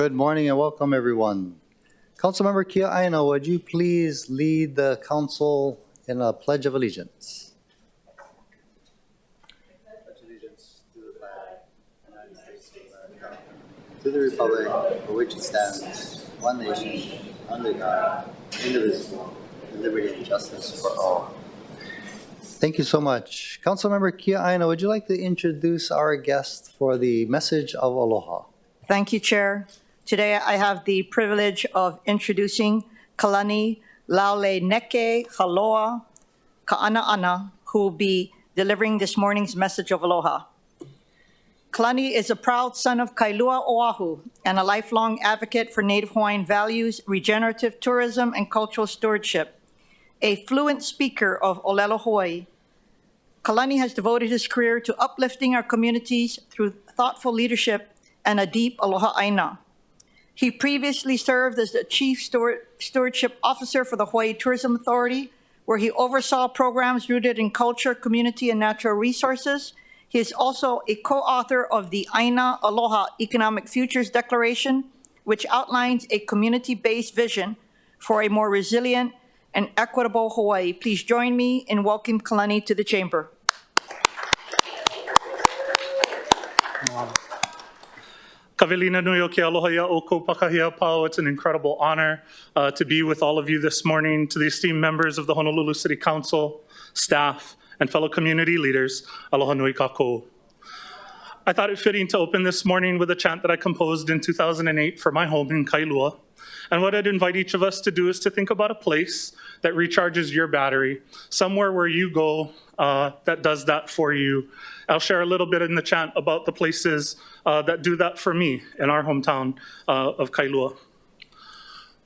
Good morning and welcome, everyone. Councilmember Kia Aina, would you please lead the council in a Pledge of Allegiance? Pledge allegiance to the flag of the United States of America, to the republic for which it stands, one nation, under God, indivisible, with liberty and justice for all. Thank you so much. Councilmember Kia Aina, would you like to introduce our guest for the message of Aloha? Thank you, Chair. Today I have the privilege of introducing Kalani Laule Neke Haloa Ka'ana'ana, who will be delivering this morning's message of aloha. Kalani is a proud son of Kailua Oahu and a lifelong advocate for Native Hawaiian values, regenerative tourism, and cultural stewardship. A fluent speaker of Olelo Hawaii, Kalani has devoted his career to uplifting our communities through thoughtful leadership and a deep aloha aina. He previously served as the Chief Stewardship Officer for the Hawaii Tourism Authority, where he oversaw programs rooted in culture, community, and natural resources. He is also a co-author of the Aina Aloha Economic Futures Declaration, which outlines a community-based vision for a more resilient and equitable Hawaii. Please join me in welcoming Kalani to the chamber. Kavelina nui o ke aloha ia o kou pakahia pau. It's an incredible honor to be with all of you this morning, to the esteemed members of the Honolulu City Council, staff, and fellow community leaders. Aloha nui kākou. I thought it fitting to open this morning with a chant that I composed in 2008 for my home in Kailua. And what I'd invite each of us to do is to think about a place that recharges your battery, somewhere where you go that does that for you. I'll share a little bit in the chant about the places that do that for me in our hometown of Kailua.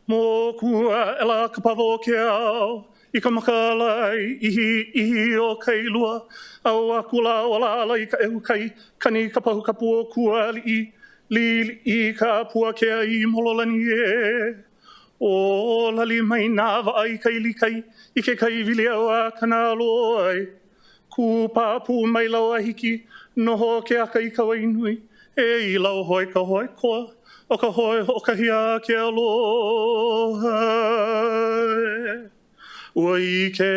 Mō kua ela ka pavo ke ao, I ka makalai ihi o Kailua, au a kula o la ala I ka ehu kai, kani ka pahu ka pua kua li I ka pua ke ai mololani e. O lali mai nā ai kai li kai, I ke kai vili au a kana loi. Ku pāpū mai lau a hiki, noho ke aka I ka wainui, e I lau hoi ka hoi koa, o ka hoi o ka hia ke aloha. Ua I ke.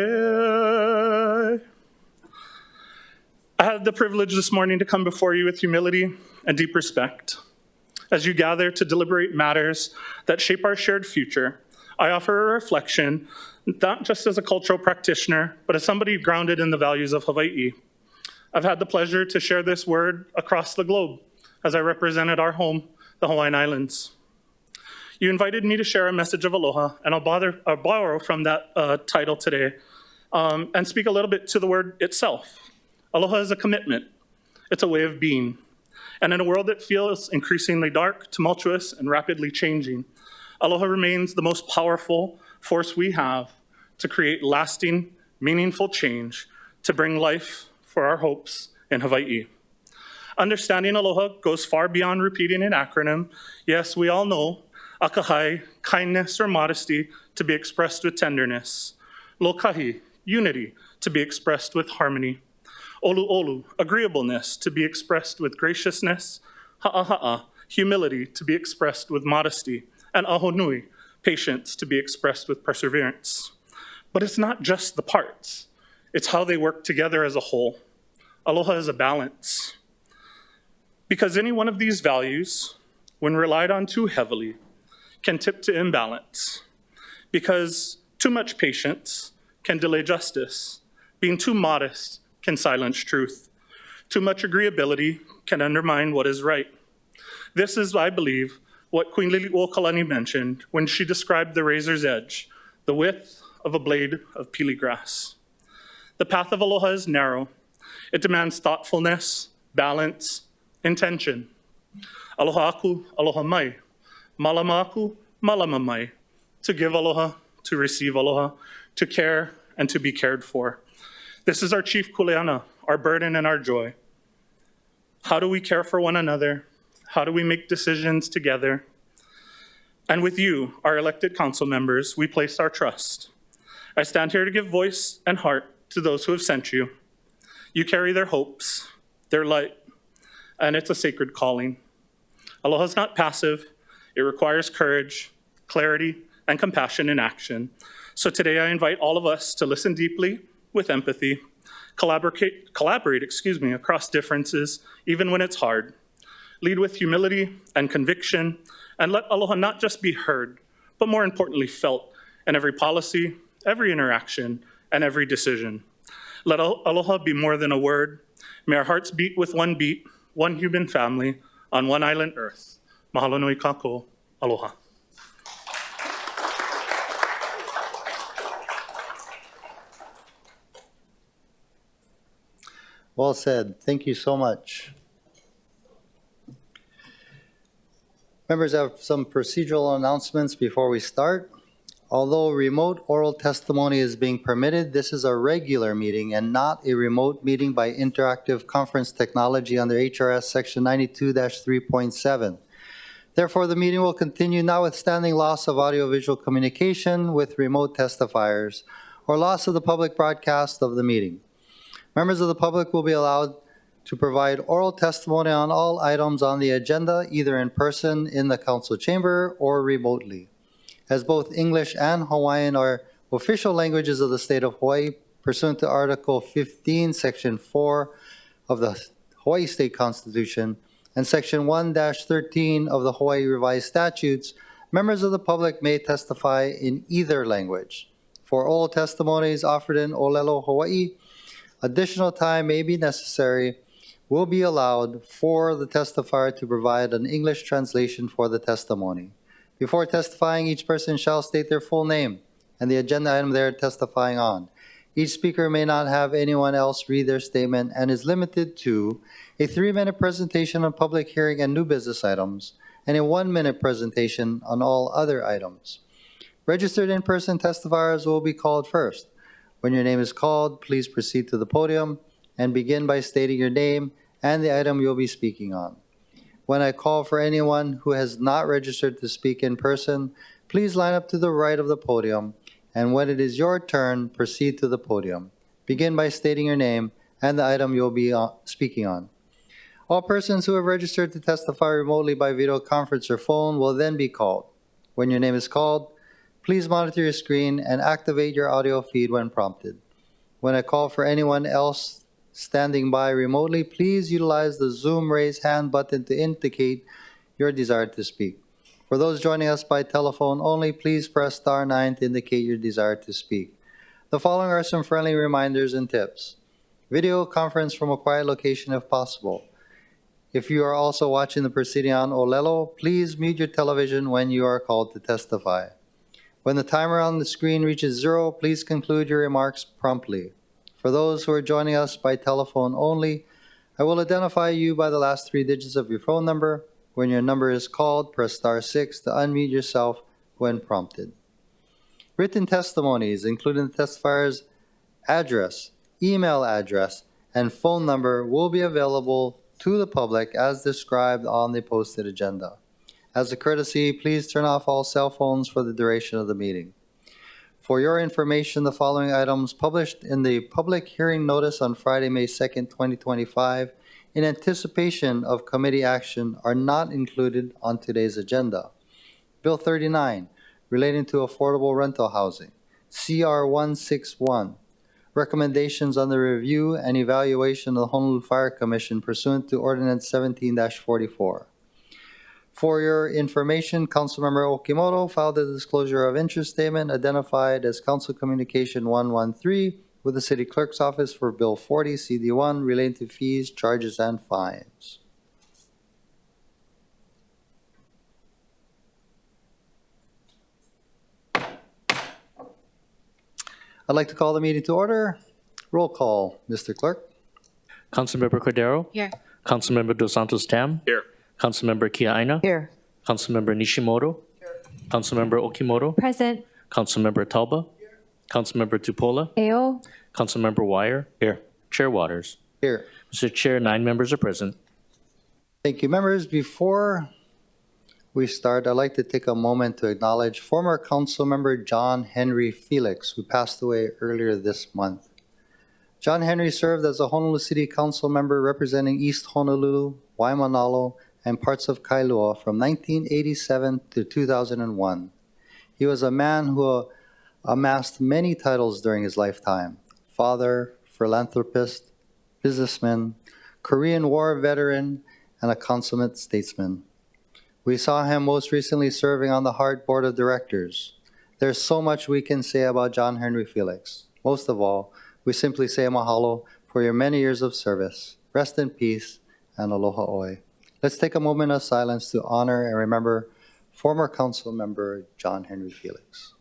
I had the privilege this morning to come before you with humility and deep respect. As you gather to deliberate matters that shape our shared future, I offer a reflection, not just as a cultural practitioner, but as somebody grounded in the values of Hawaii. I've had the pleasure to share this word across the globe as I represented our home, the Hawaiian Islands. You invited me to share a message of aloha, and I'll borrow from that title today and speak a little bit to the word itself. Aloha is a commitment. It's a way of being. And in a world that feels increasingly dark, tumultuous, and rapidly changing, aloha remains the most powerful force we have to create lasting, meaningful change, to bring life for our hopes in Hawaii. Understanding aloha goes far beyond repeating an acronym. Yes, we all know akahai, kindness or modesty, to be expressed with tenderness. Lokahi, unity, to be expressed with harmony. Olu, agreeableness, to be expressed with graciousness. Ha'a, humility, to be expressed with modesty. And ahonui, patience, to be expressed with perseverance. But it's not just the parts. It's how they work together as a whole. Aloha is a balance. Because any one of these values, when relied on too heavily, can tip to imbalance. Because too much patience can delay justice. Being too modest can silence truth. Too much agreeability can undermine what is right. This is, I believe, what Queen Liliuokalani mentioned when she described the razor's edge, the width of a blade of pili grass. The path of aloha is narrow. It demands thoughtfulness, balance, intention. Aloha aku, aloha mai. Malama aku, malama mai. To give aloha, to receive aloha, to care and to be cared for. This is our chief kuleana, our burden and our joy. How do we care for one another? How do we make decisions together? And with you, our elected council members, we place our trust. I stand here to give voice and heart to those who have sent you. You carry their hopes, their light, and it's a sacred calling. Aloha is not passive. It requires courage, clarity, and compassion in action. So today I invite all of us to listen deeply with empathy, collaborate, across differences, even when it's hard. Lead with humility and conviction, and let aloha not just be heard, but more importantly felt in every policy, every interaction, and every decision. Let aloha be more than a word. May our hearts beat, one human family on one island earth. Mahalo nui kākou, aloha. Well said. Thank you so much. Members, I have some procedural announcements before we start. Although remote oral testimony is being permitted, this is a regular meeting and not a remote meeting by interactive conference technology under HRS Section 92-3.7. Therefore, the meeting will continue notwithstanding loss of audiovisual communication with remote testifiers or loss of the public broadcast of the meeting. Members of the public will be allowed to provide oral testimony on all items on the agenda, either in person in the council chamber or remotely. As both English and Hawaiian are official languages of the state of Hawaii, pursuant to Article 15, Section 4 of the Hawaii State Constitution, and Section 1-13 of the Hawaii Revised Statutes, members of the public may testify in either language. For oral testimonies offered in Olelo, Hawaii, additional time may be necessary, will be allowed for the testifier to provide an English translation for the testimony. Before testifying, each person shall state their full name and the agenda item they are testifying on. Each speaker may not have anyone else read their statement and is limited to a 3-minute presentation on public hearing and new business items and a 1-minute presentation on all other items. Registered in-person testifiers will be called first. When your name is called, please proceed to the podium and begin by stating your name and the item you'll be speaking on. When I call for anyone who has not registered to speak in person, please line up to the right of the podium, and when it is your turn, proceed to the podium. Begin by stating your name and the item you'll be speaking on. All persons who have registered to testify remotely by video conference or phone will then be called. When your name is called, please monitor your screen and activate your audio feed when prompted. When I call for anyone else standing by remotely, please utilize the Zoom raise hand button to indicate your desire to speak. For those joining us by telephone only, please press *9 to indicate your desire to speak. The following are some friendly reminders and tips. Video conference from a quiet location if possible. If you are also watching the proceeding on Olelo, please mute your television when you are called to testify. When the timer on the screen reaches 0, please conclude your remarks promptly. For those who are joining us by telephone only, I will identify you by the last 3 digits of your phone number. When your number is called, press *6 to unmute yourself when prompted. Written testimonies, including the testifier's address, email address, and phone number, will be available to the public as described on the posted agenda. As a courtesy, please turn off all cell phones for the duration of the meeting. For your information, the following items published in the public hearing notice on Friday, May 2nd, 2025, in anticipation of committee action are not included on today's agenda. Bill 39, relating to affordable rental housing. CR 161, recommendations on the review and evaluation of the Honolulu Fire Commission pursuant to Ordinance 17-44. For your information, Councilmember Okimoto filed a disclosure of interest statement identified as Council Communication 113 with the City Clerk's Office for Bill 40 CD1 relating to fees, charges, and fines. I'd like to call the meeting to order. Roll call, Mr. Clerk. Councilmember Cordero? Here. Councilmember Dos Santos Tam? Here. Councilmember Kiaina? Here. Councilmember Nishimoto? Here. Councilmember Okimoto? Present. Councilmember Talba? Here. Councilmember Tupola? AO. Councilmember Wire? Here. Chair Waters? Here. Mr. Chair, 9 members are present. Thank you, members. Before we start, I'd like to take a moment to acknowledge former council member John Henry Felix, who passed away earlier this month. John Henry served as a Honolulu City Council member representing East Honolulu, Waimanalo, and parts of Kailua from 1987 to 2001. He was a man who amassed many titles during his lifetime: father, philanthropist, businessman, Korean War veteran, and a consummate statesman. We saw him most recently serving on the HART Board of Directors. There's so much we can say about John Henry Felix. Most of all, we simply say mahalo for your many years of service. Rest in peace, and aloha oe. Let's take a moment of silence to honor and remember former council member John Henry Felix.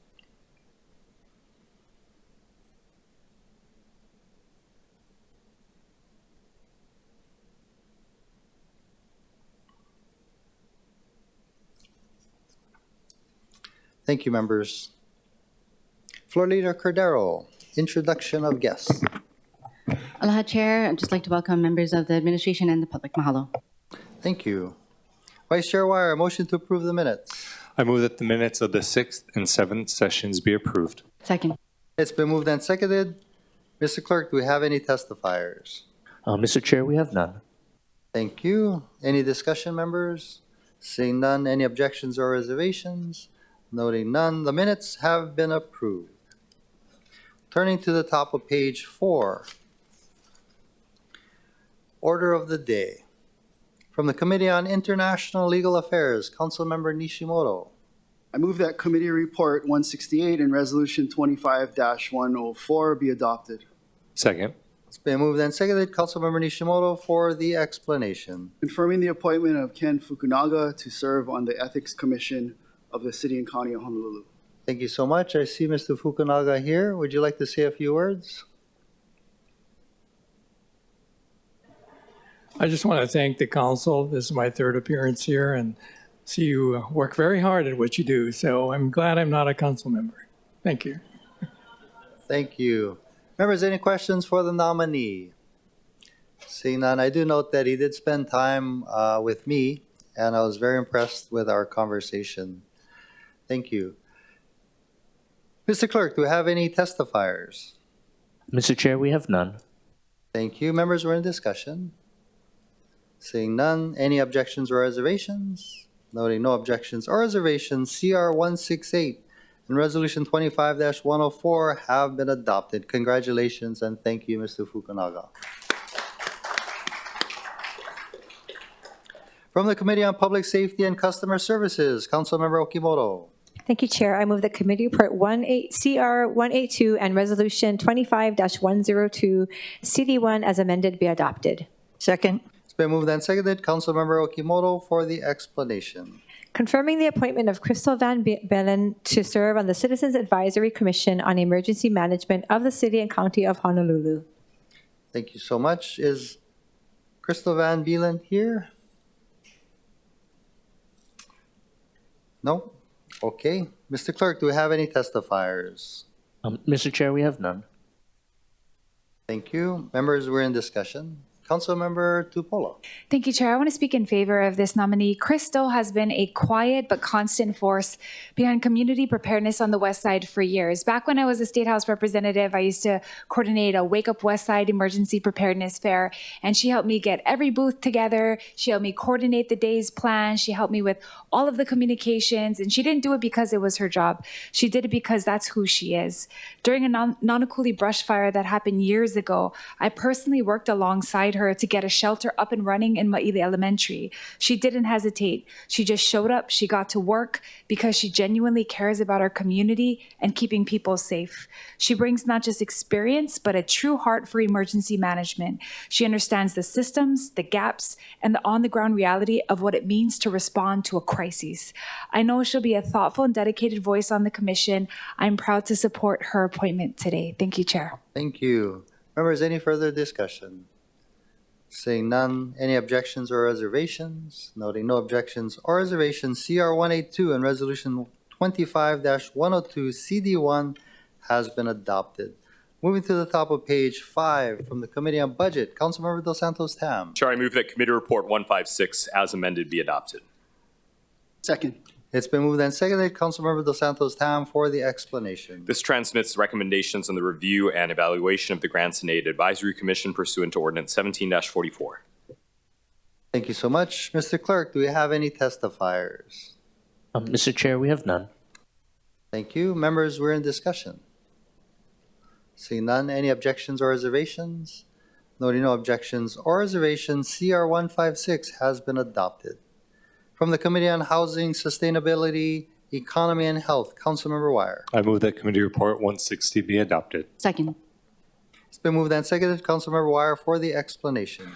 Thank you, members. Floor Leader Cordero, introduction of guests. Aloha, Chair. I'd just like to welcome members of the administration and the public. Mahalo. Thank you. Vice Chair Wire, motion to approve the minutes. I move that the minutes of the 6th and 7th sessions be approved. Second. It's been moved and seconded. Mr. Clerk, do we have any testifiers? Mr. Chair, we have none. Thank you. Any discussion, members? Seeing none, any objections or reservations? Noting none, the minutes have been approved. Turning to the top of page 4. Order of the day. From the Committee on International Legal Affairs, Councilmember Nishimoto. I move that Committee Report 168 and Resolution 25-104 be adopted. Second. It's been moved and seconded. Councilmember Nishimoto for the explanation. Confirming the appointment of Ken Fukunaga to serve on the Ethics Commission of the City and County of Honolulu. Thank you so much. I see Mr. Fukunaga here. Would you like to say a few words? I just want to thank the council. This is my third appearance here, and see you work very hard at what you do. So I'm glad I'm not a council member. Thank you. Thank you. Members, any questions for the nominee? Seeing none, I do note that he did spend time with me, and I was very impressed with our conversation. Thank you. Mr. Clerk, do we have any testifiers? Mr. Chair, we have none. Thank you. Members, we're in discussion. Seeing none, any objections or reservations? Noting no objections or reservations, CR 168 and Resolution 25-104 have been adopted. Congratulations and thank you, Mr. Fukunaga. From the Committee on Public Safety and Customer Services, Councilmember Okimoto. Thank you, Chair. I move that Committee Report CR 182 and Resolution 25-102 CD1 as amended be adopted. Second. It's been moved and seconded. Councilmember Okimoto for the explanation. Confirming the appointment of Crystal Van Bellen to serve on the Citizens Advisory Commission on Emergency Management of the City and County of Honolulu. Thank you so much. Is Crystal Van Bellen here? No? Okay. Mr. Clerk, do we have any testifiers? Mr. Chair, we have none. Thank you. Members, we're in discussion. Councilmember Tupolo. Thank you, Chair. I want to speak in favor of this nominee. Crystal has been a quiet but constant force behind community preparedness on the West Side for years. Back when I was a State House representative, I used to coordinate a Wake Up West Side emergency preparedness fair, and she helped me get every booth together. She helped me coordinate the day's plan. She helped me with all of the communications, and she didn't do it because it was her job. She did it because that's who she is. During a Nanakuli brush fire that happened years ago, I personally worked alongside her to get a shelter up and running in Ma'ili Elementary. She didn't hesitate. She just showed up. She got to work because she genuinely cares about our community and keeping people safe. She brings not just experience, but a true heart for emergency management. She understands the systems, the gaps, and the on-the-ground reality of what it means to respond to a crisis. I know she'll be a thoughtful and dedicated voice on the commission. I'm proud to support her appointment today. Thank you, Chair. Thank you. Members, any further discussion? Seeing none, any objections or reservations? Noting no objections or reservations, CR 182 and Resolution 25-102 CD1 has been adopted. Moving to the top of page 5 from the Committee on Budget, Councilmember Dos Santos Tam. Chair, I move that Committee Report 156 as amended be adopted. Second. It's been moved and seconded. Councilmember Dos Santos Tam for the explanation. This transmits recommendations on the review and evaluation of the Grants and Aid Advisory Commission pursuant to Ordinance 17-44. Thank you so much. Mr. Clerk, do we have any testifiers? Mr. Chair, we have none. Thank you. Members, we're in discussion. Seeing none, any objections or reservations? Noting no objections or reservations, CR 156 has been adopted. From the Committee on Housing, Sustainability, Economy, and Health, Councilmember Wire. I move that Committee Report 160 be adopted. Second. It's been moved and seconded. Councilmember Wire for the explanation.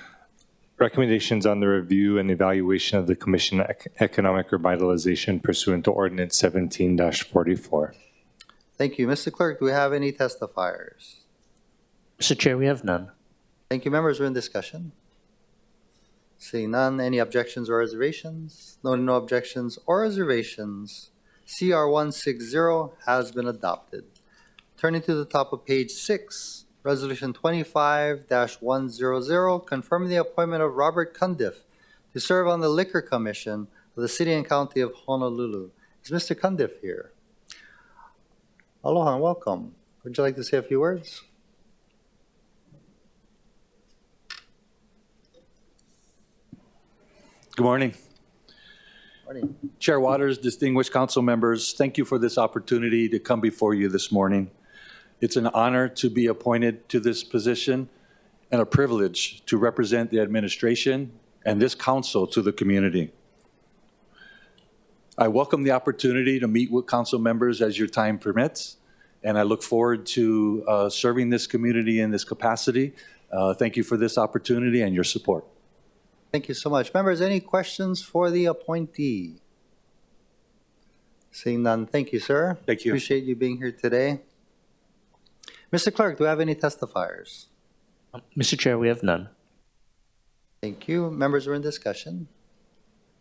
Recommendations on the review and evaluation of the Commission on Economic Revitalization pursuant to Ordinance 17-44. Thank you. Mr. Clerk, do we have any testifiers? Mr. Chair, we have none. Thank you. Members, we're in discussion. Seeing none, any objections or reservations? Noting no objections or reservations, CR 160 has been adopted. Turning to the top of page 6, Resolution 25-100, confirming the appointment of Robert Cundiff to serve on the Liquor Commission of the City and County of Honolulu. Is Mr. Cundiff here? Aloha and welcome. Would you like to say a few words? Good morning. Morning. Chair Waters, distinguished council members, thank you for this opportunity to come before you this morning. It's an honor to be appointed to this position and a privilege to represent the administration and this council to the community. I welcome the opportunity to meet with council members as your time permits, and I look forward to serving this community in this capacity. Thank you for this opportunity and your support. Thank you so much. Members, any questions for the appointee? Seeing none, thank you, sir. Thank you. Appreciate you being here today. Mr. Clerk, do we have any testifiers? Mr. Chair, we have none. Thank you. Members are in discussion.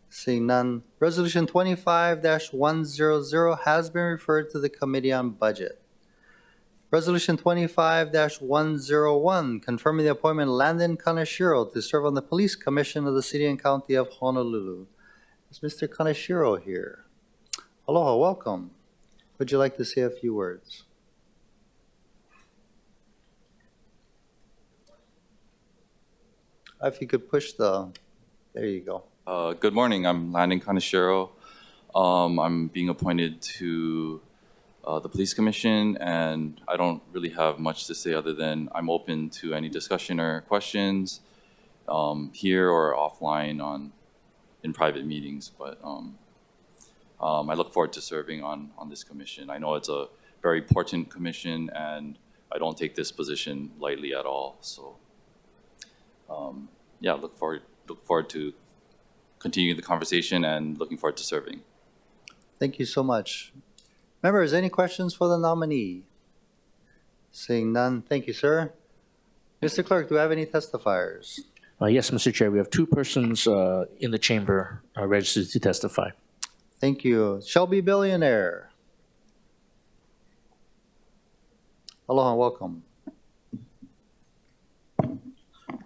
Seeing none, Resolution 25-100 has been referred to the Committee on Budget. Resolution 25-101, confirming the appointment of Landon Kaneshiro to serve on the Police Commission of the City and County of Honolulu. Is Mr. Kaneshiro here? Aloha, welcome. Would you like to say a few words? If you could push the, there you go. Good morning, I'm Landon Kaneshiro. I'm being appointed to the Police Commission, and I don't really have much to say other than I'm open to any discussion or questions here or offline in private meetings, but I look forward to serving on this commission. I know it's a very important commission, and I don't take this position lightly at all. So yeah, look forward to continuing the conversation and looking forward to serving. Thank you so much. Members, any questions for the nominee? Seeing none, thank you, sir. Mr. Clerk, do we have any testifiers? Yes, Mr. Chair, we have two persons in the chamber registered to testify. Thank you. Shelby Billionaire. Aloha, welcome.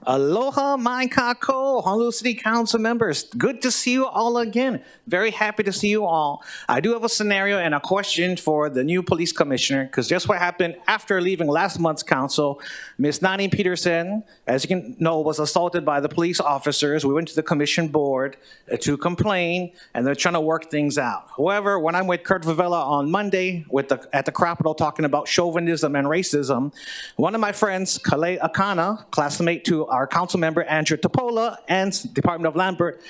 Aloha, mai kako, Honolulu City Council members. Good to see you all again. Very happy to see you all. I do have a scenario and a question for the new police commissioner, because just what happened after leaving last month's council, Ms. Nani Peterson, as you can know, was assaulted by the police officers. We went to the commission board to complain, and they're trying to work things out. However, when I'm with Kurt Vivella on Monday at the Capitol talking about chauvinism and racism, one of my friends, Kale Akana, classmate to our council member Andrew Topola and Department of Lambert,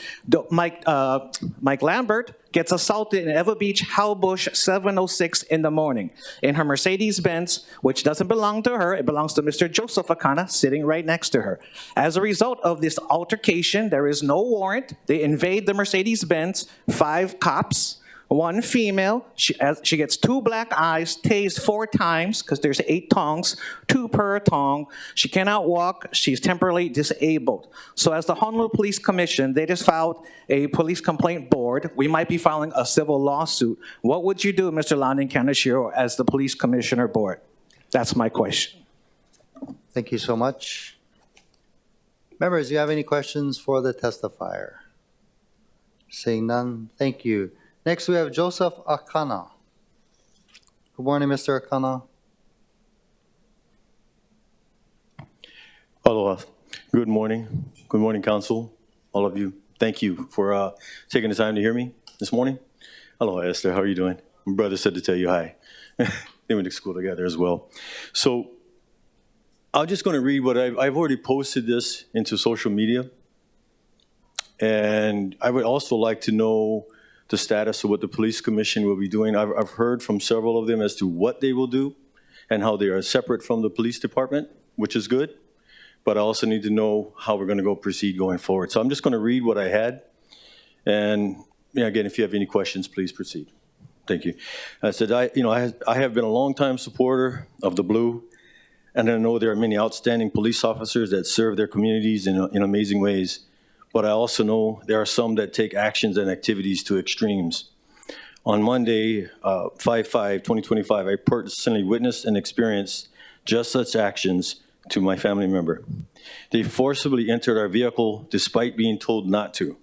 Mike Lambert, gets assaulted in Ever Beach, Howell Bush, 7:06 in the morning in her Mercedes-Benz, which doesn't belong to her. It belongs to Mr. Joseph Akana, sitting right next to her. As a result of this altercation, there is no warrant. They invade the Mercedes-Benz, 5 cops, 1 female. She gets 2 black eyes, tased 4 times, because there's 8 tongs, 2 per tong. She cannot walk. She's temporarily disabled. So as the Honolulu Police Commission, they just filed a police complaint board. We might be filing a civil lawsuit. What would you do, Mr. Landon Kaneshiro, as the police commissioner board? That's my question. Thank you so much. Members, do you have any questions for the testifier? Seeing none, thank you. Next, we have Joseph Akana. Good morning, Mr. Akana. Aloha. Good morning. Good morning, Council. all of you. Thank you for taking the time to hear me this morning. Hello, Esther. How are you doing? My brother said to tell you hi. They went to school together as well. So I'm just going to read what I've already posted this into social media. And I would also like to know the status of what the police commission will be doing. I've heard from several of them as to what they will do and how they are separate from the police department, which is good. But I also need to know how we're going to proceed going forward. So I'm just going to read what I had. And again, if you have any questions, please proceed. Thank you. I said, I have been a longtime supporter of the Blue, and I know there are many outstanding police officers that serve their communities in amazing ways. But I also know there are some that take actions and activities to extremes. On Monday, 5/5/2025, I personally witnessed and experienced just such actions to my family member. They forcibly entered our vehicle despite being told not to.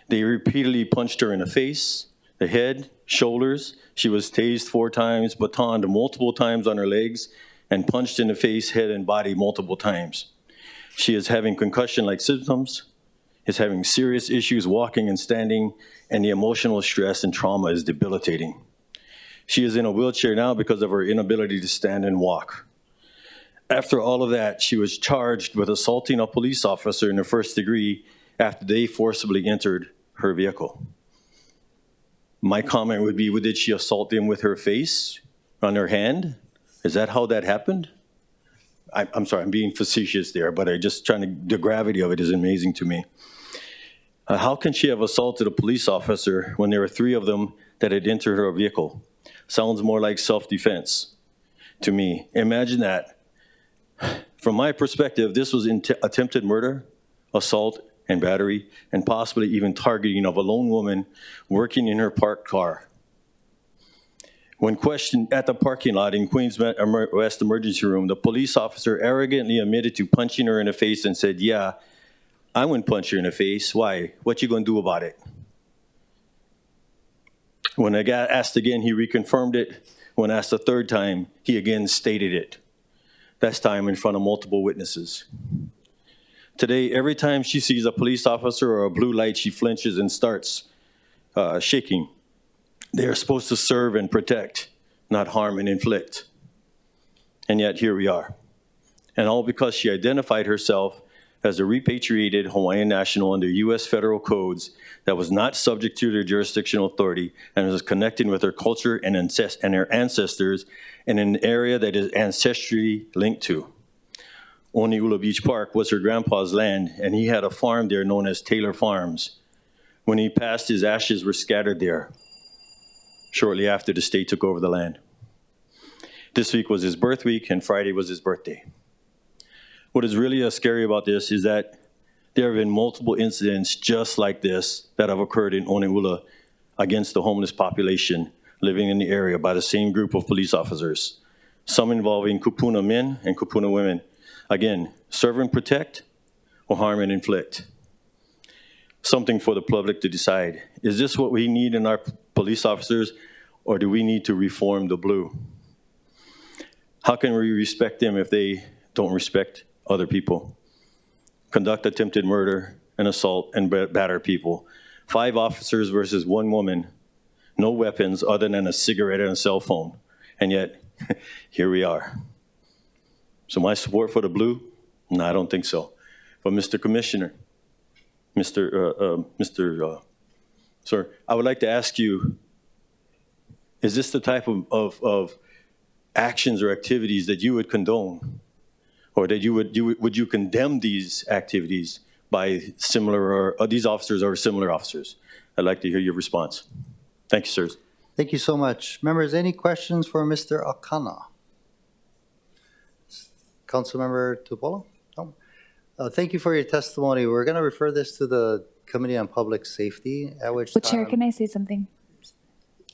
They repeatedly punched her in the face, the head, shoulders. She was tased 4 times, batoned multiple times on her legs, and punched in the face, head, and body multiple times. She is having concussion-like symptoms, is having serious issues walking and standing, and the emotional stress and trauma is debilitating. She is in a wheelchair now because of her inability to stand and walk. After all of that, she was charged with assaulting a police officer in the 1st degree after they forcibly entered her vehicle. My comment would be, did she assault him with her face, on her hand? Is that how that happened? I'm sorry, I'm being facetious there, but the gravity of it is amazing to me. How can she have assaulted a police officer when there were 3 of them that had entered her vehicle? Sounds more like self-defense to me. Imagine that. From my perspective, this was attempted murder, assault, and battery, and possibly even targeting of a lone woman working in her parked car. When questioned at the parking lot in Queens West Emergency Room, the police officer arrogantly admitted to punching her in the face and said, "Yeah, I wouldn't punch her in the face. Why? What you gonna do about it?" When I got asked again, he reconfirmed it. When asked a 3rd time, he again stated it. This time in front of multiple witnesses. Today, every time she sees a police officer or a blue light, she flinches and starts shaking. They are supposed to serve and protect, not harm and inflict. And yet here we are. And all because she identified herself as a repatriated Hawaiian national under U.S. federal codes that was not subject to their jurisdictional authority and was connected with her culture and her ancestors in an area that is ancestrally linked to. Honolulu Beach Park was her grandpa's land, and he had a farm there known as Taylor Farms. When he passed, his ashes were scattered there shortly after the state took over the land. This week was his birth week, and Friday was his birthday. What is really scary about this is that there have been multiple incidents just like this that have occurred in Honolulu against the homeless population living in the area by the same group of police officers, some involving kupuna men and kupuna women. Again, serve and protect or harm and inflict. Something for the public to decide. Is this what we need in our police officers, or do we need to reform the Blue? How can we respect them if they don't respect other people? Conduct attempted murder and assault and batter people. 5 officers versus 1 woman. No weapons other than a cigarette and a cell phone. And yet, here we are. So my support for the Blue? No, I don't think so. But Mr. Commissioner, sir, I would like to ask you, is this the type of actions or activities that you would condone? Or that would you condemn these activities by similar, or these officers or similar officers? I'd like to hear your response. Thank you, sirs. Thank you so much. Members, any questions for Mr. Akana? Councilmember Tupolo? No? Thank you for your testimony. We're going to refer this to the Committee on Public Safety, at which time... Chair, can I say something?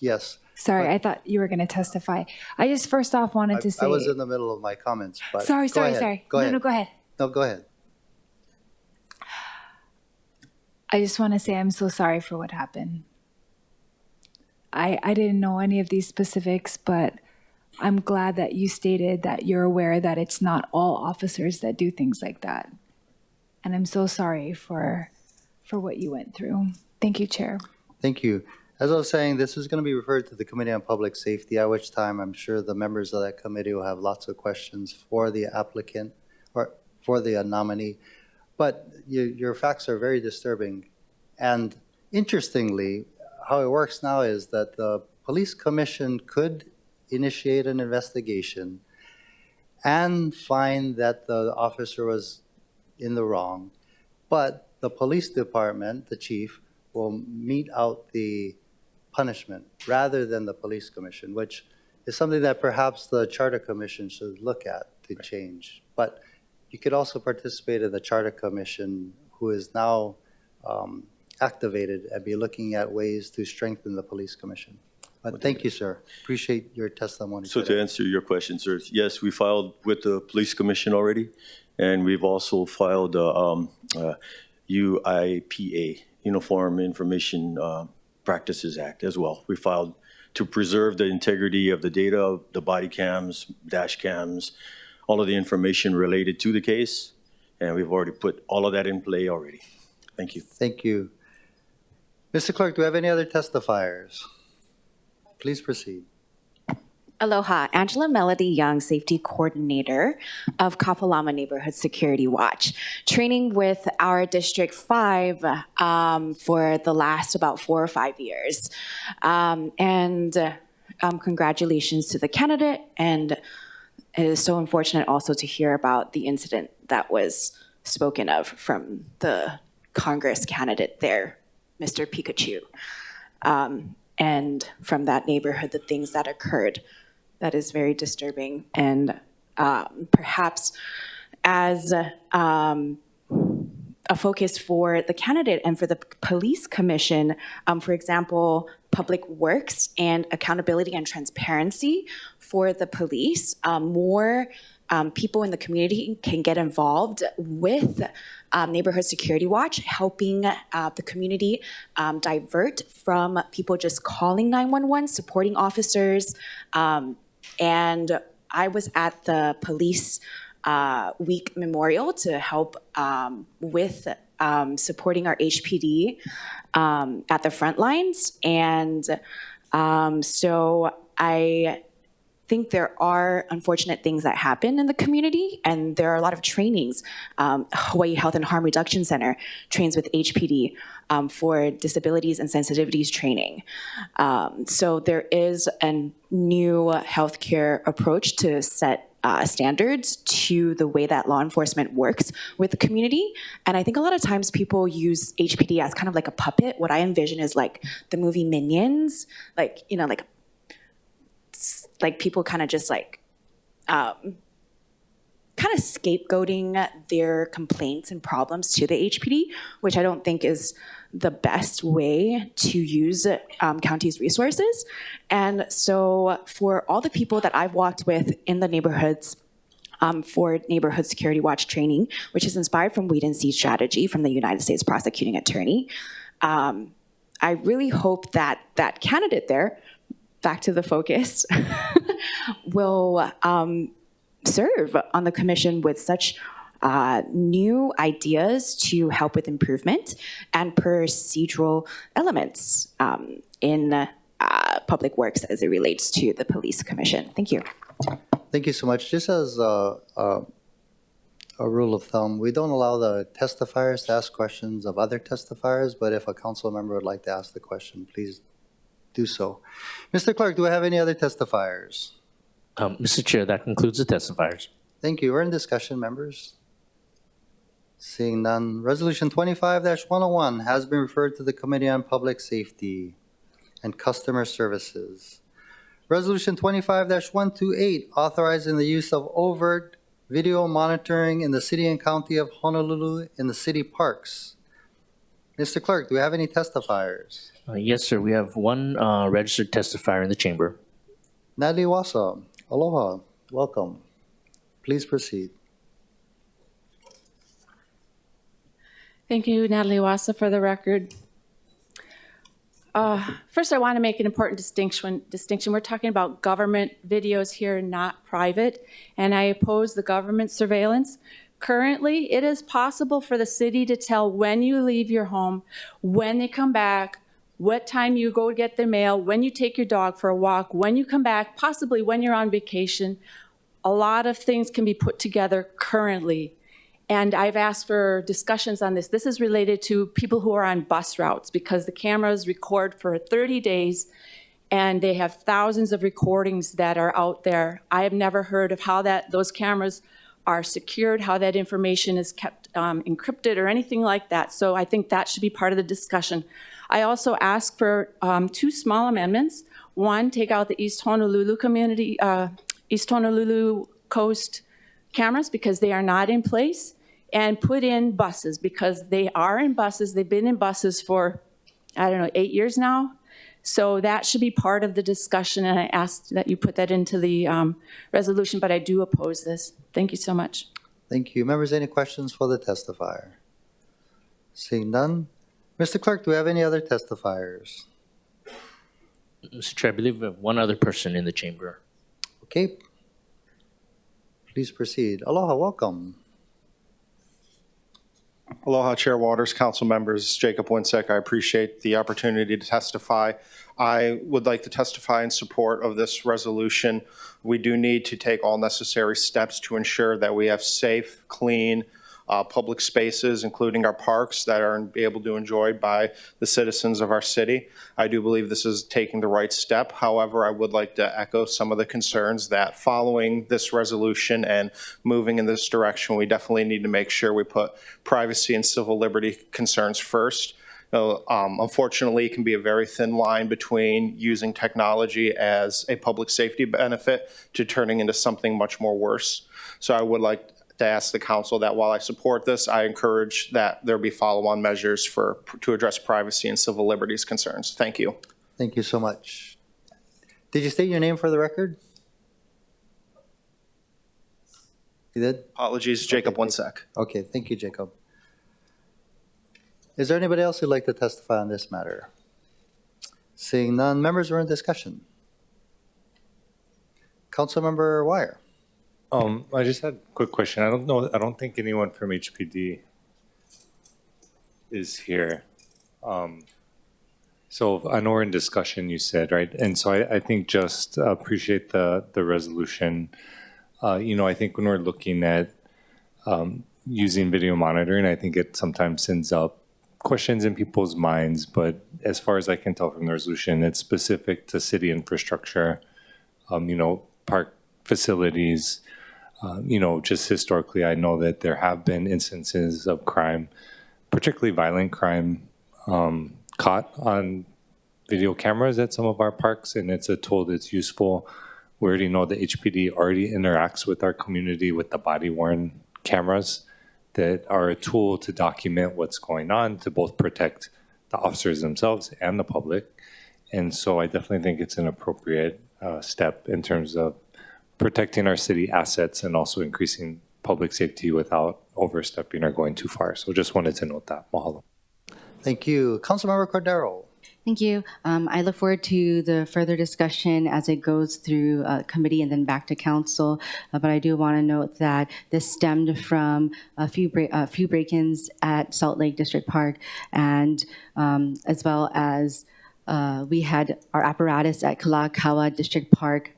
Yes. Sorry, I thought you were going to testify. I just first off wanted to say... I was in the middle of my comments, but... Sorry. Go ahead. No, go ahead. No, go ahead. I just want to say I'm so sorry for what happened. I didn't know any of these specifics, but I'm glad that you stated that you're aware that it's not all officers that do things like that. And I'm so sorry for for what you went through. Thank you, Chair. Thank you. As I was saying, this is going to be referred to the Committee on Public Safety, at which time I'm sure the members of that committee will have lots of questions for the applicant or for the nominee. But your facts are very disturbing. And interestingly, how it works now is that the police commission could initiate an investigation and find that the officer was in the wrong. But the police department, the chief, will mete out the punishment rather than the police commission, which is something that perhaps the charter commission should look at to change. But you could also participate in the charter commission, who is now activated, and be looking at ways to strengthen the police commission. But thank you, sir. Appreciate your testimony. So to answer your question, sir, yes, we filed with the police commission already, and we've also filed UIPA, Uniform Information Practices Act as well. We filed to preserve the integrity of the data, the body cams, dash cams, all of the information related to the case, and we've already put all of that in play already. Thank you. Thank you. Mr. Clerk, do we have any other testifiers? Please proceed. Aloha, Angela Melody Young, Safety Coordinator of Kapalama Neighborhood Security Watch, training with our District 5 for the last about 4 or 5 years. Congratulations to the candidate, and it is so unfortunate also to hear about the incident that was spoken of from the Congress candidate there, Mr. Pikachu. And from that neighborhood, the things that occurred. That is very disturbing. And perhaps as a focus for the candidate and for the police commission, for example, public works and accountability and transparency for the police, more people in the community can get involved with Neighborhood Security Watch, helping the community divert from people just calling 911, supporting officers. And I was at the Police Week Memorial to help with supporting our HPD at the front lines. And so I think there are unfortunate things that happen in the community, and there are a lot of trainings. Hawaii Health and Harm Reduction Center trains with HPD for disabilities and sensitivities training. So there is a new healthcare approach to set standards to the way that law enforcement works with the community. And I think a lot of times people use HPD as kind of like a puppet. What I envision is like the movie Minions, like, you know, like people kind of just like kind of scapegoating their complaints and problems to the HPD, which I don't think is the best way to use county's resources. And so for all the people that I've walked with in the neighborhoods for Neighborhood Security Watch training, which is inspired from Wait and See strategy from the United States Prosecuting Attorney, I really hope that that candidate there, back to the focus, will serve on the commission with such new ideas to help with improvement and procedural elements in public works as it relates to the police commission. Thank you. Thank you so much. Just as a rule of thumb, we don't allow the testifiers to ask questions of other testifiers, but if a council member would like to ask the question, please do so. Mr. Clerk, do I have any other testifiers? Mr. Chair, that concludes the testifiers. Thank you. We're in discussion, members. Seeing none, Resolution 25-101 has been referred to the Committee on Public Safety and Customer Services. Resolution 25-128, authorizing the use of overt video monitoring in the city and county of Honolulu in the city parks. Mr. Clerk, do we have any testifiers? Yes, sir. We have one registered testifier in the chamber. Natalie Wasa, aloha, welcome. Please proceed. Thank you, Natalie Wasa, for the record. First, I want to make an important distinction. We're talking about government videos here, not private, and I oppose the government surveillance. Currently, it is possible for the city to tell when you leave your home, when they come back, what time you go get their mail, when you take your dog for a walk, when you come back, possibly when you're on vacation. A lot of things can be put together currently. And I've asked for discussions on this. This is related to people who are on bus routes because the cameras record for 30 days and they have thousands of recordings that are out there. I have never heard of how those cameras are secured, how that information is kept encrypted or anything like that. So I think that should be part of the discussion. I also asked for 2 small amendments. One, take out the East Honolulu East Honolulu Coast cameras because they are not in place, and put in buses because they are in buses. They've been in buses for, I don't know, 8 years now. So that should be part of the discussion, and I asked that you put that into the resolution, but I do oppose this. Thank you so much. Thank you. Members, any questions for the testifier? Seeing none. Mr. Clerk, do we have any other testifiers? Mr. Chair, I believe we have one other person in the chamber. Okay. Please proceed. Aloha, welcome. Aloha, Chair Waters, council members, Jacob Winsek. I appreciate the opportunity to testify. I would like to testify in support of this resolution. We do need to take all necessary steps to ensure that we have safe, clean, public spaces, including our parks, that are able to be enjoyed by the citizens of our city. I do believe this is taking the right step. However, I would like to echo some of the concerns that following this resolution and moving in this direction, we definitely need to make sure we put privacy and civil liberty concerns first. Unfortunately, it can be a very thin line between using technology as a public safety benefit to turning into something much more worse. So I would like to ask the council that while I support this, I encourage that there be follow-on measures to address privacy and civil liberties concerns. Thank you. Thank you so much. Did you state your name for the record? You did? Apologies, Jacob Winsek. Okay, thank you, Jacob. Is there anybody else who'd like to testify on this matter? Seeing none, members are in discussion. Councilmember Wire. I just had a quick question. I don't think anyone from HPD is here. So I know we're in discussion, you said, right? And so I think just appreciate the resolution. I think when we're looking at using video monitoring, I think it sometimes sends up questions in people's minds, but as far as I can tell from the resolution, it's specific to city infrastructure, park facilities. Just historically, I know that there have been instances of crime, particularly violent crime, caught on video cameras at some of our parks, and it's a tool that's useful. We already know the HPD already interacts with our community with the body-worn cameras that are a tool to document what's going on to both protect the officers themselves and the public. And so I definitely think it's an appropriate step in terms of protecting our city assets and also increasing public safety without overstepping or going too far. So just wanted to note that. Mahalo. Thank you. Councilmember Cordero. Thank you. I look forward to the further discussion as it goes through committee and then back to council. But I do want to note that this stemmed from a few break-ins at Salt Lake District Park, and as well as we had our apparatus at Kalakaua District Park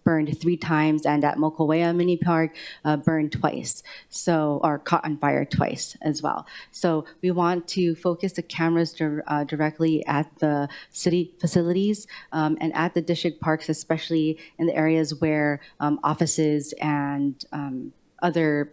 burned 3 times, and at Mokuwea Mini Park burned twice, or caught on fire twice as well. So we want to focus the cameras directly at the city facilities and at the district parks, especially in the areas where offices and other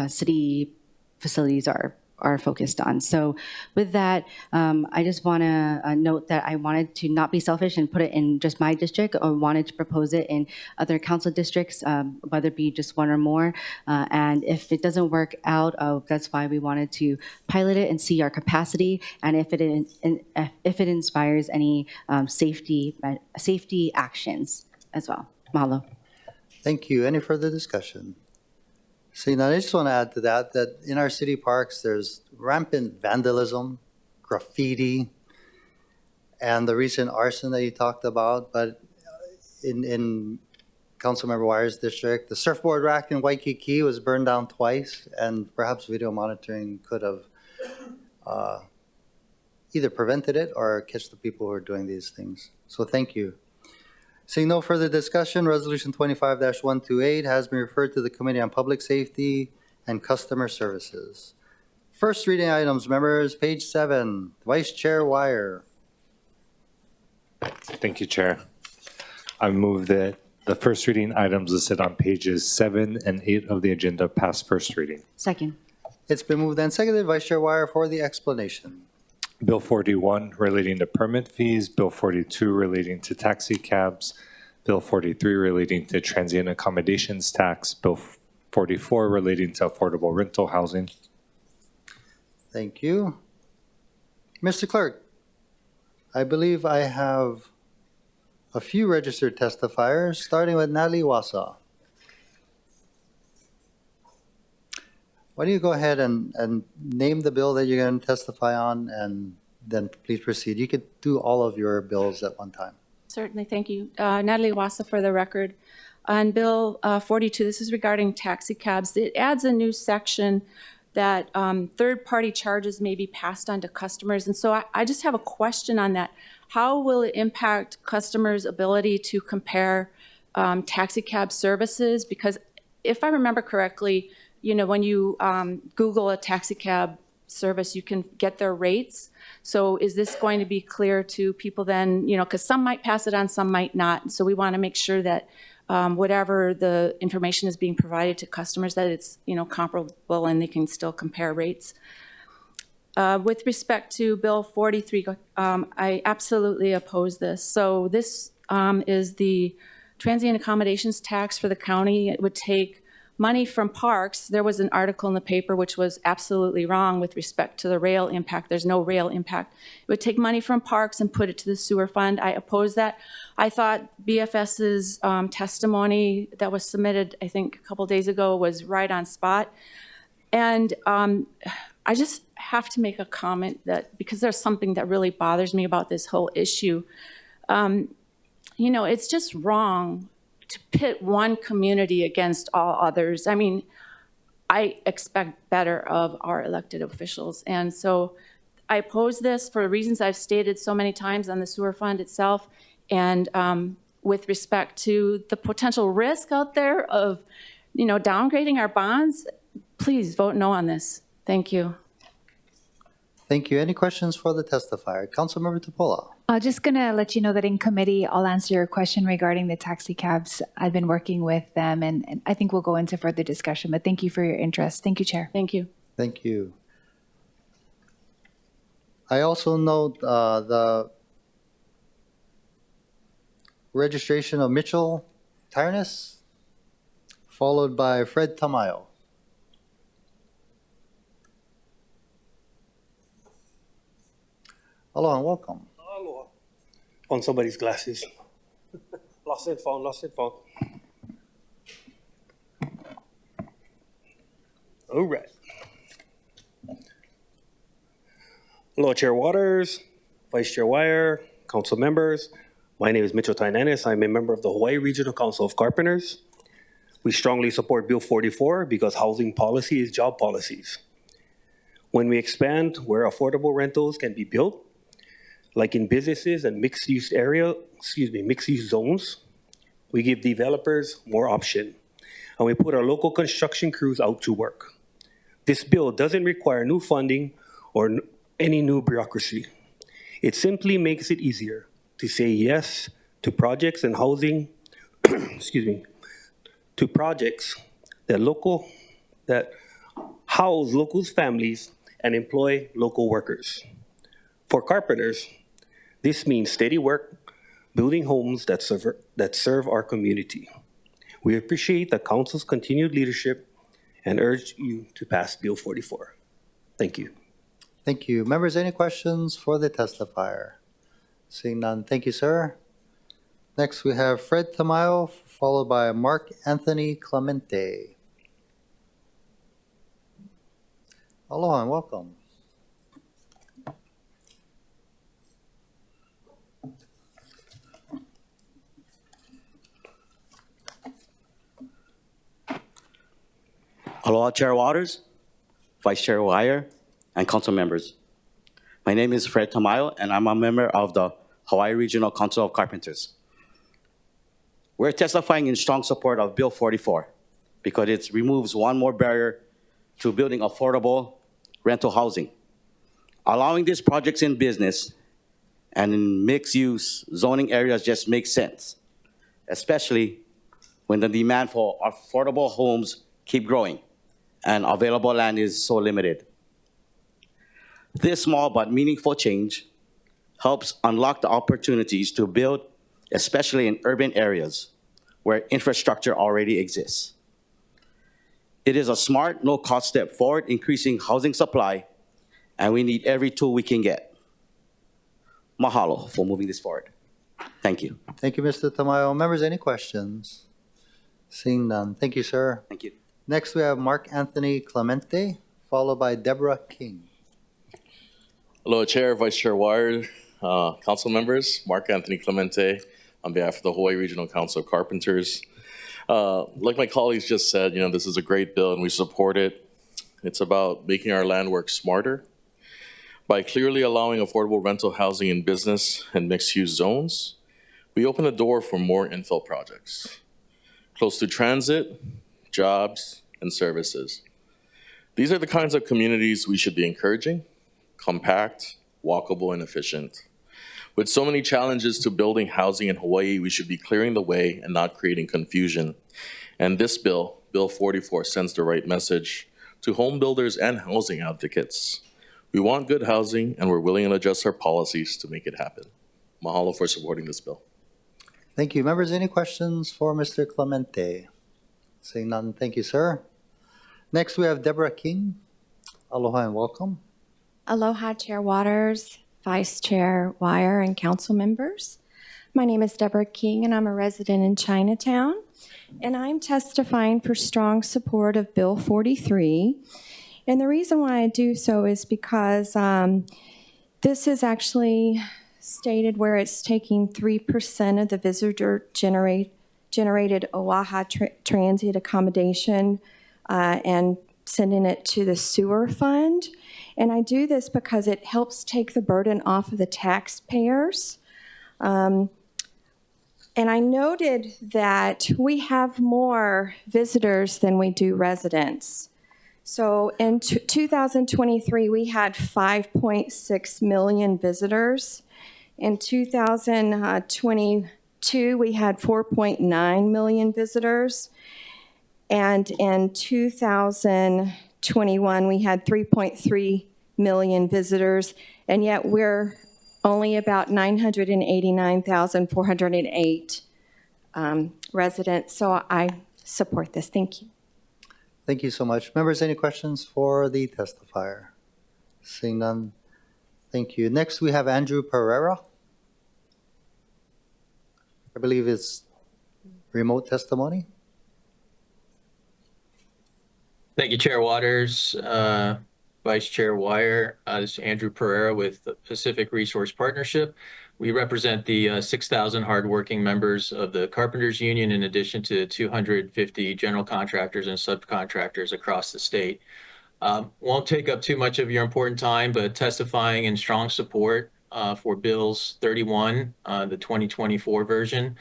city facilities are focused on. So with that, I just want to note that I wanted to not be selfish and put it in just my district, or wanted to propose it in other council districts, whether it be just one or more. And if it doesn't work out, that's why we wanted to pilot it and see our capacity, and if it inspires any safety actions as well. Mahalo. Thank you. Any further discussion? See, now I just want to add to that in our city parks, there's rampant vandalism, graffiti, and the recent arson that you talked about. But in Councilmember Wires District. The surfboard rack in Waikiki was burned down twice, and perhaps video monitoring could have either prevented it or catch the people who are doing these things. So thank you. Seeing no further discussion, Resolution 25-128 has been referred to the Committee on Public Safety and Customer Services. First reading items, members, page 7, Vice Chair Wire. Thank you, Chair. I move that the first reading items listed on pages 7 and 8 of the agenda pass first reading. Second. It's been moved and seconded. Vice Chair Wire for the explanation. Bill 41 relating to permit fees, Bill 42 relating to taxi cabs, Bill 43 relating to transient accommodations tax, Bill 44 relating to affordable rental housing. Thank you. Mr. Clerk, I believe I have a few registered testifiers, starting with Natalie Wasa. Why don't you go ahead and name the bill that you're going to testify on, and then please proceed. You could do all of your bills at one time. Certainly, thank you. Natalie Wasa for the record. On Bill 42, this is regarding taxi cabs. It adds a new section that third-party charges may be passed on to customers. And so I just have a question on that. How will it impact customers' ability to compare taxi cab services? Because if I remember correctly, you know, when you Google a taxi cab service, you can get their rates. So is this going to be clear to people then, you know, because some might pass it on, some might not. So we want to make sure that whatever the information is being provided to customers, that it's, you know, comparable and they can still compare rates. With respect to Bill 43, I absolutely oppose this. So this is the transient accommodations tax for the county. It would take money from parks. There was an article in the paper which was absolutely wrong with respect to the rail impact. There's no rail impact. It would take money from parks and put it to the sewer fund. I oppose that. I thought BFS's testimony that was submitted, I think, a couple days ago was right on spot. And I just have to make a comment that, because there's something that really bothers me about this whole issue. You know, it's just wrong to pit one community against all others. I mean, I expect better of our elected officials. And so I oppose this for reasons I've stated so many times on the sewer fund itself, and with respect to the potential risk out there of, you know, downgrading our bonds. Please vote no on this. Thank you. Thank you. Any questions for the testifier? Councilmember Tupola. Just going to let you know that in committee, I'll answer your question regarding the taxi cabs. I've been working with them, and I think we'll go into further discussion. But thank you for your interest. Thank you, Chair. Thank you. Thank you. I also note the registration of Mitchell Tyrnus, followed by Fred Tamayo. Hello and welcome. Aloha. On somebody's glasses. Lost headphone. All right. Hello, Chair Waters, Vice Chair Wire, council members. My name is Mitchell Tainanis. I'm a member of the Hawaii Regional Council of Carpenters. We strongly support Bill 44 because housing policy is job policies. When we expand where affordable rentals can be built, like in businesses and mixed-use zones, we give developers more option, and we put our local construction crews out to work. This bill doesn't require new funding or any new bureaucracy. It simply makes it easier to say yes to projects and housing, to projects that house local families and employ local workers. For carpenters, this means steady work, building homes that serve our community. We appreciate the council's continued leadership and urge you to pass Bill 44. Thank you. Thank you. Members, any questions for the testifier? Seeing none, thank you, sir. Next, we have Fred Tamayo, followed by Mark Anthony Clemente. Aloha and welcome. Aloha Chair Waters, Vice Chair Wire, and council members. My name is Fred Tamayo, and I'm a member of the Hawaii Regional Council of Carpenters. We're testifying in strong support of Bill 44 because it removes one more barrier to building affordable rental housing. Allowing these projects in business and in mixed-use zoning areas just makes sense, especially when the demand for affordable homes keep growing and available land is so limited. This small but meaningful change helps unlock the opportunities to build, especially in urban areas where infrastructure already exists. It is a smart, no-cost step forward, increasing housing supply, and we need every tool we can get. Mahalo for moving this forward. Thank you. Thank you, Mr. Tamayo. Members, any questions? Seeing none. Thank you, sir. Thank you. Next, we have Mark Anthony Clemente, followed by Deborah King. Hello, Chair, Vice Chair Wire, council members, Mark Anthony Clemente on behalf of the Hawaii Regional Council of Carpenters. Like my colleagues just said, this is a great bill and we support it. It's about making our land work smarter by clearly allowing affordable rental housing in business and mixed-use zones. We open the door for more infill projects close to transit, jobs, and services. These are the kinds of communities we should be encouraging: compact, walkable, and efficient. With so many challenges to building housing in Hawaii, we should be clearing the way and not creating confusion. And this bill, Bill 44, sends the right message to home builders and housing advocates. We want good housing, and we're willing to adjust our policies to make it happen. Mahalo for supporting this bill. Thank you. Members, any questions for Mr. Clemente? Seeing none, thank you, sir. Next, we have Deborah King. Aloha and welcome. Aloha, Chair Waters, Vice Chair Wire, and council members. My name is Deborah King, and I'm a resident in Chinatown. And I'm testifying for strong support of Bill 43. And the reason why I do so is because this is actually stated where it's taking 3% of the visitor-generated ALOHA transit accommodation and sending it to the sewer fund. And I do this because it helps take the burden off of the taxpayers. And I noted that we have more visitors than we do residents. So in 2023, we had 5.6 million visitors. In 2022, we had 4.9 million visitors. And in 2021, we had 3.3 million visitors, and yet we're only about 989,408 residents. So I support this. Thank you. Thank you so much. Members, any questions for the testifier? Seeing none, thank you. Next, we have Andrew Pereira. I believe it's remote testimony. Thank you, Chair Waters, Vice Chair Wire. This is Andrew Pereira with the Pacific Resource Partnership. We represent the 6,000 hardworking members of the Carpenters Union, in addition to 250 general contractors and subcontractors across the state. Won't take up too much of your important time, but testifying in strong support for Bills 31, the 2024 version,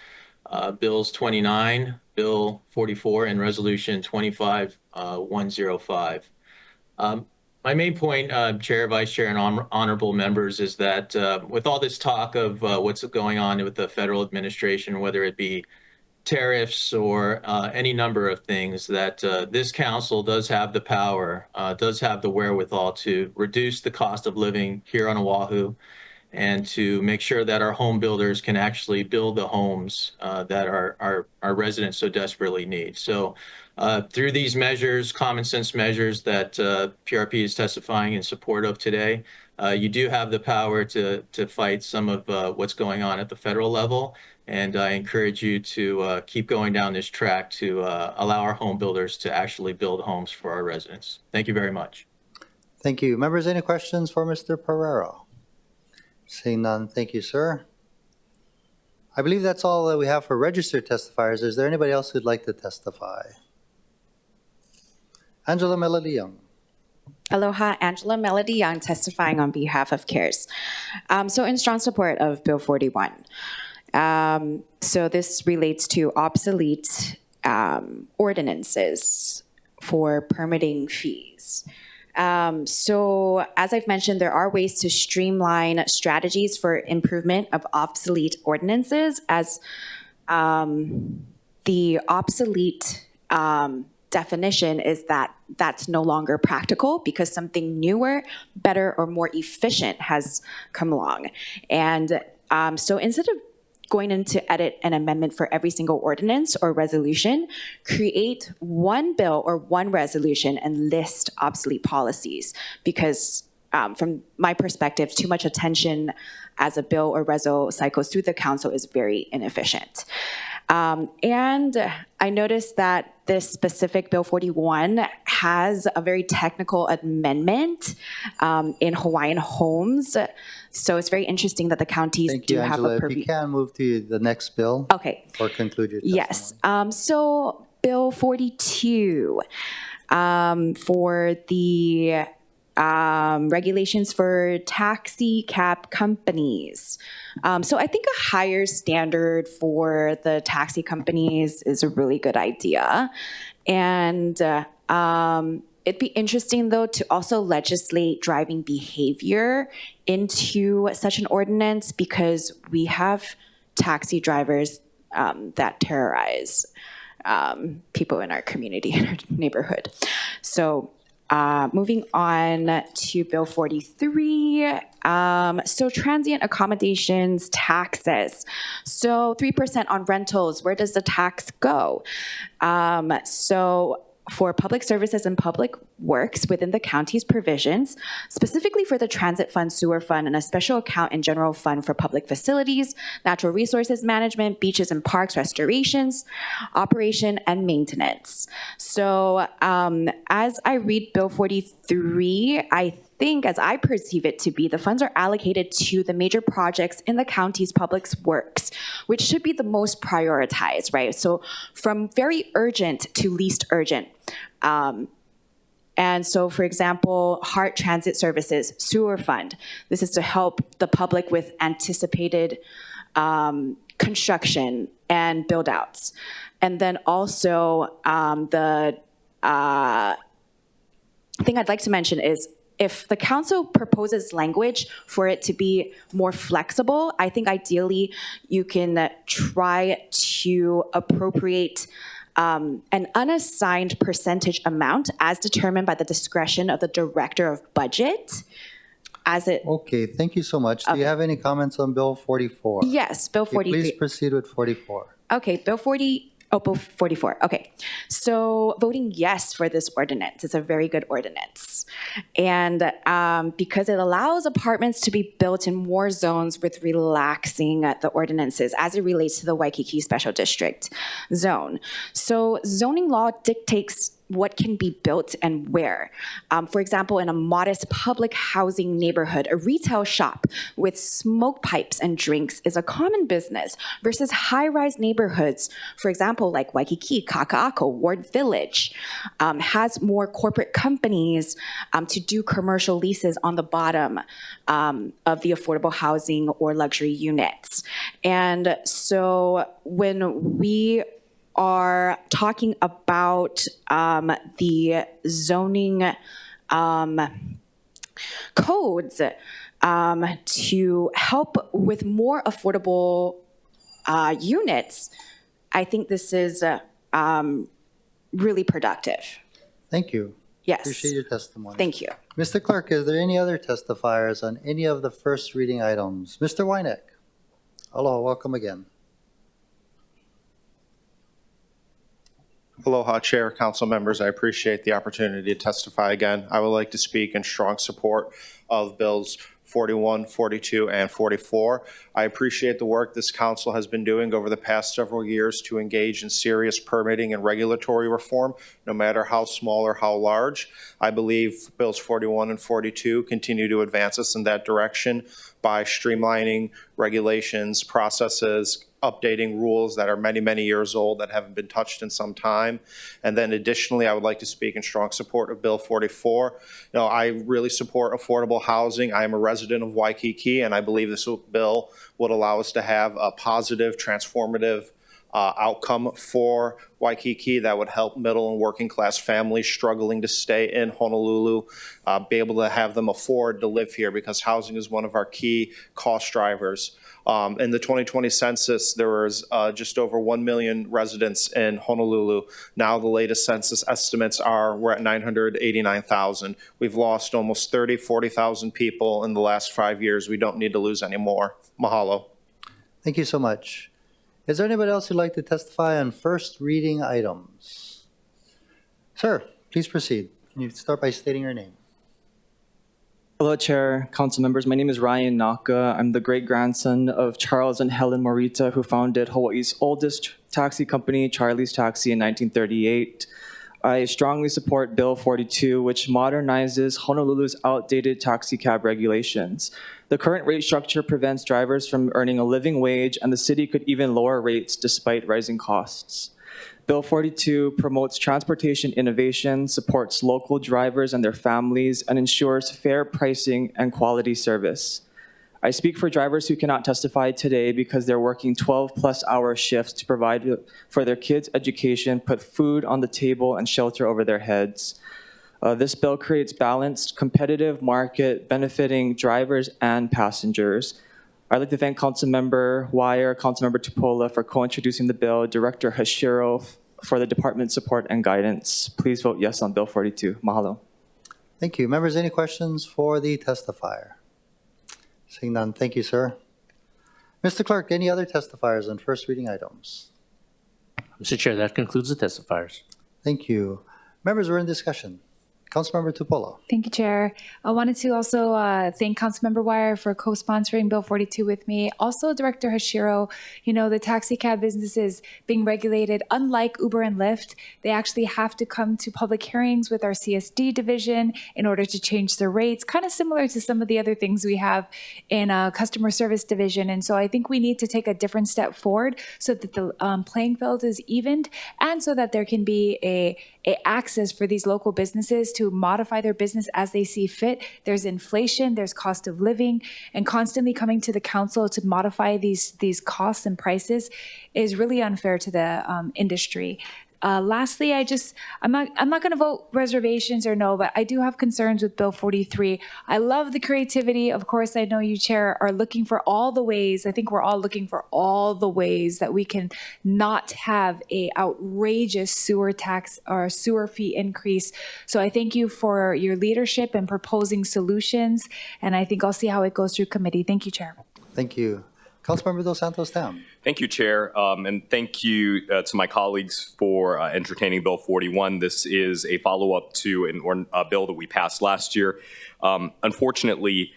Bills 29, Bill 44, and Resolution 25-105. My main point, Chair, Vice Chair, and honorable members, is that with all this talk of what's going on with the federal administration, whether it be tariffs or any number of things, that this council does have the power, does have the wherewithal to reduce the cost of living here on Oahu, and to make sure that our home builders can actually build the homes that our residents so desperately need. So through these measures, common sense measures that PRP is testifying in support of today, you do have the power to fight some of what's going on at the federal level. And I encourage you to keep going down this track to allow our home builders to actually build homes for our residents. Thank you very much. Thank you. Members, any questions for Mr. Pereira? Seeing none, thank you, sir. I believe that's all that we have for registered testifiers. Is there anybody else who'd like to testify? Angela Melody Young. Aloha, Angela Melody Young, testifying on behalf of CARES. So in strong support of Bill 41. So this relates to obsolete ordinances for permitting fees. So as I've mentioned, there are ways to streamline strategies for improvement of obsolete ordinances, as the obsolete definition is that that's no longer practical because something newer, better, or more efficient has come along. And so instead of going in to edit an amendment for every single ordinance or resolution, create one bill or one resolution and list obsolete policies, because from my perspective, too much attention as a bill or resol cycles through the council is very inefficient. And I noticed that this specific Bill 41 has a very technical amendment in Hawaiian homes. So it's very interesting that the counties Thank do you, have Angela. a If purview. you can move to the next bill. Okay. Or conclude your testimony. Yes. So Bill 42 for the regulations for taxi cab companies. So I think a higher standard for the taxi companies is a really good idea. And it'd be interesting, though, to also legislate driving behavior into such an ordinance, because we have taxi drivers that terrorize people in our community, in our neighborhood. So moving on to Bill 43, so transient accommodations taxes. So 3% on rentals, where does the tax go? So for public services and public works within the county's provisions, specifically for the transit fund, sewer fund, and a special account and general fund for public facilities, natural resources management, beaches and parks restorations, operation, and maintenance. So as I read Bill 43, I think, as I perceive it to be, the funds are allocated to the major projects in the county's public works, which should be the most prioritized, right? So from very urgent to least urgent. And so, for example, HART Transit Services, Sewer Fund. This is to help the public with anticipated construction and build-outs. And then also the thing I'd like to mention is, if the council proposes language for it to be more flexible, I think ideally you can try to appropriate an unassigned percentage amount as determined by the discretion of the director of budget. As it Okay, thank you so much. Do you have any comments on Bill 44? Yes, Bill 43. Please proceed with 44. Okay, Bill 44. Okay, so voting yes for this ordinance. It's a very good ordinance. And because it allows apartments to be built in more zones with relaxing the ordinances as it relates to the Waikiki Special District zone. So zoning law dictates what can be built and where. For example, in a modest public housing neighborhood, a retail shop with smoke pipes and drinks is a common business versus high-rise neighborhoods, for example, like Waikiki, Kaka'ako, Ward Village, has more corporate companies to do commercial leases on the bottom of the affordable housing or luxury units. And so when we are talking about the zoning codes to help with more affordable units, I think this is really productive. Thank you. Yes. Appreciate your testimony. Thank you. Mr. Clerk, is there any other testifiers on any of the first reading items? Mr. Wyneck. Aloha, welcome again. Aloha, Chair, Council members. I appreciate the opportunity to testify again. I would like to speak in strong support of Bills 41, 42, and 44. I appreciate the work this council has been doing over the past several years to engage in serious permitting and regulatory reform, no matter how small or how large. I believe Bills 41 and 42 continue to advance us in that direction by streamlining regulations, processes, updating rules that are many, many years old that haven't been touched in some time. And then additionally, I would like to speak in strong support of Bill 44. I really support affordable housing. I am a resident of Waikiki, and I believe this bill would allow us to have a positive, transformative outcome for Waikiki that would help middle and working class families struggling to stay in Honolulu, be able to have them afford to live here, because housing is one of our key cost drivers. In the 2020 census, there was just over 1 million residents in Honolulu. Now the latest census estimates we're at 989,000. We've lost almost 40,000 people in the last 5 years. We don't need to lose any more. Mahalo. Thank you so much. Is there anybody else who'd like to testify on first reading items? Sir, please proceed. Can you start by stating your name? Hello, Chair, Council members. My name is Ryan Naka. I'm the great-grandson of Charles and Helen Morita, who founded Hawaii's oldest taxi company, Charlie's Taxi, in 1938. I strongly support Bill 42, which modernizes Honolulu's outdated taxi cab regulations. The current rate structure prevents drivers from earning a living wage, and the city could even lower rates despite rising costs. Bill 42 promotes transportation innovation, supports local drivers and their families, and ensures fair pricing and quality service. I speak for drivers who cannot testify today because they're working 12-plus hour shifts to provide for their kids' education, put food on the table, and shelter over their heads. This bill creates balanced, competitive market benefiting drivers and passengers. I'd like to thank Councilmember Wire, Councilmember Tupola for co-introducing the bill, Director Hashiro for the department's support and guidance. Please vote yes on Bill 42. Mahalo. Thank you. Members, any questions for the testifier? Seeing none, thank you, sir. Mr. Clerk, any other testifiers on first reading items? Mr. Chair, that concludes the testifiers. Thank you. Members, we're in discussion. Councilmember Tupola. Thank you, Chair. I wanted to also thank Councilmember Wire for co-sponsoring Bill 42 with me. Also, Director Hashiro, the taxi cab businesses being regulated, unlike Uber and Lyft, they actually have to come to public hearings with our CSD division in order to change their rates, kind of similar to some of the other things we have in a customer service division. And so I think we need to take a different step forward so that the playing field is evened, and so that there can be a access for these local businesses to modify their business as they see fit. There's inflation, there's cost of living, and constantly coming to the council to modify these costs and prices is really unfair to the industry. Lastly, I'm not going to vote reservations or no, but I do have concerns with Bill 43. I love the creativity. Of course, I know you, Chair, are looking for all the ways. I think we're all looking for all the ways that we can not have a outrageous sewer tax or sewer fee increase. So I thank you for your leadership and proposing solutions, and I think I'll see how it goes through committee. Thank you, Chair. Thank you. Councilmember Dos Santos Tam. Thank you, Chair, and thank you to my colleagues for entertaining Bill 41. This is a follow-up to a bill that we passed last year. Unfortunately,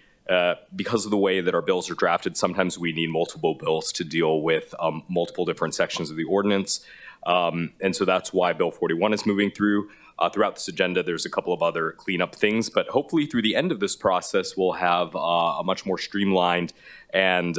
because of the way that our bills are drafted, sometimes we need multiple bills to deal with multiple different sections of the ordinance. And so that's why Bill 41 is moving through. Throughout this agenda, there's a couple of other cleanup things, but hopefully through the end of this process, we'll have a much more streamlined and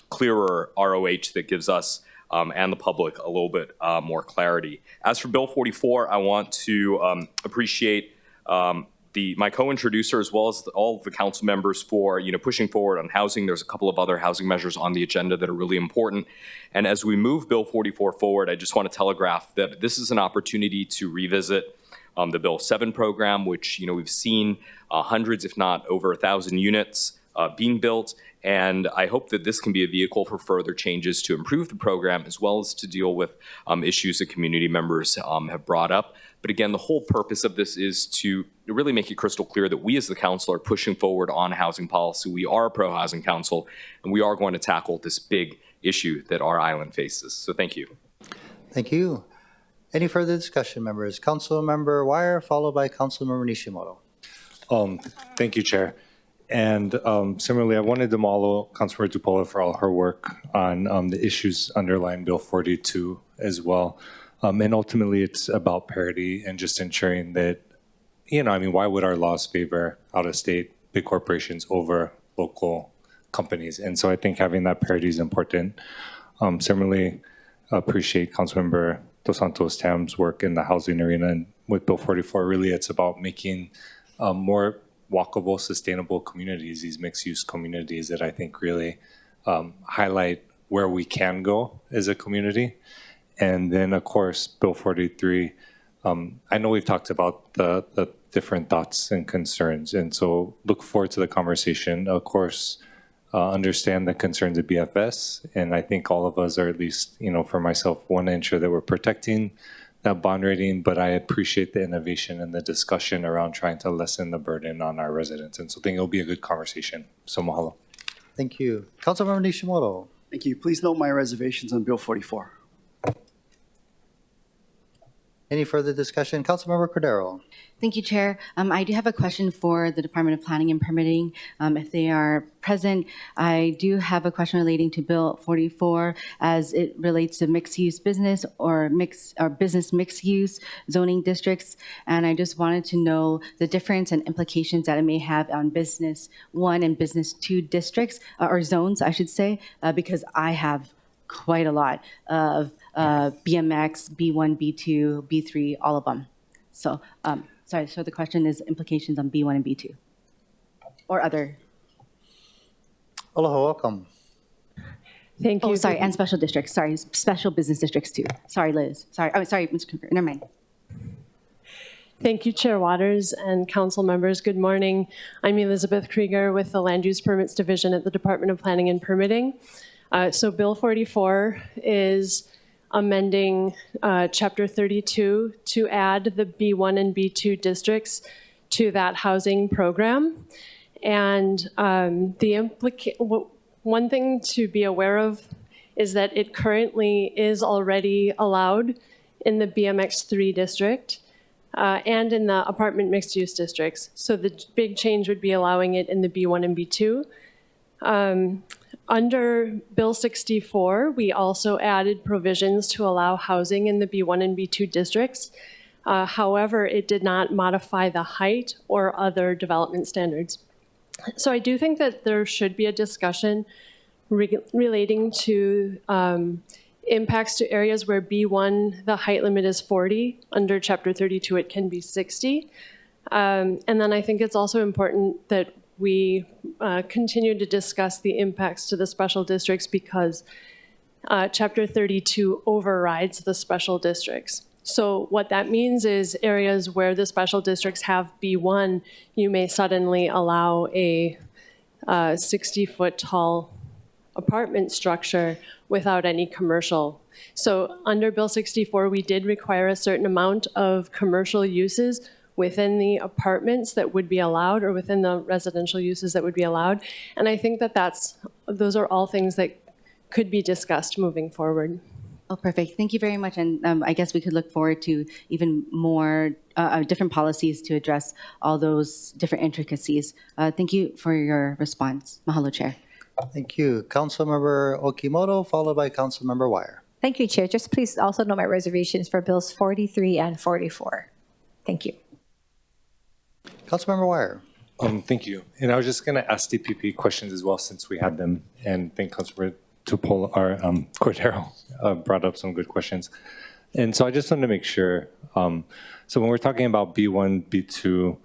clearer ROH that gives us and the public a little bit more clarity. As for Bill 44, I want to appreciate my co-introducer as well as all of the council members for pushing forward on housing. There's a couple of other housing measures on the agenda that are really important. And as we move Bill 44 forward, I just want to telegraph that this is an opportunity to revisit the Bill 7 program, which we've seen hundreds, if not over 1,000 units being built. And I hope that this can be a vehicle for further changes to improve the program, as well as to deal with issues that community members have brought up. But again, the whole purpose of this is to really make it crystal clear that we as the council are pushing forward on housing policy. We are a pro-housing council, and we are going to tackle this big issue that our island faces. So thank you. Thank you. Any further discussion, members? Councilmember Wire, followed by Councilmember Nishimoto. Thank you, Chair. And similarly, I wanted to model Councilmember Tupola for all her work on the issues underlying Bill 42 as well. And ultimately, it's about parity and just ensuring that, why would our laws favor out-of-state big corporations over local companies? And so I think having that parity is important. Similarly, appreciate Councilmember Dos Santos Tam's work in the housing arena, and with Bill 44, really it's about making more walkable, sustainable communities, these mixed-use communities that I think really highlight where we can go as a community. And then, of course, Bill 43, I know we've talked about the different thoughts and concerns, and so look forward to the conversation. Of course, understand the concerns of BFS, and I think all of us are, at least, for myself, want to ensure that we're protecting that bond rating, but I appreciate the innovation and the discussion around trying to lessen the burden on our residents, and so I think it'll be a good conversation. So mahalo. Thank you. Councilmember Nishimoto. Thank you. Please note my reservations on Bill 44. Any further discussion? Councilmember Cordero. Thank you, Chair. I do have a question for the Department of Planning and Permitting. If they are present, I do have a question relating to Bill 44 as it relates to mixed-use business or business mixed-use zoning districts. And I just wanted to know the difference and implications that it may have on Business 1 and Business 2 districts, or zones, I should say, because I have quite a lot of BMX, B1, B2, B3, all of them. So, sorry, so the question is implications on B1 and B2 or other. Aloha, welcome. Thank you. Oh, sorry, and special districts. Sorry, special business districts too. Sorry, Liz. Sorry, sorry, Mr. Cooper. Never mind. Thank you, Chair Waters and council members. Good morning. I'm Elizabeth Krieger with the Land Use Permits Division at the Department of Planning and Permitting. So Bill 44 is amending Chapter 32 to add the B1 and B2 districts to that housing program. And one thing to be aware of is that it currently is already allowed in the BMX3 district and in the apartment mixed-use districts. So the big change would be allowing it in the B1 and B2. Under Bill 64, we also added provisions to allow housing in the B1 and B2 districts. However, it did not modify the height or other development standards. So I do think that there should be a discussion relating to impacts to areas where B1, the height limit is 40. Under Chapter 32, it can be 60. And then I think it's also important that we continue to discuss the impacts to the special districts because Chapter 32 overrides the special districts. So what that means is areas where the special districts have B1, you may suddenly allow a 60-foot tall apartment structure without any commercial. So under Bill 64, we did require a certain amount of commercial uses within the apartments that would be allowed or within the residential uses that would be allowed. And I think that those are all things that could be discussed moving forward. Oh, perfect. Thank you very much. And I guess we could look forward to even more different policies to address all those different intricacies. Thank you for your response. Mahalo, Chair. Thank you. Councilmember Okimoto, followed by Councilmember Wire. Thank you, Chair. Just please also note my reservations for Bills 43 and 44. Thank you. Councilmember Wire. Thank you. And I was just going to ask DPP questions as well since we had them, and thank Councilmember Cordero brought up some good questions. And so I just wanted to make sure, so when we're talking about B1, B2,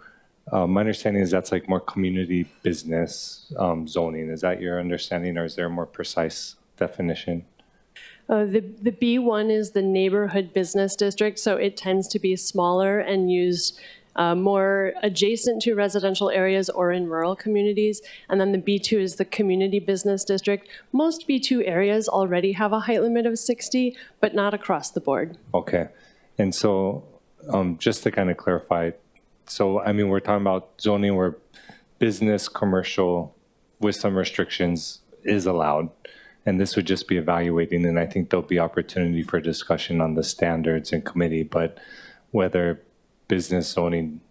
my understanding is that's like more community business zoning. Is that your understanding, or is there a more precise definition? The B1 is the neighborhood business district, so it tends to be smaller and used more adjacent to residential areas or in rural communities. And then the B2 is the community business district. Most B2 areas already have a height limit of 60, but not across the board. Okay. And so just to kind of clarify, so I mean, we're talking about zoning where business, commercial, with some restrictions is allowed. And this would just be evaluating, and I think there'll be opportunity for discussion on the standards in committee, but whether business zoning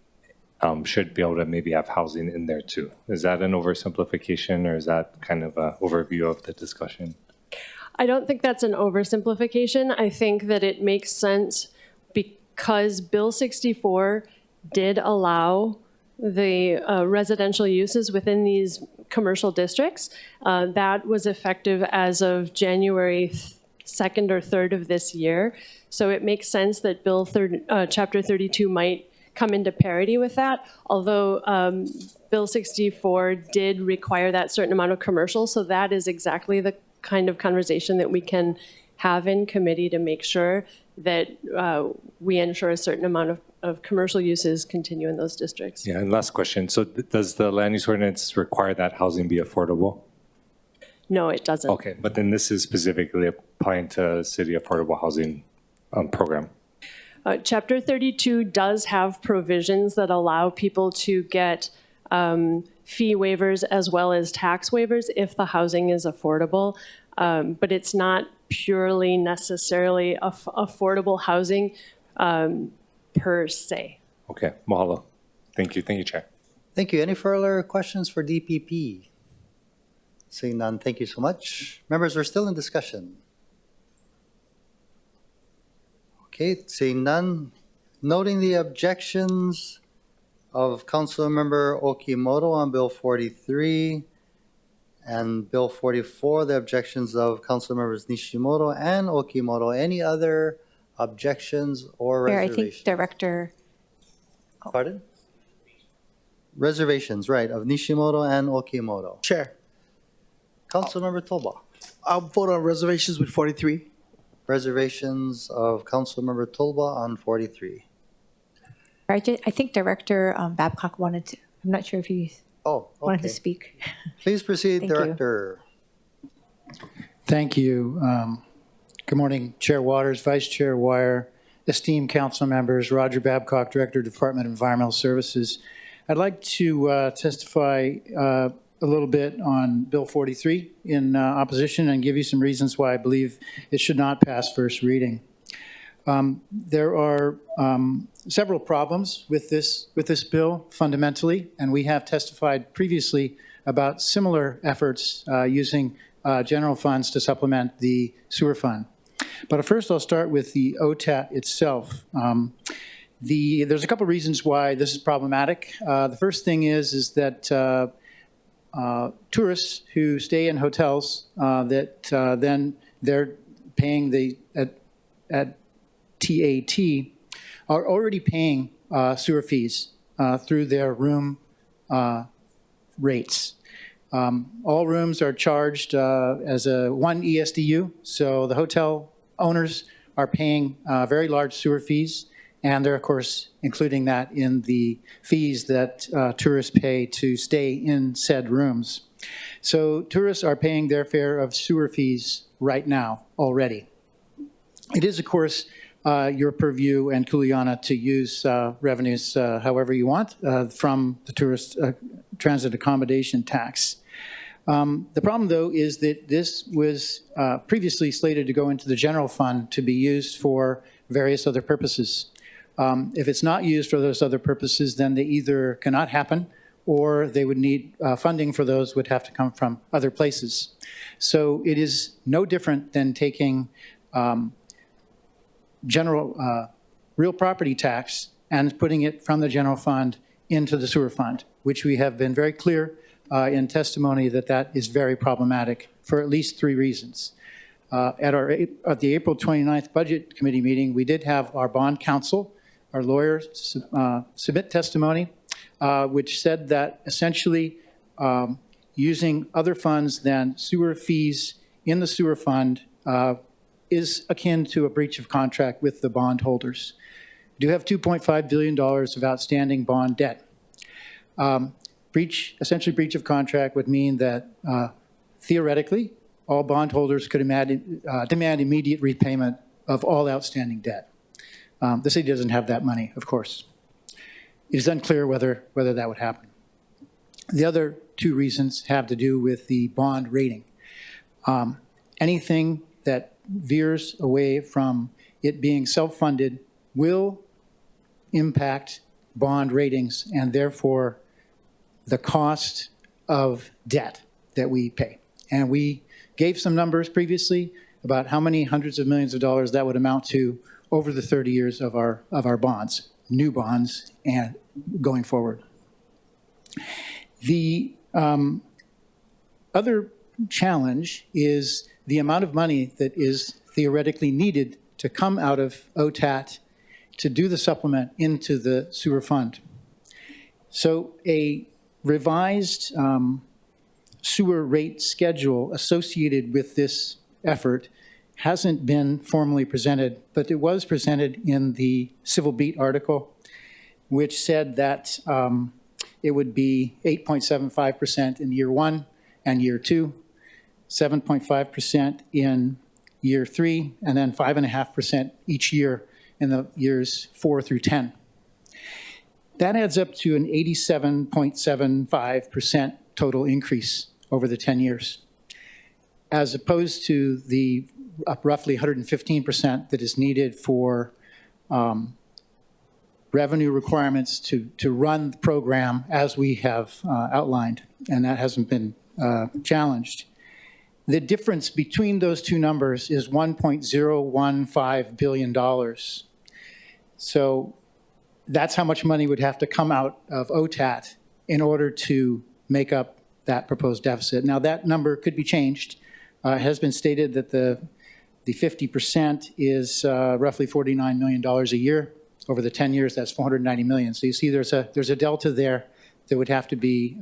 should be able to maybe have housing in there too. Is that an oversimplification, or is that kind of an overview of the discussion? I don't think that's an oversimplification. I think that it makes sense because Bill 64 did allow the residential uses within these commercial districts. That was effective as of January 2nd or 3rd of this year. So it makes sense that Chapter 32 might come into parity with that, although Bill 64 did require that certain amount of commercial, so that is exactly the kind of conversation that we can have in committee to make sure that we ensure a certain amount of commercial uses continue in those districts. Yeah, and last question. So does the land use ordinance require that housing be affordable? No, it doesn't. Okay, but then this is specifically applying to city affordable housing program. Chapter 32 does have provisions that allow people to get fee waivers as well as tax waivers if the housing is affordable, but it's not purely necessarily affordable housing per se. Okay, mahalo. Thank you, Chair. Thank you. Any further questions for DPP? Seeing none, thank you so much. Members, we're still in discussion. Okay, seeing none. Noting the objections of Councilmember Okimoto on Bill 43 and Bill 44, the objections of Councilmembers Nishimoto and Okimoto. Any other objections or Mayor, I reservations? think Director. Pardon? Reservations, right, of Nishimoto and Okimoto. Chair. Councilmember Toba. I'll vote on reservations with 43. Reservations of Councilmember Tolba on 43. I think Director Babcock wanted to. I'm not sure if he wanted to speak. Please proceed, Thank you. Director. Thank you. Good morning, Chair Waters, Vice Chair Wire, esteemed council members, Roger Babcock, Director, Department of Environmental Services. I'd like to testify a little bit on Bill 43 in opposition and give you some reasons why I believe it should not pass first reading. There are several problems with this bill fundamentally, and we have testified previously about similar efforts using general funds to supplement the sewer fund. But first I'll start with the OTAT itself. There's a couple reasons why this is problematic. The first thing is that tourists who stay in hotels then they're paying at TAT are already paying sewer fees through their room rates. All rooms are charged as one ESDU, so the hotel owners are paying very large sewer fees, and they're, of course, including that in the fees that tourists pay to stay in said rooms. So tourists are paying their share of sewer fees right now already. It is, of course, your purview and Kuleana to use revenues however you want from the tourist transit accommodation tax. The problem, though, is that this was previously slated to go into the general fund to be used for various other purposes. If it's not used for those other purposes, then they either cannot happen or they would need funding for those would have to come from other places. So it is no different than taking general real property tax and putting it from the general fund into the sewer fund, which we have been very clear in testimony that is very problematic for at least 3 reasons. At the April 29th Budget Committee meeting, we did have our bond counsel, our lawyer, submit testimony, which said that essentially using other funds than sewer fees in the sewer fund is akin to a breach of contract with the bondholders. We do have $2.5 billion of outstanding bond debt. Essentially breach of contract would mean that theoretically all bondholders could demand immediate repayment of all outstanding debt. The city doesn't have that money, of course. It is unclear whether that would happen. The other 2 reasons have to do with the bond rating. Anything that veers away from it being self-funded will impact bond ratings and therefore the cost of debt that we pay. And we gave some numbers previously about how many hundreds of millions of dollars that would amount to over the 30 years of our bonds, new bonds, and going forward. The other challenge is the amount of money that is theoretically needed to come out of OTAT to do the supplement into the sewer fund. So a revised sewer rate schedule associated with this effort hasn't been formally presented, but it was presented in the Civil Beat article, which said that it would be 8.75% in year 1 and year 2, 7.5% in year 3, and then 5.5% each year in the years 4 through 10. That adds up to an 87.75% total increase over the 10 years, as opposed to the roughly 115% that is needed for revenue requirements to run the program as we have outlined, and that hasn't been challenged. The difference between those two numbers is $1.015 billion. So that's how much money would have to come out of OTAT in order to make up that proposed deficit. Now, that number could be changed. It has been stated that the 50% is roughly $49 million a year. Over the 10 years, that's $490 million. So you see there's a delta there that would have to be,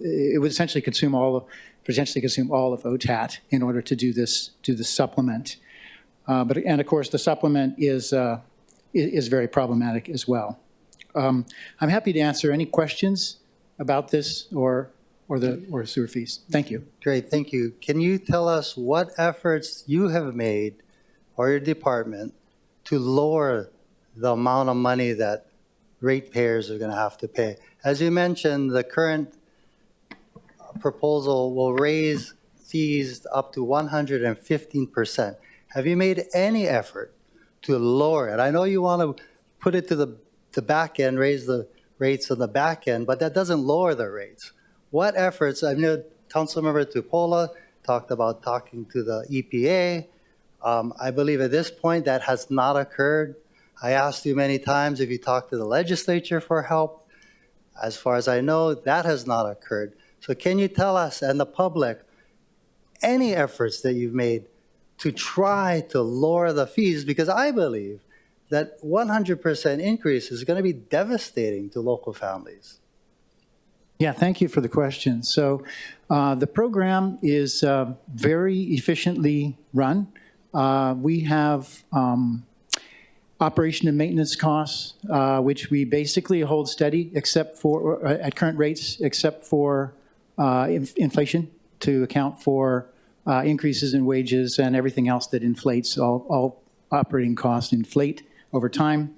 it would essentially potentially consume all of OTAT in order to do this supplement. And of course, the supplement is very problematic as well. I'm happy to answer any questions about this or sewer fees. Thank you. Great, thank you. Can you tell us what efforts you have made or your department to lower the amount of money that ratepayers are going to have to pay? As you mentioned, the current proposal will raise fees up to 115%. Have you made any effort to lower it? I know you want to put it to the back end, raise the rates on the back end, but that doesn't lower the rates. What efforts? I know Councilmember Tupola talked about talking to the EPA. I believe at this point that has not occurred. I asked you many times if you talked to the legislature for help. As far as I know, that has not occurred. So can you tell us and the public any efforts that you've made to try to lower the fees? Because I believe that 100% increase is going to be devastating to local families. Yeah, thank you for the question. So the program is very efficiently run. We have operation and maintenance costs, which we basically hold steady except for at current rates, except for inflation to account for increases in wages and everything else that inflates. All operating costs inflate over time.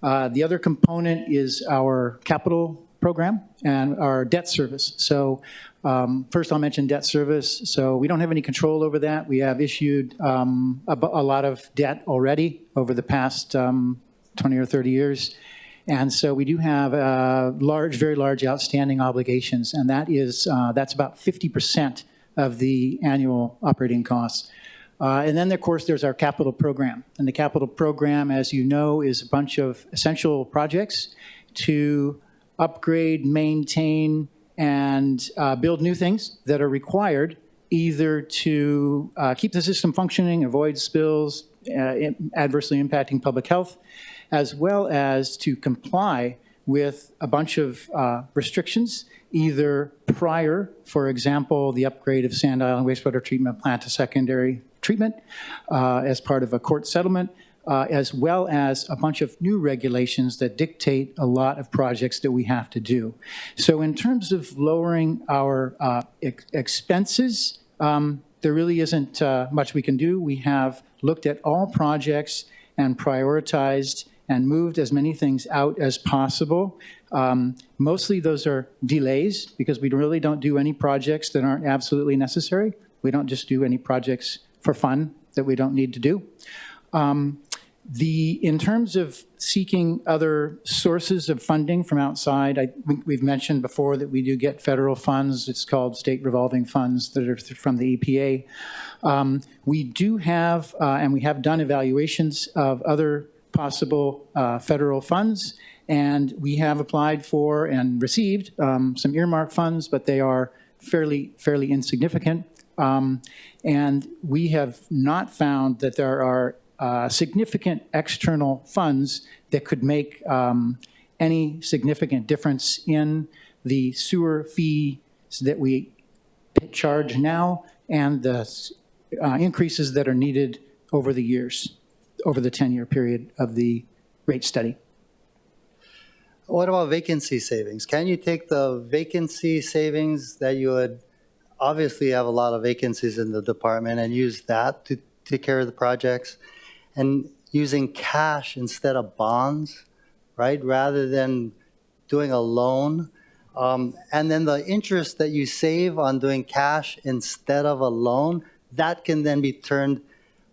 The other component is our capital program and our debt service. So first I'll mention debt service. So we don't have any control over that. We have issued a lot of debt already over the past 20 or 30 years. And so we do have very large outstanding obligations, and that's about 50% of the annual operating costs. And then, of course, there's our capital program. And the capital program, as you know, is a bunch of essential projects to upgrade, maintain, and build new things that are required either to keep the system functioning, avoid spills, adversely impacting public health, as well as to comply with a bunch of restrictions, either prior, for example, the upgrade of Sand Island wastewater treatment plant to secondary treatment as part of a court settlement, as well as a bunch of new regulations that dictate a lot of projects that we have to do. So in terms of lowering our expenses, there really isn't much we can do. We have looked at all projects and prioritized and moved as many things out as possible. Mostly those are delays because we really don't do any projects that aren't absolutely necessary. We don't just do any projects for fun that we don't need to do. In terms of seeking other sources of funding from outside, we've mentioned before that we do get federal funds. It's called state revolving funds that are from the EPA. We do have, and we have done evaluations of other possible federal funds, and we have applied for and received some earmark funds, but they are fairly insignificant. And we have not found that there are significant external funds that could make any significant difference in the sewer fees that we charge now and the increases that are needed over the years, over the 10-year period of the rate study. What about vacancy savings? Can you take the vacancy savings that you would obviously have a lot of vacancies in the department and use that to take care of the projects, and using cash instead of bonds, right? Rather than doing a loan. And then the interest that you save on doing cash instead of a loan, that can then be turned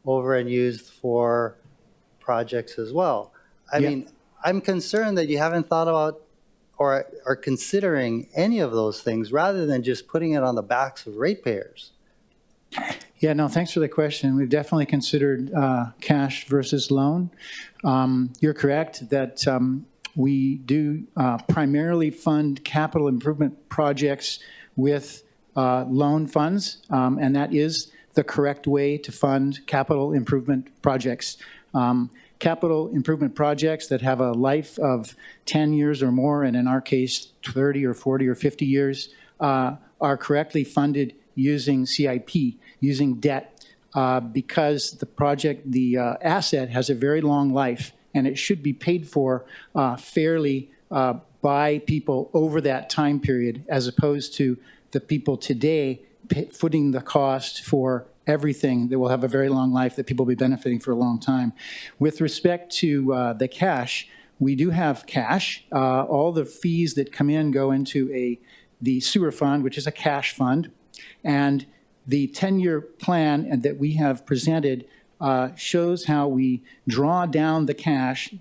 over and used for projects as well. I mean, I'm concerned that you haven't thought about or are considering any of those things rather than just putting it on the backs of ratepayers. Yeah, no, thanks for the question. We've definitely considered cash versus loan. You're correct that we do primarily fund capital improvement projects with loan funds, and that is the correct way to fund capital improvement projects. Capital improvement projects that have a life of 10 years or more, and in our case, 30 or 40 or 50 years, are correctly funded using CIP, using debt, because the project, the asset has a very long life, and it should be paid for fairly by people over that time period, as opposed to the people today footing the cost for everything that will have a very long life that people will be benefiting for a long time. With respect to the cash, we do have cash. All the fees that come in go into the sewer fund, which is a cash fund. And the 10-year plan that we have presented shows how we draw down the cash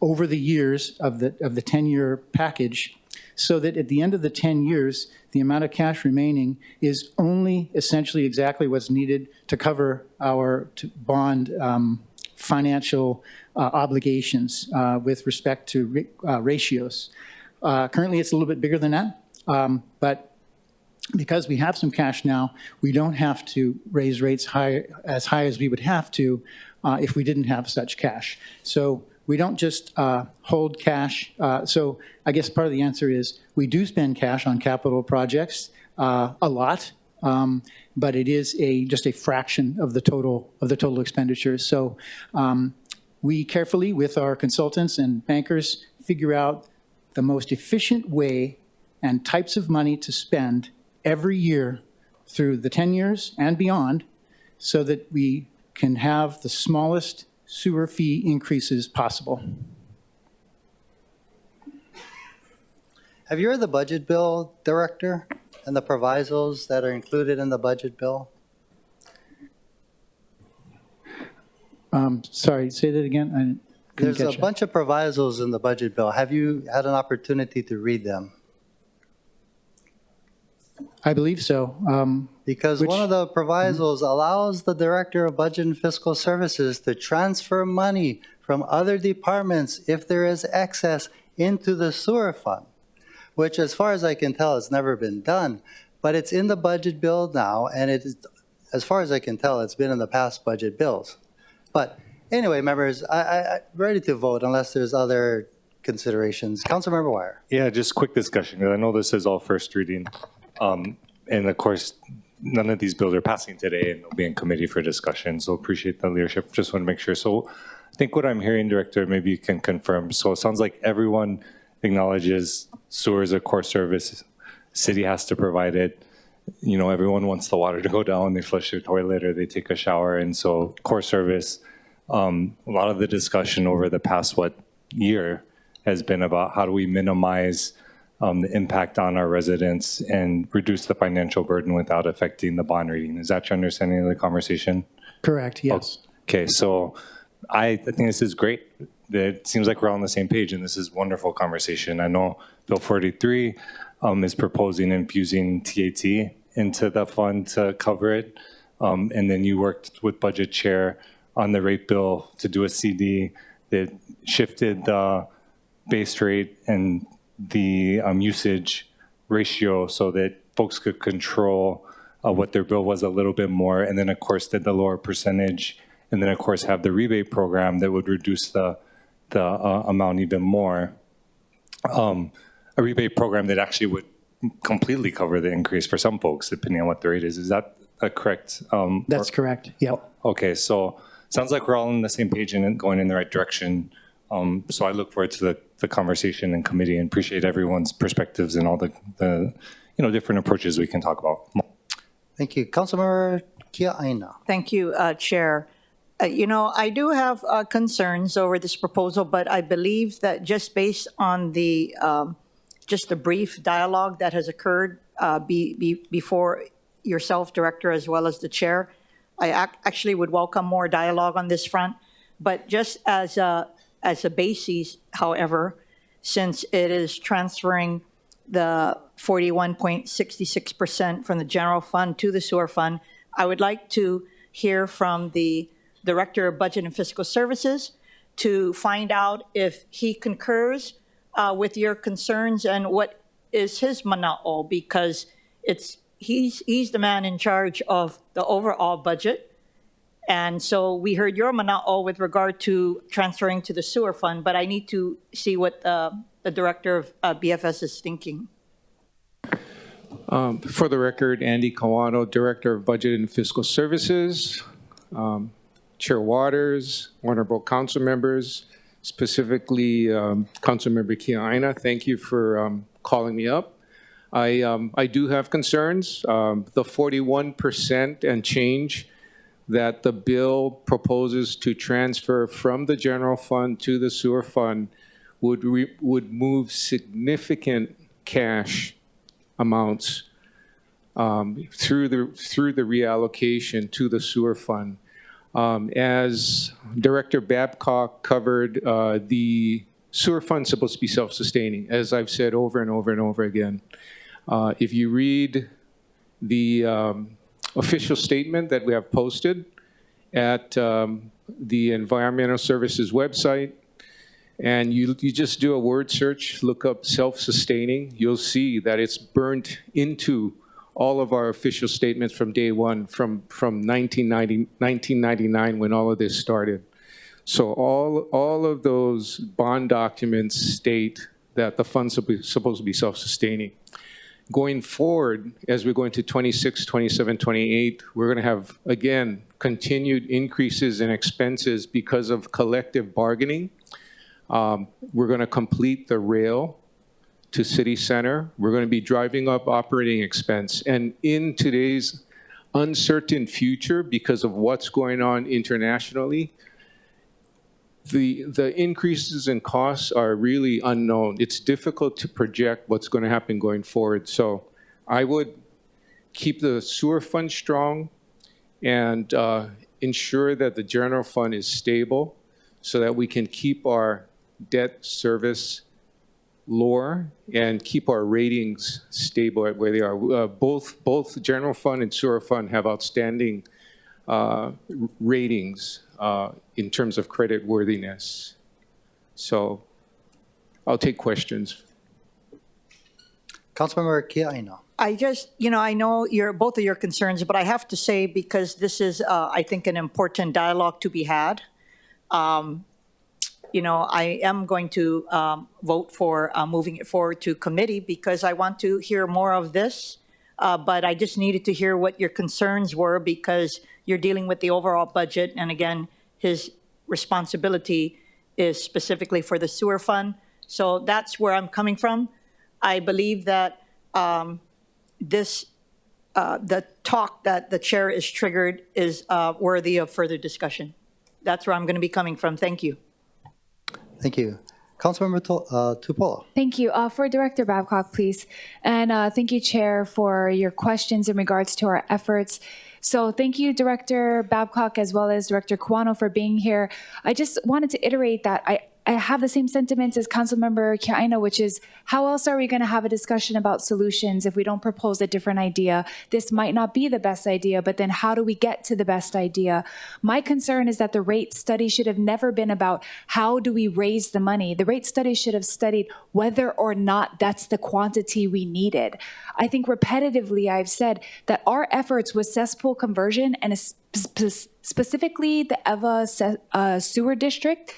over the years of the 10-year package, so that at the end of the 10 years, the amount of cash remaining is only essentially exactly what's needed to cover our bond financial obligations with respect to ratios. Currently, it's a little bit bigger than that, but because we have some cash now, we don't have to raise rates as high as we would have to if we didn't have such cash. So we don't just hold cash. So I guess part of the answer is we do spend cash on capital projects a lot, but it is just a fraction of the total expenditures. So we carefully, with our consultants and bankers, figure out the most efficient way and types of money to spend every year through the 10 years and beyond, so that we can have the smallest sewer fee increases possible. Have you read the budget bill, Director, and the provisos that are included in the budget bill? Sorry, say that again. There's a bunch of provisos in the budget bill. Have you had an opportunity to read them? I believe so. Because one of the provisos allows the Director of Budget and Fiscal Services to transfer money from other departments if there is excess into the sewer fund, which, as far as I can tell, has never been done. But it's in the budget bill now, and it is, as far as I can tell, it's been in the past budget bills. But anyway, members, I'm ready to vote unless there's other considerations. Councilmember Wire. Yeah, just quick discussion, because I know this is all first reading. And of course, none of these bills are passing today, and they'll be in committee for discussion. So appreciate the leadership. Just want to make sure. So I think what I'm hearing, Director, maybe you can confirm. So it sounds like everyone acknowledges sewer is a core service. City has to provide it. You know, everyone wants the water to go down. They flush their toilet or they take a shower. And so core service, a lot of the discussion over the past, year has been about how do we minimize the impact on our residents and reduce the financial burden without affecting the bond rating. Is that your understanding of the conversation? Correct, yes. Okay, so I think this is great. It seems like we're all on the same page, and this is wonderful conversation. I know Bill 43 is proposing infusing TAT into the fund to cover it. And then you worked with Budget Chair on the rate bill to do a CD that shifted the base rate and the usage ratio so that folks could control what their bill was a little bit more, and then of course did the lower percentage, and then of course have the rebate program that would reduce the amount even more. A rebate program that actually would completely cover the increase for some folks, depending on what the rate is. Is that correct? That's correct, yeah. Okay, so sounds like we're all on the same page and going in the right direction. So I look forward to the conversation in committee and appreciate everyone's perspectives and all the different approaches we can talk about. Thank you. Councilmember Kia Aina. Thank you, Chair. I do have concerns over this proposal, but I believe that just based on the brief dialogue that has occurred before yourself, Director, as well as the Chair, I actually would welcome more dialogue on this front. But just as a basis, however, since it is transferring the 41.66% from the general fund to the sewer fund, I would like to hear from the Director of Budget and Fiscal Services to find out if he concurs with your concerns and what is his mana'o, because he's the man in charge of the overall budget. And so we heard your mana'o with regard to transferring to the sewer fund, but I need to see what the Director of BFS is thinking. For the record, Andy Kawano, Director of Budget and Fiscal Services. Chair Waters, honorable council members, specifically Councilmember Kia Aina, thank you for calling me up. I do have concerns. The 41% and change that the bill proposes to transfer from the general fund to the sewer fund would move significant cash amounts through the reallocation to the sewer fund. As Director Babcock covered, the sewer fund's supposed to be self-sustaining, as I've said over and over and over again. If you read the official statement that we have posted at the Environmental Services website, and you just do a word search, look up self-sustaining, you'll see that it's burnt into all of our official statements from day one, from 1999 when all of this started. So all of those bond documents state that the fund's supposed to be self-sustaining. Going forward, as we're going to 26, 27, 28, we're going to have, again, continued increases in expenses because of collective bargaining. We're going to complete the rail to City Center. We're going to be driving up operating expense. And in today's uncertain future, because of what's going on internationally, the increases in costs are really unknown. It's difficult to project what's going to happen going forward. So I would keep the sewer fund strong and ensure that the general fund is stable so that we can keep our debt service lower and keep our ratings stable at where they are. Both general fund and sewer fund have outstanding ratings in terms of credit worthiness. So I'll take questions. Councilmember Kia Aina. I just, I know both of your concerns, but I have to say, because this is, I think, an important dialogue to be had. I am going to vote for moving it forward to committee because I want to hear more of this. But I just needed to hear what your concerns were because you're dealing with the overall budget. And again, his responsibility is specifically for the sewer fund. So that's where I'm coming from. I believe that the talk that the chair is triggered is worthy of further discussion. That's where I'm going to be coming from. Thank you. Thank you. Councilmember Tupola. Thank you. For Director Babcock, please. And thank you, Chair, for your questions in regards to our efforts. So thank you, Director Babcock, as well as Director Kawano, for being here. I just wanted to iterate that I have the same sentiments as Councilmember Kiaina, which is how else are we going to have a discussion about solutions if we don't propose a different idea? This might not be the best idea, but then how do we get to the best idea? My concern is that the rate study should have never been about how do we raise the money. The rate study should have studied whether or not that's the quantity we needed. I think repetitively I've said that our efforts with cesspool conversion and specifically the Eva sewer district,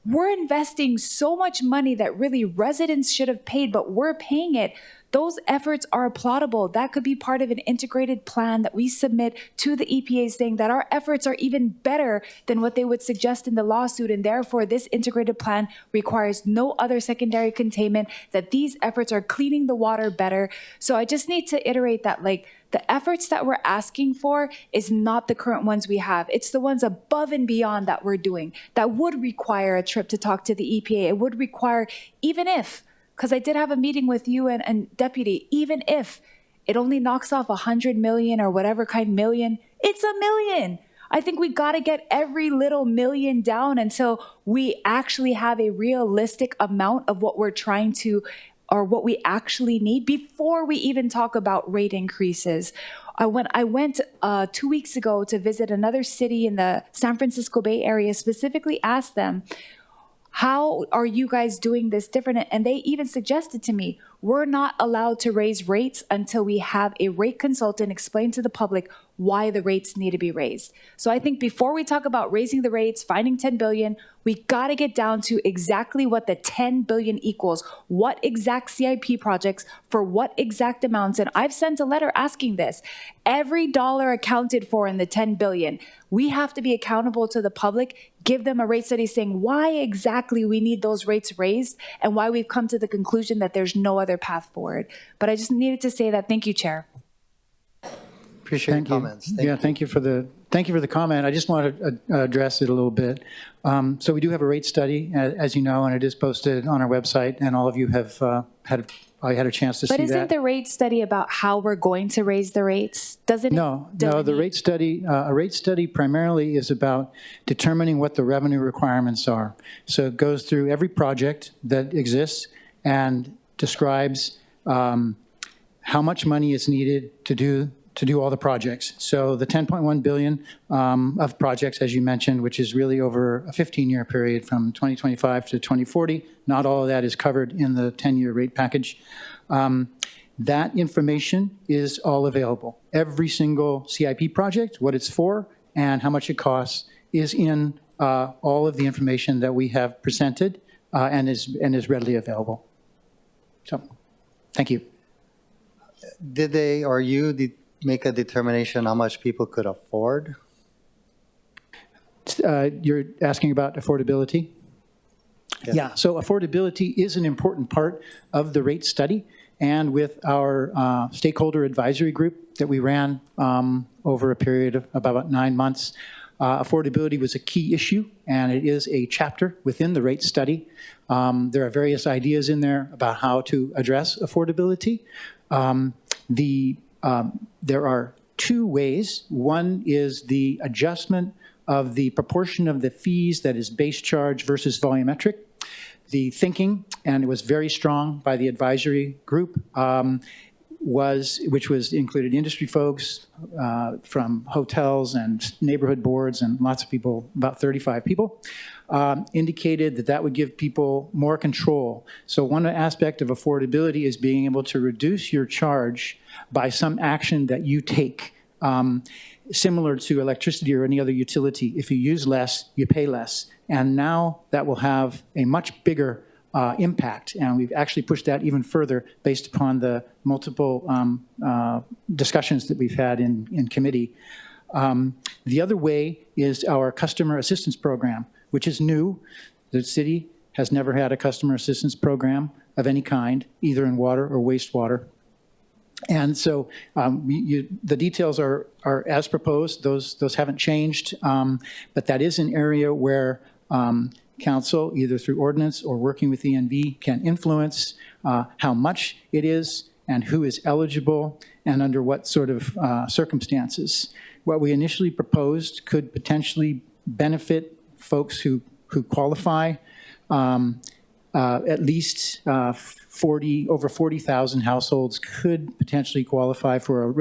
we're investing so much money that really residents should have paid, but we're paying it. Those efforts are applaudable. That could be part of an integrated plan that we submit to the EPA saying that our efforts are even better than what they would suggest in the lawsuit, and therefore this integrated plan requires no other secondary containment, that these efforts are cleaning the water better. So I just need to iterate that, like, the efforts that we're asking for is not the current ones we have. It's the ones above and beyond that we're doing that would require a trip to talk to the EPA. It would require, even if, because I did have a meeting with you and Deputy, even if it only knocks off 100 million or whatever kind million, it's $1 million. I think we got to get every little million down until we actually have a realistic amount of what we're trying to, or what we actually need before we even talk about rate increases. I went 2 weeks ago to visit another city in the San Francisco Bay Area, specifically asked them, how are you guys doing this different? And they even suggested to me, we're not allowed to raise rates until we have a rate consultant explain to the public why the rates need to be raised. So I think before we talk about raising the rates, finding 10 billion, we got to get down to exactly what the 10 billion equals, what exact CIP projects for what exact amounts. And I've sent a letter asking this. Every dollar accounted for in the 10 billion, we have to be accountable to the public, give them a rate study saying why exactly we need those rates raised and why we've come to the conclusion that there's no other path forward. But I just needed to say that. Thank you, Chair. Appreciate your comments. Thank you for the comment. I just want to address it a little bit. So we do have a rate study, as you know, and it is posted on our website, and all of you have had a chance to see that. But isn't the rate study about how we're going to raise the rates? Doesn't No, the rate study, a rate study primarily is about determining what the revenue requirements are. So it goes through every project that exists and describes how much money is needed to do all the projects. So the 10.1 billion of projects, as you mentioned, which is really over a 15-year period from 2025 to 2040. Not all of that is covered in the 10-year rate package. That information is all available. Every single CIP project, what it's for, and how much it costs is in all of the information that we have presented and is readily available. So, thank you. Did they or you make a determination how much people could afford? You're asking about affordability? Yes. Yeah, so affordability is an important part of the rate study, and with our stakeholder advisory group that we ran over a period of about 9 months, affordability was a key issue, and it is a chapter within the rate study. There are various ideas in there about how to address affordability. There are two ways. One is the adjustment of the proportion of the fees that is base charge versus volumetric. The thinking, and it was very strong by the advisory group, which included industry folks from hotels and neighborhood boards and lots of people, about 35 people, indicated that that would give people more control. So one aspect of affordability is being able to reduce your charge by some action that you take, similar to electricity or any other utility. If you use less, you pay less. And now that will have a much bigger impact, and we've actually pushed that even further based upon the multiple discussions that we've had in committee. The other way is our customer assistance program, which is new. The city has never had a customer assistance program of any kind, either in water or wastewater. And so the details are as proposed. Those haven't changed, but that is an area where council, either through ordinance or working with ENV, can influence how much it is and who is eligible and under what sort of circumstances. What we initially proposed could potentially benefit folks who qualify at least over 40,000 households could potentially qualify for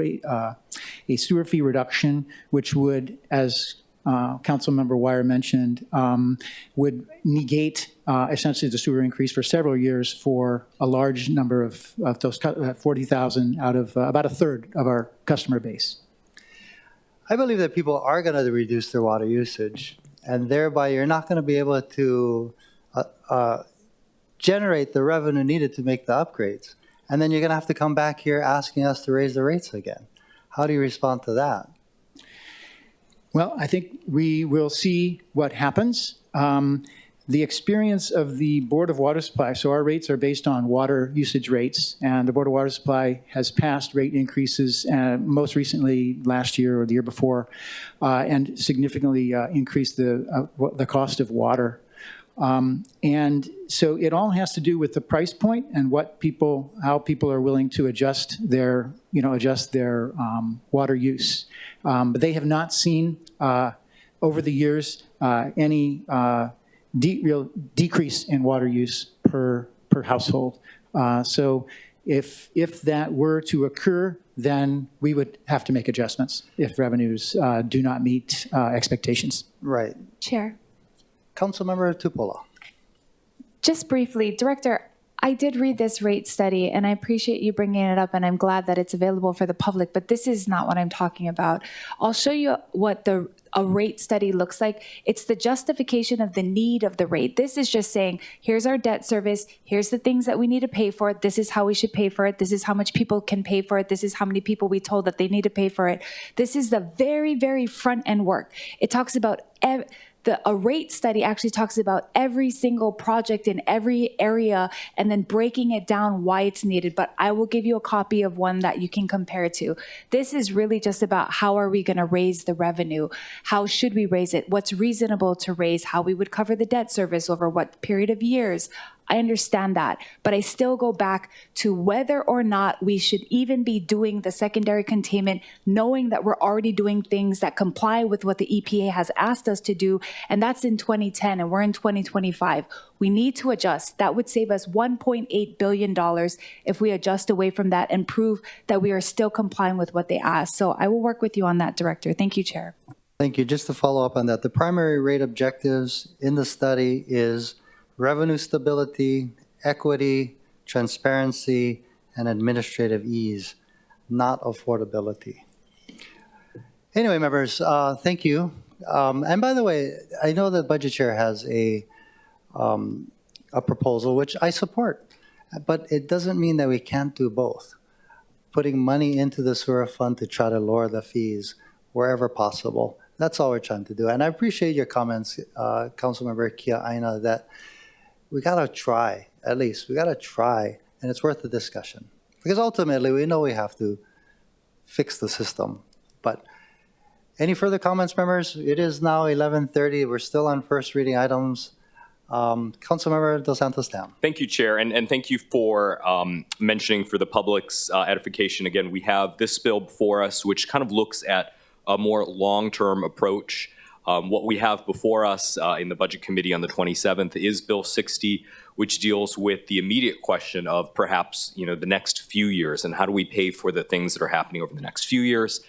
a sewer fee reduction, which would, as Councilmember Wire mentioned, would negate essentially the sewer increase for several years for a large number of those 40,000 out of about a third of our customer base. I believe that people are going to reduce their water usage, and thereby you're not going to be able to generate the revenue needed to make the upgrades. And then you're going to have to come back here asking us to raise the rates again. How do you respond to that? Well, I think we will see what happens. The experience of the Board of Water Supply, so our rates are based on water usage rates, and the Board of Water Supply has passed rate increases most recently last year or the year before, and significantly increased the cost of water. And so it all has to do with the price point and how people are willing to adjust their water use. But they have not seen over the years any real decrease in water use per household. So if that were to occur, then we would have to make adjustments if revenues do not meet expectations. Right. Chair. Councilmember Tupola. Just briefly, Director, I did read this rate study, and I appreciate you bringing it up, and I'm glad that it's available for the public, but this is not what I'm talking about. I'll show you what a rate study looks like. It's the justification of the need of the rate. This is just saying, here's our debt service, here's the things that we need to pay for it, this is how we should pay for it, this is how much people can pay for it, this is how many people we told that they need to pay for it. This is the very, very front end work. It talks about a rate study actually talks about every single project in every area and then breaking it down why it's needed. But I will give you a copy of one that you can compare to. This is really just about how are we going to raise the revenue? How should we raise it? What's reasonable to raise? How we would cover the debt service over what period of years? I understand that, but I still go back to whether or not we should even be doing the secondary containment, knowing that we're already doing things that comply with what the EPA has asked us to do, and that's in 2010, and we're in 2025. We need to adjust. That would save us $1.8 billion if we adjust away from that and prove that we are still complying with what they asked. So I will work with you on that, Director. Thank you, Chair. Thank you. Just to follow up on that, the primary rate objectives in the study is revenue stability, equity, transparency, and administrative ease, not affordability. Anyway, members, thank you. And by the way, I know that Budget Chair has a proposal which I support, but it doesn't mean that we can't do both. Putting money into the sewer fund to try to lower the fees wherever possible. That's all we're trying to do. And I appreciate your comments, Councilmember Kia Aina, that we gotta try, at least. We gotta try, and it's worth the discussion. Because ultimately, we know we have to fix the system. But any further comments, members? It is now 11:30. We're still on first reading items. Councilmember Dos Santos Tam. Thank you, Chair, and thank you for mentioning for the public's edification. Again, we have this bill before us, which kind of looks at a more long-term approach. What we have before us in the Budget Committee on the 27th is Bill 60, which deals with the immediate question of perhaps the next few years and how do we pay for the things that are happening over the next few years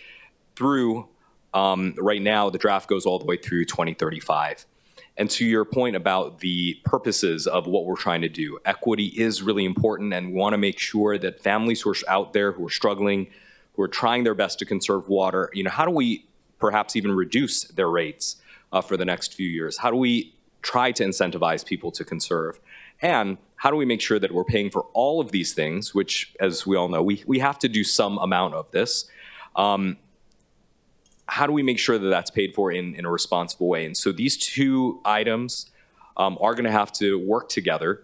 through, right now, the draft goes all the way through 2035. And to your point about the purposes of what we're trying to do, equity is really important, and we want to make sure that families who are out there who are struggling, who are trying their best to conserve water, how do we perhaps even reduce their rates for the next few years? How do we try to incentivize people to conserve? And how do we make sure that we're paying for all of these things, which, as we all know, we have to do some amount of this. How do we make sure that that's paid for in a responsible way? And so these two items are going to have to work together.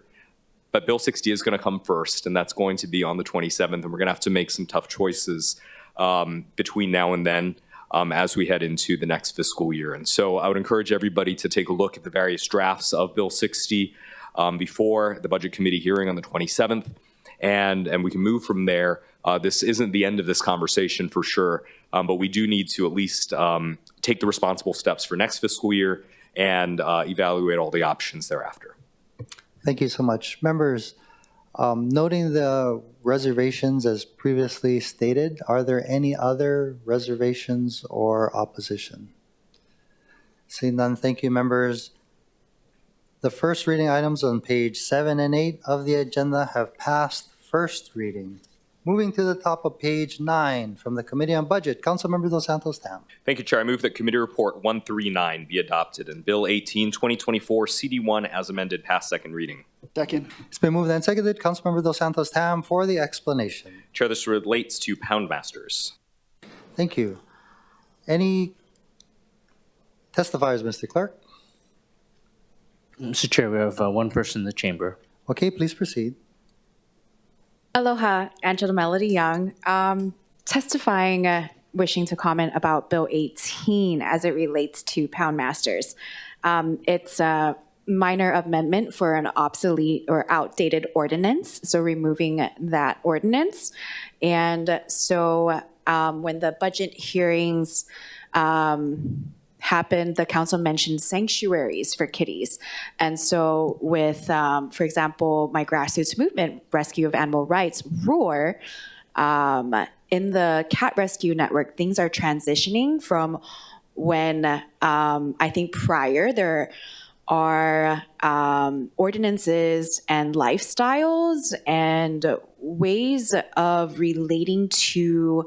But Bill 60 is going to come first, and that's going to be on the 27th. And we're going to have to make some tough choices between now and then. As we head into the next fiscal year. And so I would encourage everybody to take a look at the various drafts of Bill 60 before the Budget Committee hearing on the 27th, and we can move from there. This isn't the end of this conversation for sure, but we do need to at least take the responsible steps for next fiscal year and evaluate all the options thereafter. Thank you so much. Members, noting the reservations as previously stated, are there any other reservations or opposition? Seeing none, thank you, members. The first reading items on page 7 and 8 of the agenda have passed first reading. Moving to the top of page 9 from the Committee on Budget, Councilmember Dos Santos Tam. Thank you, Chair. I move that Committee Report 139 be adopted and Bill 18, 2024 CD1 as amended pass second reading. Second. It's been moved and seconded. Councilmember Dos Santos Tam for the explanation. Chair, this relates to Poundmasters. Thank you. Any testifiers, Mr. Clerk? Mr. Chair, we have one person in the chamber. Okay, please proceed. Aloha, Angela Melody Young, testifying, wishing to comment about Bill 18 as it relates to Poundmasters. It's a minor amendment for an obsolete or outdated ordinance, so removing that ordinance. And so when the budget hearings happened, the council mentioned sanctuaries for kitties. And so with, for example, my grassroots movement, Rescue of Animal Rights, ROAR, in the cat rescue network, things are transitioning from when I think prior there are ordinances and lifestyles and ways of relating to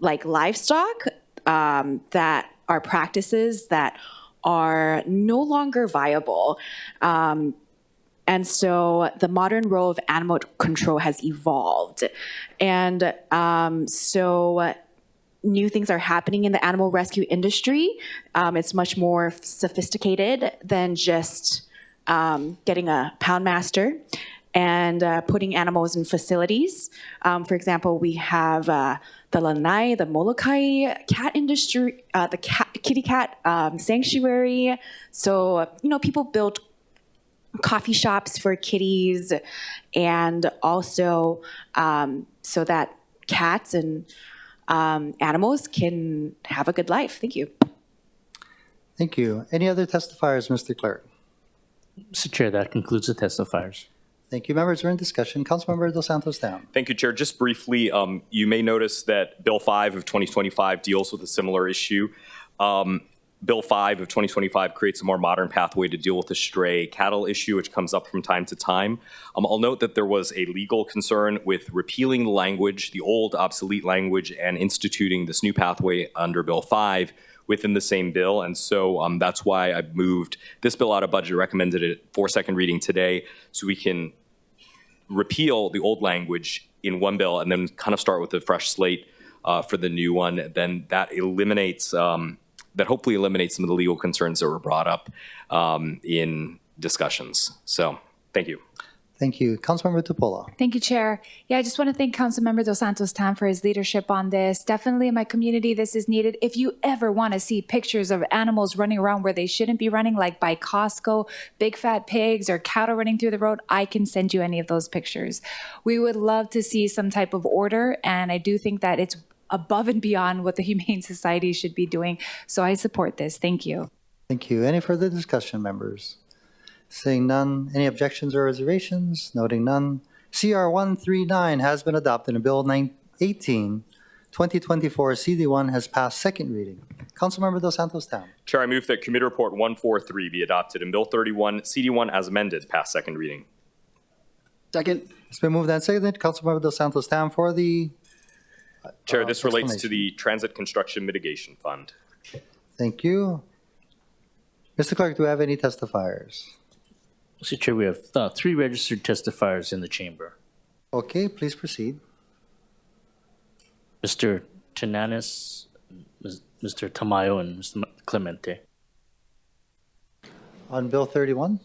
like livestock that are practices that are no longer viable. And so the modern role of animal control has evolved. And so new things are happening in the animal rescue industry. It's much more sophisticated than just getting a poundmaster and putting animals in facilities. For example, we have the Lanai, the Molokai cat industry, the kitty cat sanctuary. So, you know, people build coffee shops for kitties and also so that cats and animals can have a good life. Thank you. Thank you. Any other testifiers, Mr. Clerk? Mr. Chair, that concludes the testifiers. Thank you. Members, we're in discussion. Councilmember Dos Santos Tam. Thank you, Chair. Just briefly, you may notice that Bill 5 of 2025 deals with a similar issue. Bill 5 of 2025 creates a more modern pathway to deal with the stray cattle issue, which comes up from time to time. I'll note that there was a legal concern with repealing the language, the old obsolete language, and instituting this new pathway under Bill 5 within the same bill. And so that's why I moved this bill out of budget, recommended it for second reading today, so we can repeal the old language in one bill and then kind of start with a fresh slate for the new one. Then that eliminates, that hopefully eliminates some of the legal concerns that were brought up in discussions. So thank you. Thank you. Councilmember Tupola. Thank you, Chair. Yeah, I just want to thank Councilmember Dos Santos Tam for his leadership on this. Definitely in my community, this is needed. If you ever want to see pictures of animals running around where they shouldn't be running, like by Costco, big fat pigs or cattle running through the road, I can send you any of those pictures. We would love to see some type of order, and I do think that it's above and beyond what the Humane Society should be doing. So I support this. Thank you. Thank you. Any further discussion, members? Seeing none, any objections or reservations? Noting none, CR 139 has been adopted and Bill 18, 2024 CD1 has passed second reading. Councilmember Dos Santos Tam. Chair, I move that Committee Report 143 be adopted and Bill 31 CD1 as amended pass second reading. Second. It's been moved and seconded. Councilmember Dos Santos Tam for the Chair, this relates to the Transit Construction Mitigation Fund. Thank you. Mr. Clerk, do we have any testifiers? Mr. Chair, we have 3 registered testifiers in the chamber. Okay, please proceed. Mr. Tenanis, Mr. Tamayo, and Mr. Clemente. On Bill 31?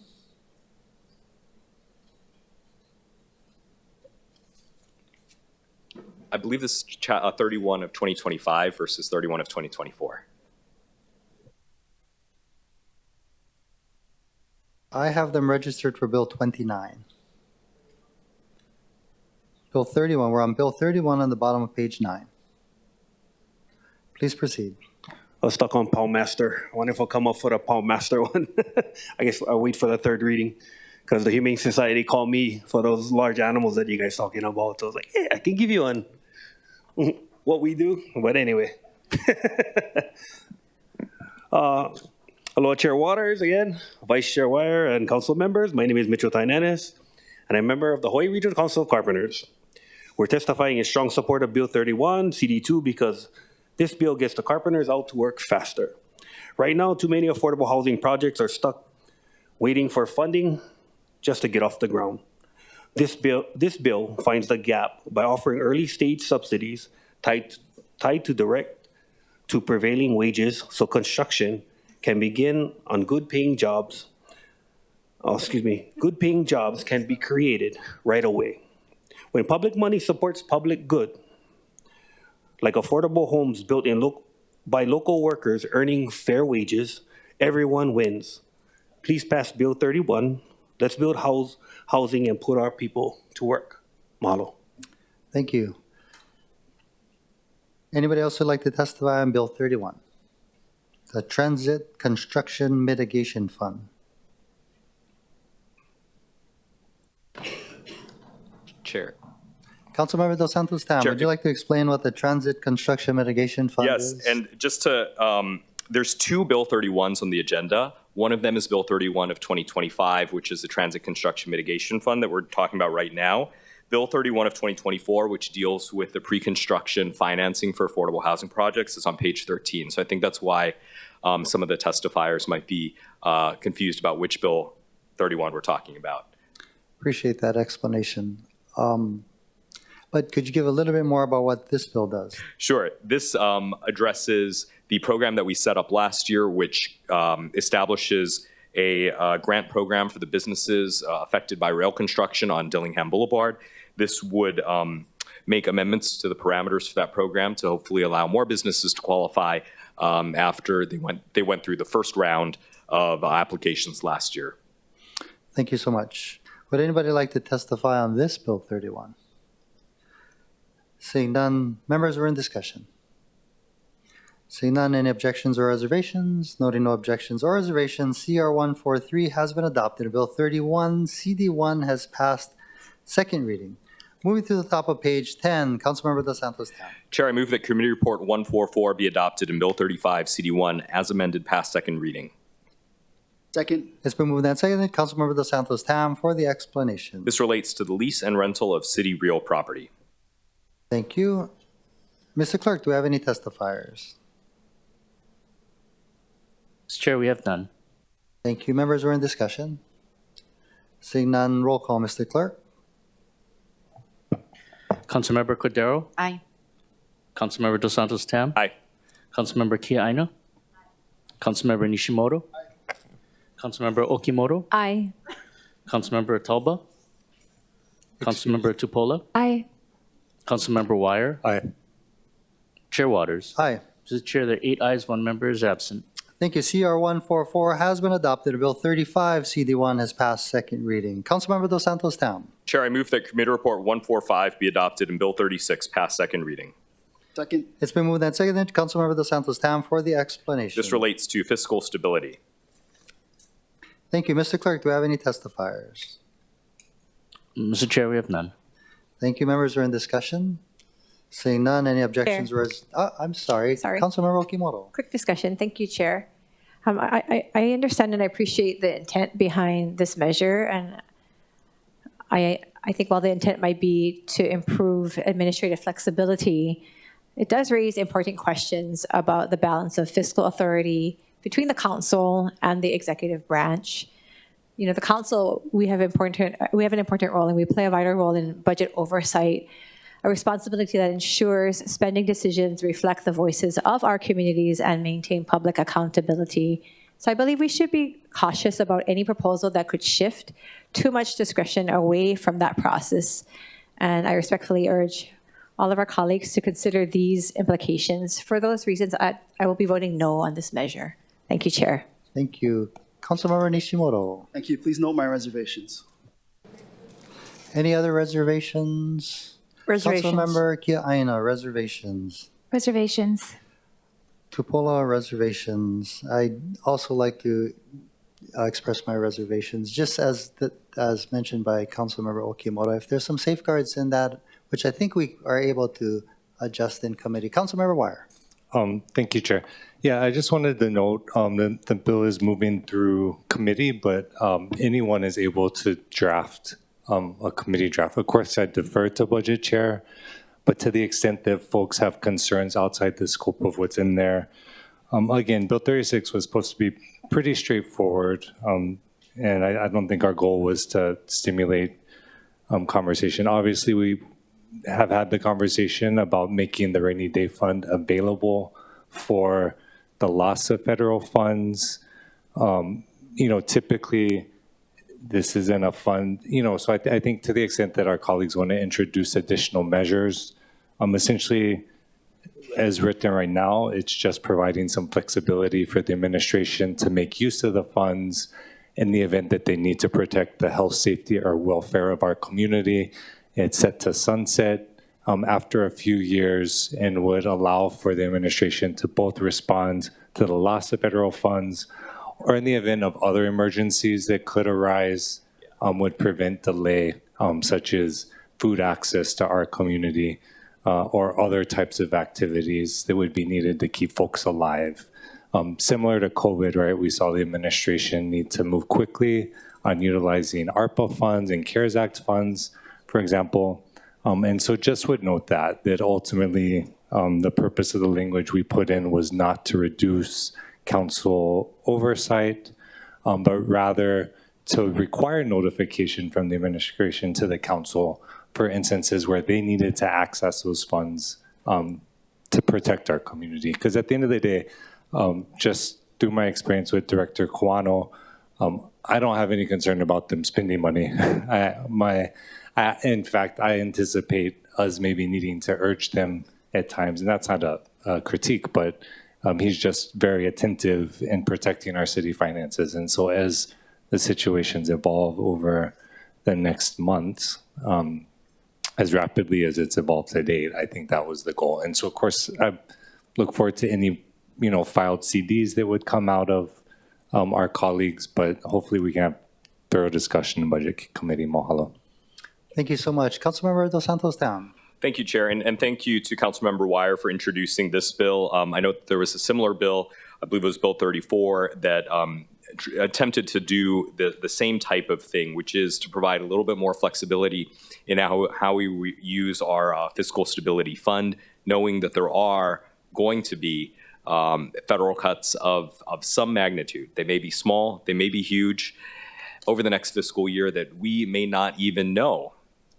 I believe this is 31 of 2025 versus 31 of 2024. I have them registered for Bill 29. Bill 31, we're on Bill 31 on the bottom of page 9. Please proceed. I was stuck on Poundmaster. I wonder if I'll come up for the Poundmaster one. I guess I'll wait for the third reading. because the Humane Society called me for those large animals that you guys talking about. So I was like, hey, I can give you on what we do. But anyway. Hello, Chair Waters again, Vice Chair Wire, and council members. My name is Mitchell Tainanes, and I'm a member of the Hawaii Regional Council of Carpenters. We're testifying in strong support of Bill 31, CD2, because this bill gets the carpenters out to work faster. Right now, too many affordable housing projects are stuck waiting for funding just to get off the ground. This bill finds the gap by offering early stage subsidies tied to direct to prevailing wages, so construction can begin on good paying jobs can be created right away. When public money supports public good, like affordable homes built by local workers earning fair wages, everyone wins. Please pass Bill 31. Let's build housing and put our people to work. Mahalo. Thank you. Anybody else would like to testify on Bill 31? The Transit Construction Mitigation Fund. Chair. Councilmember Dos Santos Tam, would you like to explain what the Transit Construction Mitigation Fund is? Yes, and just to, there's two Bill 31s on the agenda. One of them is Bill 31 of 2025, which is the Transit Construction Mitigation Fund that we're talking about right now. Bill 31 of 2024, which deals with the pre-construction financing for affordable housing projects, is on page 13. So I think that's why some of the testifiers might be confused about which Bill 31 we're talking about. Appreciate that explanation. But could you give a little bit more about what this bill does? Sure. This addresses the program that we set up last year, which establishes a grant program for the businesses affected by rail construction on Dillingham Boulevard. This would make amendments to the parameters for that program to hopefully allow more businesses to qualify after they went through the first round of applications last year. Thank you so much. Would anybody like to testify on this Bill 31? Seeing none, members are in discussion. Seeing none, any objections or reservations? Noting no objections or reservations, CR 143 has been adopted. Bill 31, CD1 has passed second reading. Moving to the top of page 10, Councilmember Dos Santos Tam. Chair, I move that Committee Report 144 be adopted and Bill 35, CD1, as amended, pass second reading. Second. It's been moved and seconded. Councilmember Dos Santos Tam for the explanation. This relates to the lease and rental of city real property. Thank you. Mr. Clerk, do we have any testifiers? Mr. Chair, we have none. Thank you. Members are in discussion. Seeing none, roll call, Mr. Clerk. Councilmember Cordero? Aye. Councilmember Dos Santos Tam? Aye. Councilmember Kia Aina? Councilmember Nishimoto? Aye. Councilmember Okimoto? Aye. Councilmember Talba? Councilmember Tupola? Aye. Councilmember Wire? Aye. Chair Waters? Aye. Mr. Chair, there are 8 ayes, 1 member is absent. Thank you. CR 144 has been adopted. Bill 35, CD1 has passed second reading. Councilmember Dos Santos Tam. Chair, I move that Committee Report 145 be adopted and Bill 36 pass second reading. Second. It's been moved and seconded. Councilmember Dos Santos Tam for the explanation. This relates to fiscal stability. Thank you. Mr. Clerk, do we have any testifiers? Mr. Chair, we have none. Thank you. Members are in discussion. Seeing none, any objections? I'm sorry. Councilmember Okimoto. Quick discussion. Thank you, Chair. I understand and I appreciate the intent behind this measure, and I think while the intent might be to improve administrative flexibility, it does raise important questions about the balance of fiscal authority between the council and the executive branch. You know, the council, we have an important role, and we play a vital role in budget oversight, a responsibility that ensures spending decisions reflect the voices of our communities and maintain public accountability. So I believe we should be cautious about any proposal that could shift too much discretion away from that process. And I respectfully urge all of our colleagues to consider these implications. For those reasons, I will be voting no on this measure. Thank you, Chair. Thank you. Councilmember Nishimoto. Thank you. Please note my reservations. Any other reservations? Reservations. Councilmember Kia Aina, reservations. Reservations. Tupola, reservations. I'd also like to express my reservations. Just as mentioned by Councilmember Okimoto, if there's some safeguards in that, which I think we are able to adjust in committee. Councilmember Wire. Thank you, Chair. Yeah, I just wanted to note that the bill is moving through committee, but anyone is able to draft a committee draft. Of course, I defer to Budget Chair, but to the extent that folks have concerns outside the scope of what's in there, again, Bill 36 was supposed to be pretty straightforward, and I don't think our goal was to stimulate conversation. Obviously, we have had the conversation about making the rainy day fund available for the loss of federal funds. Typically, this isn't a fund, so I think to the extent that our colleagues want to introduce additional measures, essentially, as written right now, it's just providing some flexibility for the administration to make use of the funds in the event that they need to protect the health, safety, or welfare of our community. It's set to sunset after a few years and would allow for the administration to both respond to the loss of federal funds or in the event of other emergencies that could arise, would prevent delay, such as food access to our community or other types of activities that would be needed to keep folks alive. Similar to COVID, right, we saw the administration need to move quickly on utilizing ARPA funds and CARES Act funds, for example. And so just would note that ultimately the purpose of the language we put in was not to reduce council oversight, but rather to require notification from the administration to the council for instances where they needed to access those funds to protect our community. Because at the end of the day, just through my experience with Director Kawano, I don't have any concern about them spending money. In fact, I anticipate us maybe needing to urge them at times, and that's not a critique, but he's just very attentive in protecting our city finances. And so as the situations evolve over the next months, as rapidly as it's evolved to date, I think that was the goal. And so, of course, I look forward to any filed CDs that would come out of our colleagues, but hopefully we can have thorough discussion in Budget Committee. Mahalo. Thank you so much. Councilmember Dos Santos Town. Thank you, Chair, and thank you to Councilmember Wire for introducing this bill. I know there was a similar bill, I believe it was Bill 34, that attempted to do the same type of thing, which is to provide a little bit more flexibility in how we use our fiscal stability fund, knowing that there are going to be federal cuts of some magnitude. They may be small, they may be huge, over the next fiscal year that we may not even know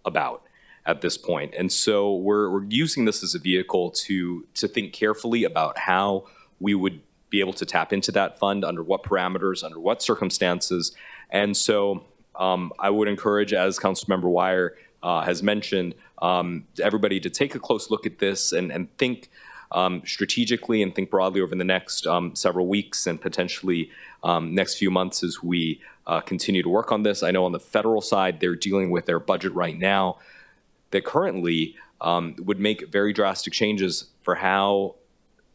about at this point. And so we're using this as a vehicle to think carefully about how we would be able to tap into that fund, under what parameters, under what circumstances. And so I would encourage, as Councilmember Wire has mentioned, everybody to take a close look at this and think strategically and think broadly over the next several weeks and potentially next few months as we continue to work on this. I know on the federal side, they're dealing with their budget right now that currently would make very drastic changes for how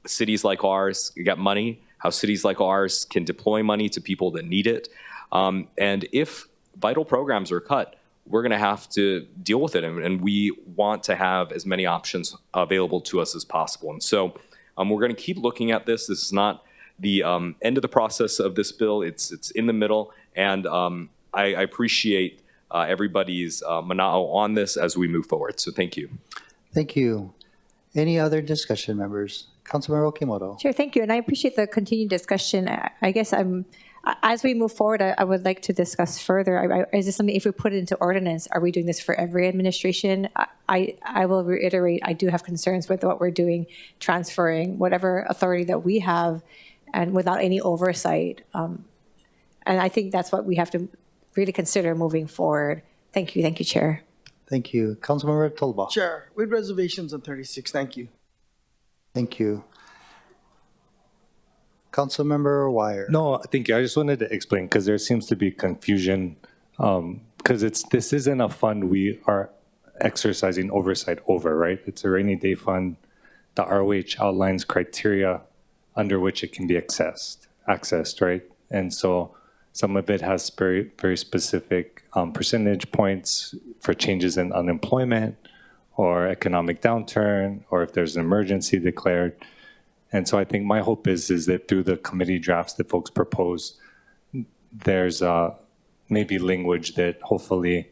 cities like ours get money, how cities like ours can deploy money to people that need it. And if vital programs are cut, we're going to have to deal with it. And we want to have as many options available to us as possible. And so we're going to keep looking at this. This is not the end of the process of this bill. It's in the middle. And I appreciate everybody's mana'o on this as we move forward. So thank you. Thank you. Any other discussion, members? Councilmember Okimoto. Sure, thank you. And I appreciate the continued discussion. I guess as we move forward, I would like to discuss further. Is this something, if we put it into ordinance, are we doing this for every administration? I will reiterate, I do have concerns with what we're doing, transferring whatever authority that we have and without any oversight. And I think that's what we have to really consider moving forward. Thank you, Chair. Thank you. Councilmember Tolba. Chair, with reservations on 36. Thank you. Thank you. Councilmember Wire. No, thank you. I just wanted to explain because there seems to be confusion because this isn't a fund we are exercising oversight over, right? It's a rainy day fund. The ROH outlines criteria under which it can be accessed, right? And so Some of it has very, very specific percentage points for changes in unemployment or economic downturn, or if there's an emergency declared. And so I think my hope is that through the committee drafts that folks propose, there's maybe language that hopefully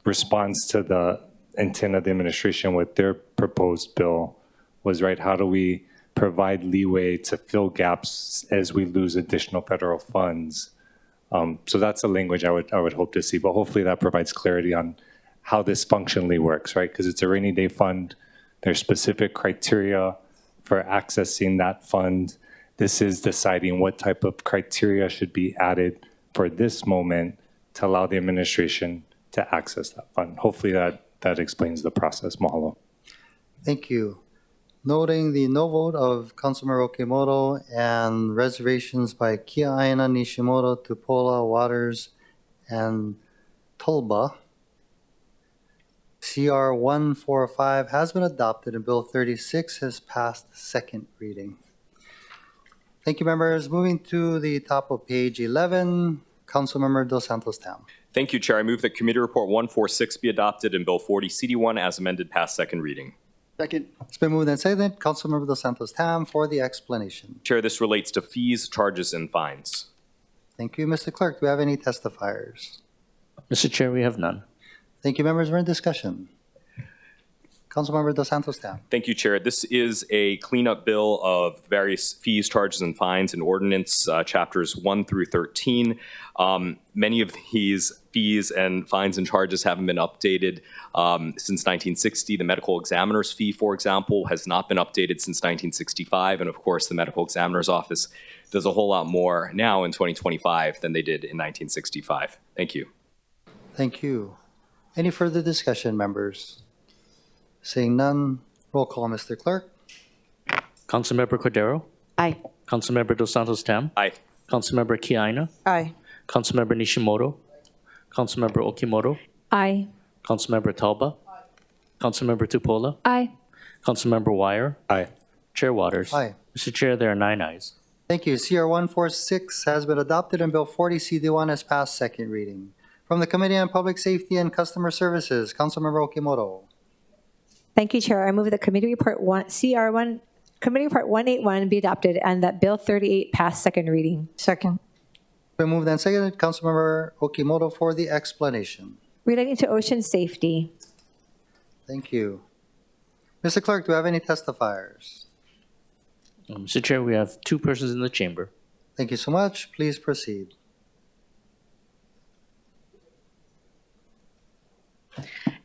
responds to the intent of the administration with their proposed bill was, right, how do we provide leeway to fill gaps as we lose additional federal funds? So that's the language I would hope to see, but hopefully that provides clarity on how this functionally works, right? Because it's a rainy day fund. There's specific criteria for accessing that fund. This is deciding what type of criteria should be added for this moment to allow the administration to access that fund. Hopefully that explains the process. Mahalo. Thank you. Noting the no vote of Councilmember Okimoto and reservations by Kia'aina, Nishimoto, Tupola, Waters, and Tolba, CR 145 has been adopted and Bill 36 has passed second reading. Thank you, members. Moving to the top of page 11, Councilmember Dos Santos Tam. Thank you, Chair. I move that Committee Report 146 be adopted and Bill 40 CD1 as amended pass second reading. Second. It's been moved and seconded. Councilmember Dos Santos Tam for the explanation. Chair, this relates to fees, charges, and fines. Thank you, Mr. Clerk. Do we have any testifiers? Mr. Chair, we have none. Thank you, members. We're in discussion. Councilmember Dos Santos Tam. Thank you, Chair. This is a cleanup bill of various fees, charges, and fines in Ordinance chapters 1 through 13. Many of these fees and fines and charges haven't been updated since 1960. The medical examiner's fee, for example, has not been updated since 1965. And of course, the medical examiner's office does a whole lot more now in 2025 than they did in 1965. Thank you. Thank you. Any further discussion, members? Seeing none, roll call, Mr. Clerk. Councilmember Cordero? Aye. Councilmember Dos Santos Tam? Aye. Councilmember Kia'aina? Aye. Councilmember Nishimoto? Councilmember Okimoto? Aye. Councilmember Talba? Councilmember Tupola? Aye. Councilmember Wire? Aye. Chair Waters? Aye. Mr. Chair, there are 9 ayes. Thank you. CR 146 has been adopted and Bill 40 CD1 has passed second reading. From the Committee on Public Safety and Customer Services, Councilmember Okimoto. Thank you, Chair. I move that Committee Report 181 be adopted and that Bill 38 pass second reading. Second. Been moved and seconded. Councilmember Okimoto for the explanation. Relating to ocean safety. Thank you. Mr. Clerk, do we have any testifiers? Mr. Chair, we have 2 persons in the chamber. Thank you so much. Please proceed.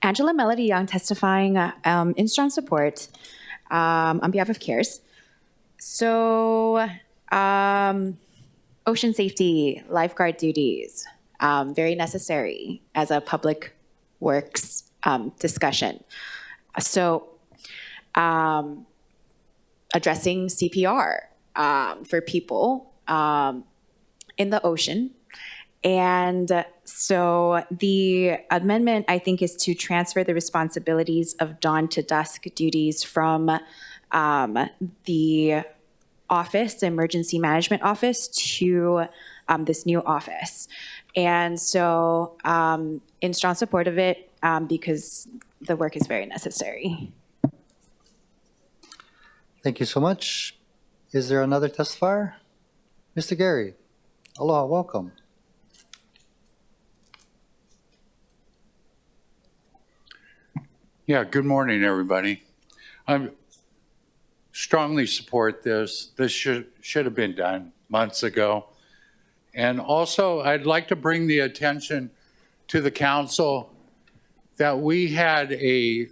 Angela Melody Young testifying in strong support on behalf of CARES. So, ocean safety, lifeguard duties, very necessary as a public works discussion. So, addressing CPR for people in the ocean. And so the amendment, I think, is to transfer the responsibilities of dawn to dusk duties from the office, the emergency management office, to this new office. And so in strong support of it, because the work is very necessary. Thank you so much. Is there another testifier? Mr. Gary. Aloha, welcome. Yeah, good morning, everybody. I strongly support this. This should have been done months ago. And also, I'd like to bring the attention to the council that we had a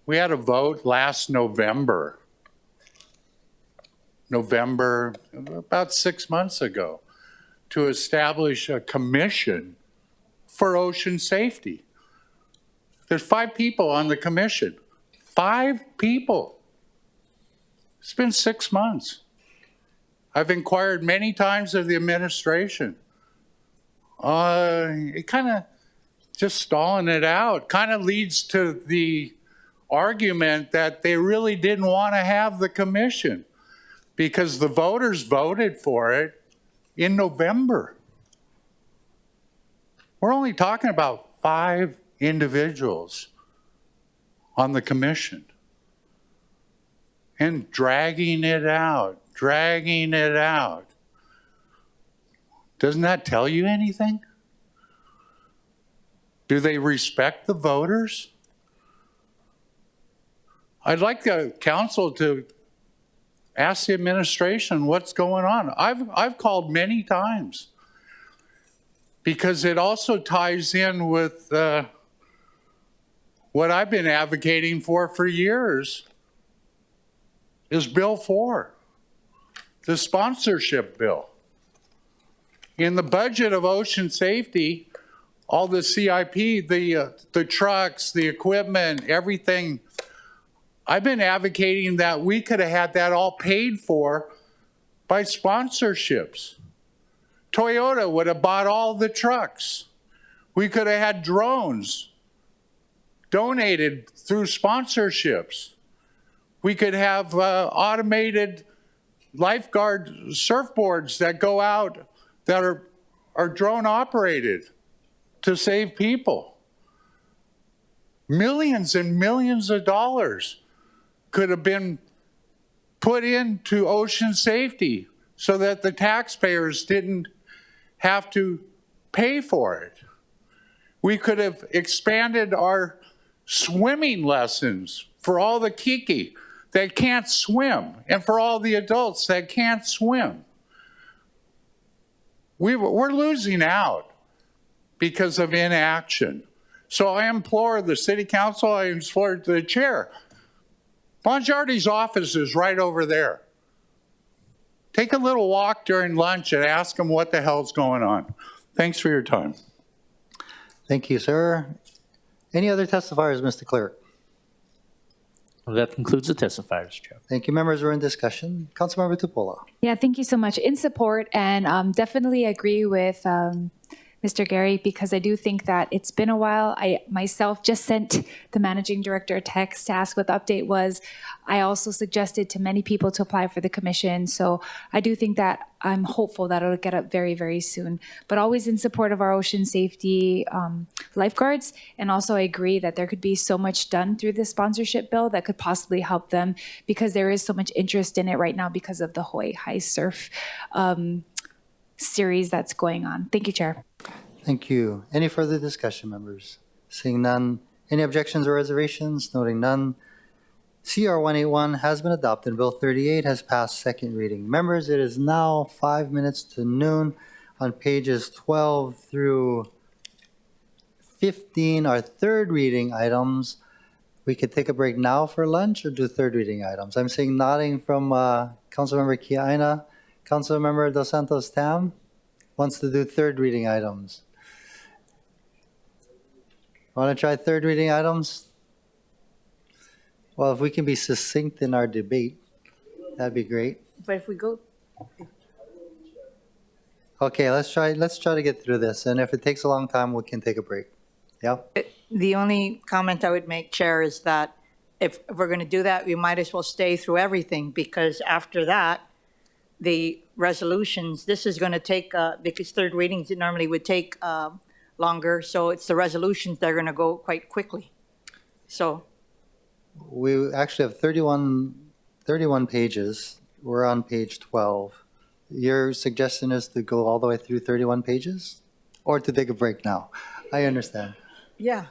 vote last November, about 6 months ago, to establish a commission for ocean safety. There's 5 people on the commission. 5 people. It's been 6 months. I've inquired many times of the administration. It kind of just stalling it out kind of leads to the argument that they really didn't want to have the commission because the voters voted for it in November. We're only talking about 5 individuals on the commission. And dragging it out. Doesn't that tell you anything? Do they respect the voters? I'd like the council to ask the administration what's going on. I've called many times because it also ties in with what I've been advocating for years is Bill 4, the sponsorship bill. In the budget of ocean safety, all the CIP, the trucks, the equipment, everything, I've been advocating that we could have had that all paid for by sponsorships. Toyota would have bought all the trucks. We could have had drones donated through sponsorships. We could have automated lifeguard surfboards that go out that are drone operated to save people. Millions and millions of dollars could have been put into ocean safety so that the taxpayers didn't have to pay for it. We could have expanded our swimming lessons for all the kiki that can't swim and for all the adults that can't swim. We're losing out because of inaction. So I implore the city council, I implore the chair. Bonjardi's office is right over there. Take a little walk during lunch and ask him what the hell's going on. Thanks for your time. Thank you, sir. Any other testifiers, Mr. Clerk? That concludes the testifiers, Chair. Thank you. Members, we're in discussion. Councilmember Tupola. Yeah, thank you so much. In support, and definitely agree with Mr. Gary, because I do think that it's been a while. I myself just sent the managing director a text to ask what the update was. I also suggested to many people to apply for the commission. So I do think that I'm hopeful that it'll get up very, very soon. But always in support of our ocean safety lifeguards. And also I agree that there could be so much done through this sponsorship bill that could possibly help them, because there is so much interest in it right now because of the Hawaii High Surf series that's going on. Thank you, Chair. Thank you. Any further discussion, members? Seeing none. Any objections or reservations? Noting none. CR 181 has been adopted. Bill 38 has passed second reading. Members, it is now 5 minutes to noon. On pages 12 through 15 are third reading items. We could take a break now for lunch or do third reading items. I'm seeing nodding from Councilmember Kiaina. Councilmember Dos Santos Tam wants to do third reading items. Want to try third reading items? Well, if we can be succinct in our debate, that'd be great. But if we go, Okay, let's try to get through this, and if it takes a long time, we can take a break. Yeah? the only comment I would make, Chair, is that if we're going to do that, we might as well stay through everything, because after that, the resolutions, this is going to take, because third readings normally would take longer, so it's the resolutions that are going to go quite quickly. So we actually have 31 pages. We're on page 12. Your suggestion is to go all the way through 31 pages, or to take a break now? I understand. yeah.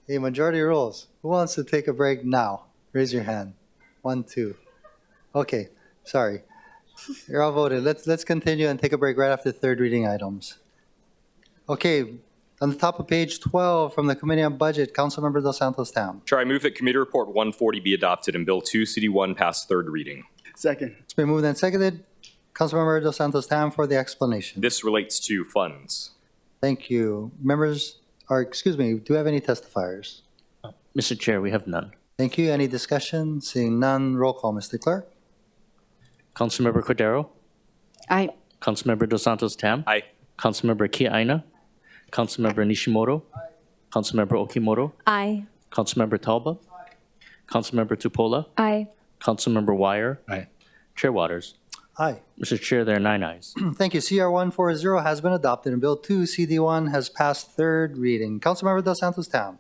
Hey, majority rules. Who wants to take a break now? Raise your hand. 1, 2. Okay, sorry. You're all voted. Let's continue and take a break right after third reading items. Okay, on the top of page 12 from the Committee on Budget, Councilmember Dos Santos Tam. Chair, I move that Committee Report 140 be adopted and Bill 2 CD1 pass third reading. Second. It's been moved and seconded. Councilmember Dos Santos Tam for the explanation. This relates to funds. Thank you. Members, or excuse me, do we have any testifiers? Mr. Chair, we have none. Thank you. Any discussion? Seeing none, roll call, Mr. Clerk. Councilmember Cordero? Aye. Councilmember Dos Santos Tam? Aye. Councilmember Kiaina? Councilmember Nishimoto? Councilmember Okimoto? Aye. Councilmember Talba? Councilmember Tupola? Aye. Councilmember Wire? Aye. Chair Waters? Aye. Mr. Chair, there are 9 ayes. Thank you. CR 140 has been adopted and Bill 2 CD1 has passed third reading. Councilmember Dos Santos Town.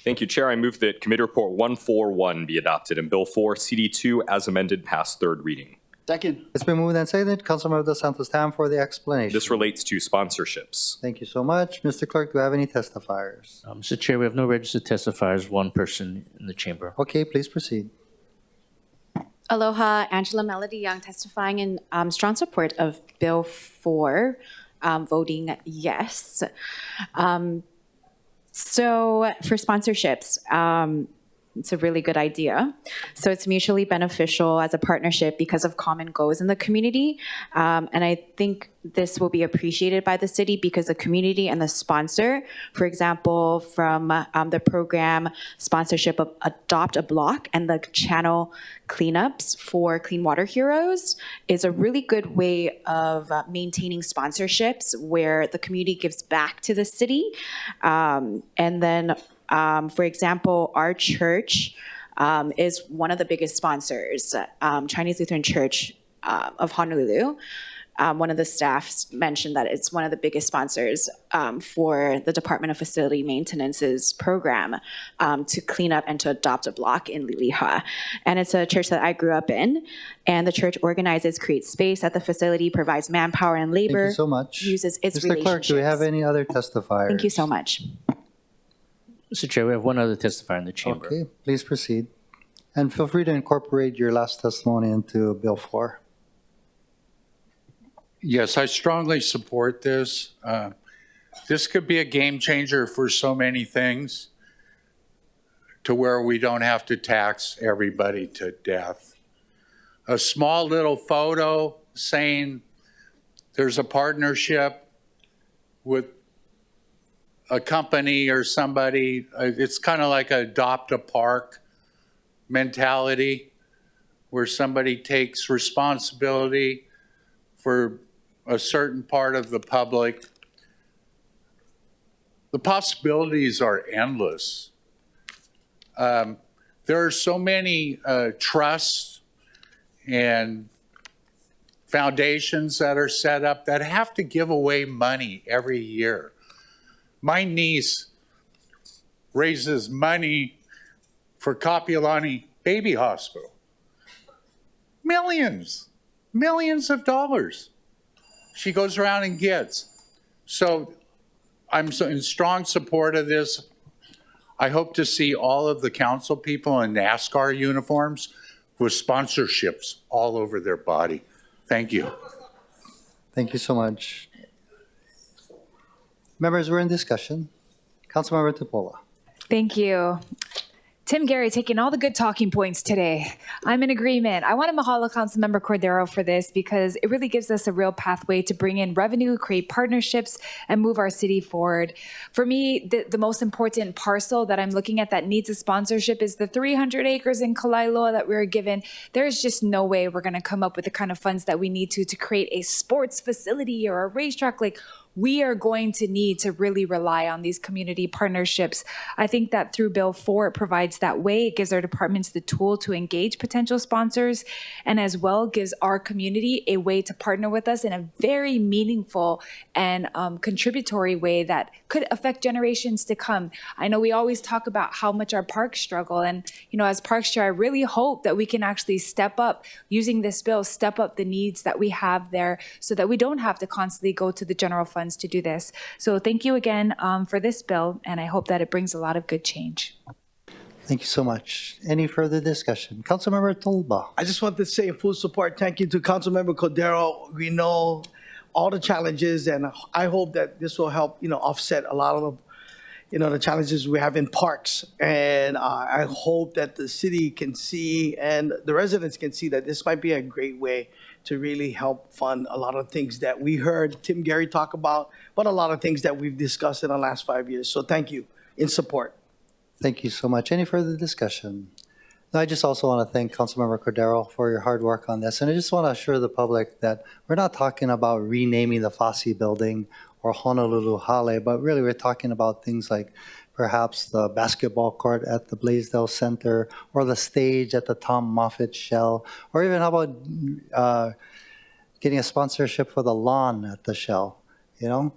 Thank you, Chair. I move that Committee Report 141 be adopted and Bill 4 CD2 as amended pass third reading. Second. It's been moved and seconded. Councilmember Dos Santos Town for the explanation. This relates to sponsorships. Thank you so much. Mr. Clerk, do we have any testifiers? Mr. Chair, we have no registered testifiers, 1 person in the chamber. Okay, please proceed. Aloha, Angela Melody Young, testifying in strong support of Bill 4, voting yes. So for sponsorships, it's a really good idea. So it's mutually beneficial as a partnership because of common goals in the community. And I think this will be appreciated by the city because the community and the sponsor, for example, from the program sponsorship of Adopt a Block and the channel cleanups for Clean Water Heroes is a really good way of maintaining sponsorships where the community gives back to the city. And then for example, our church is one of the biggest sponsors, Chinese Lutheran Church of Honolulu. One of the staff mentioned that it's one of the biggest sponsors for the Department of Facility Maintenance's program to clean up and to adopt a block in Liliha. And it's a church that I grew up in. And the church organizes, creates space at the facility, provides manpower and labor. Thank you so much. Uses its Mr. relationships. Clerk, do we have any other testifiers? Thank you so much. Mr. Chair, we have 1 other testifier in the chamber. Okay, please proceed. And feel free to incorporate your last testimony into Bill 4. Yes, I strongly support this. This could be a game changer for so many things to where we don't have to tax everybody to death. A small little photo saying there's a partnership with a company or somebody, it's kind of like a adopt a park mentality where somebody takes responsibility for a certain part of the public. The possibilities are endless. There are so many trusts and foundations that are set up that have to give away money every year. My niece raises money for Kapiolani Baby Hospital. Millions of dollars. She goes around and gets. So I'm in strong support of this. I hope to see all of the council people in NASCAR uniforms with sponsorships all over their body. Thank you. Thank you so much. Members, we're in discussion. Councilmember Tupola. Thank you. Tim Gary taking all the good talking points today. I'm in agreement. I want to mahalo Councilmember Cordero for this because it really gives us a real pathway to bring in revenue, create partnerships, and move our city forward. For me, the most important parcel that I'm looking at that needs a sponsorship is the 300 acres in Kalailoa that we were given. There's just no way we're going to come up with the kind of funds that we need to create a sports facility or a racetrack. Like, we are going to need to really rely on these community partnerships. I think that through Bill 4, it provides that way. It gives our departments the tool to engage potential sponsors, and as well gives our community a way to partner with us in a very meaningful and contributory way that could affect generations to come. I know we always talk about how much our parks struggle, and as Parks Chair, I really hope that we can actually step up, using this bill, step up the needs that we have there so that we don't have to constantly go to the general fund to do this. So thank you again for this bill, and I hope that it brings a lot of good change. Thank you so much. Any further discussion? Councilmember Tolba. I just want to say in full support, thank you to Councilmember Cordero. We know all the challenges, and I hope that this will help, offset a lot of the challenges we have in parks. And I hope that the city can see and the residents can see that this might be a great way to really help fund a lot of things that we heard Tim Gary talk about, but a lot of things that we've discussed in the last 5 years. So thank you, in support. Thank you so much. Any further discussion? No, I just also want to thank Councilmember Cordero for your hard work on this. And I just want to assure the public that we're not talking about renaming the Fosse building or Honolulu Hale, but really we're talking about things like perhaps the basketball court at the Blaisdell Center or the stage at the Tom Moffitt Shell, or even how about getting a sponsorship for the lawn at the Shell, you know?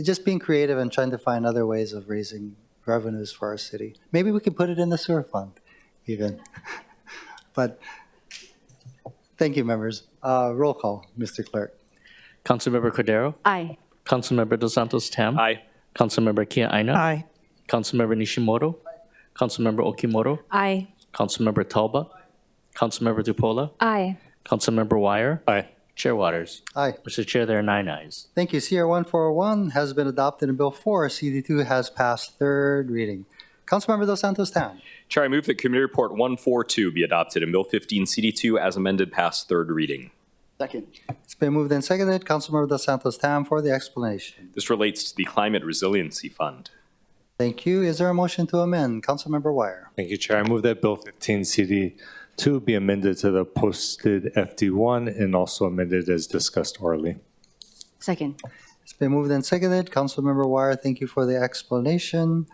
Just being creative and trying to find other ways of raising revenues for our city. Maybe we could put it in the sewer fund even. But thank you, members. Roll call, Mr. Clerk. Councilmember Cordero? Aye. Councilmember Dos Santos Tam? Aye. Councilmember Kia Aina? Aye. Councilmember Nishimoto? Councilmember Okimoto? Aye. Councilmember Talba? Councilmember Dupola? Aye. Councilmember Wire? Aye. Chair Waters? Aye. Mr. Chair, there are 9 ayes. Thank you. CR 1401 has been adopted and Bill 4, CD2 has passed third reading. Councilmember Dos Santos Tam. Chair, I move that Committee Report 142 be adopted and Bill 15 CD2 as amended pass third reading. Second. It's been moved and seconded. Councilmember Dos Santos Tam for the explanation. This relates to the Climate Resiliency Fund. Thank you. Is there a motion to amend? Councilmember Wire. Thank you, Chair. I move that Bill 15 CD2 be amended to the posted FD1 and also amended as discussed orally. Second. It's been moved and seconded. Councilmember Wire, thank you for the explanation.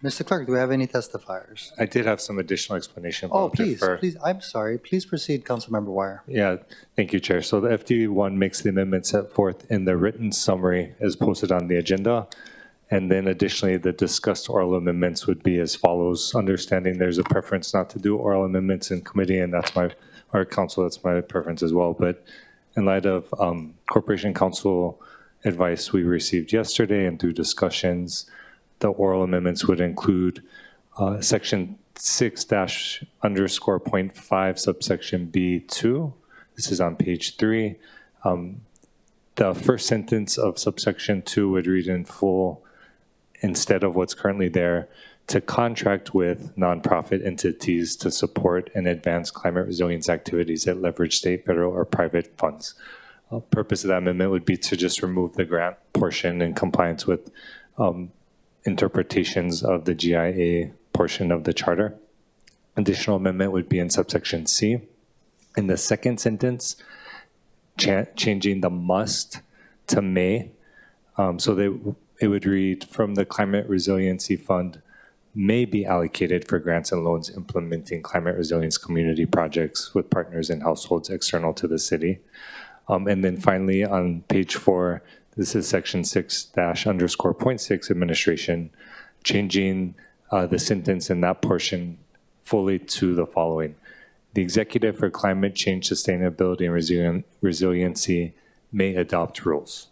Mr. Clerk, do we have any testifiers? I did have some additional explanation. but Oh, I'll please, defer. please. I'm sorry. Please proceed, Councilmember Wire. Yeah, thank you, Chair. So the FD1 makes the amendment set forth in the written summary as posted on the agenda. And then additionally, the discussed oral amendments would be as follows. Understanding there's a preference not to do oral amendments in committee, and that's our council, that's my preference as well. But in light of Corporation Council advice we received yesterday and through discussions, the oral amendments would include section 6-_.5 subsection B2. This is on page 3. The first sentence of subsection 2 would read in full instead of what's currently there, to contract with nonprofit entities to support and advance climate resilience activities that leverage state, federal, or private funds. Purpose of that amendment would be to just remove the grant portion in compliance with interpretations of the GIA portion of the charter. Additional amendment would be in subsection C. In the second sentence, changing the must to may. It would read, from the Climate Resiliency Fund may be allocated for grants and loans implementing climate resilience community projects with partners and households external to the city. And then finally, on page 4, this is section 6-_.6 administration, changing the sentence in that portion fully to the following. The Executive for Climate Change, Sustainability, and Resiliency may adopt rules.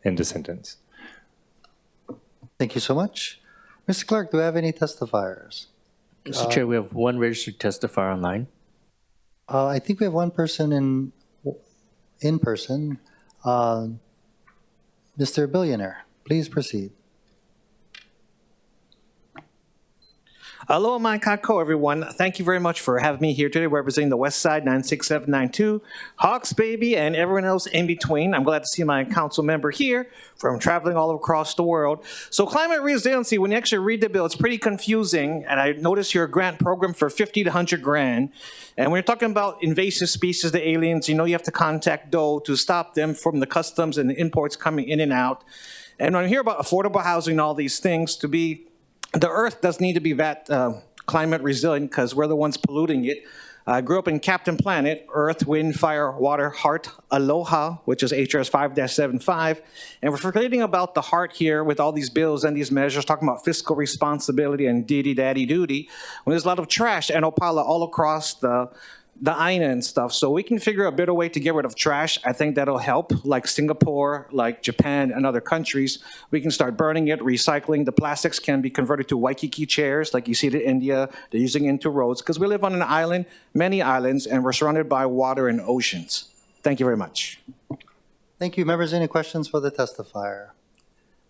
End of sentence. Thank you so much. Mr. Clerk, do we have any testifiers? Mr. Chair, we have one registered testifier online. I think we have one person in person. Mr. Billionaire, please proceed. Aloha mai kako, everyone. Thank you very much for having me here today representing the West Side 96792, Hawks Baby, and everyone else in between. I'm glad to see my council member here from traveling all across the world. So climate resiliency, when you actually read the bill, it's pretty confusing. And I noticed your grant program for 50 to 100 grand. And when you're talking about invasive species, the aliens, you know you have to contact DOE to stop them from the customs and the imports coming in and out. And when I hear about affordable housing and all these things, the earth does need to be that climate resilient because we're the ones polluting it. I grew up in Captain Planet, Earth, Wind, Fire, Water, Heart, Aloha, which is HRS 5-75. And we're forgetting about the heart here with all these bills and these measures talking about fiscal responsibility and daddy duty. When there's a lot of trash and opala all across the Aina and stuff. So we can figure a better way to get rid of trash. I think that'll help, like Singapore, like Japan and other countries. We can start burning it, recycling. The plastics can be converted to Waikiki chairs, like you see it in India. They're using it into roads because we live on an island, many islands, and we're surrounded by water and oceans. Thank you very much. Thank you. Members, any questions for the testifier?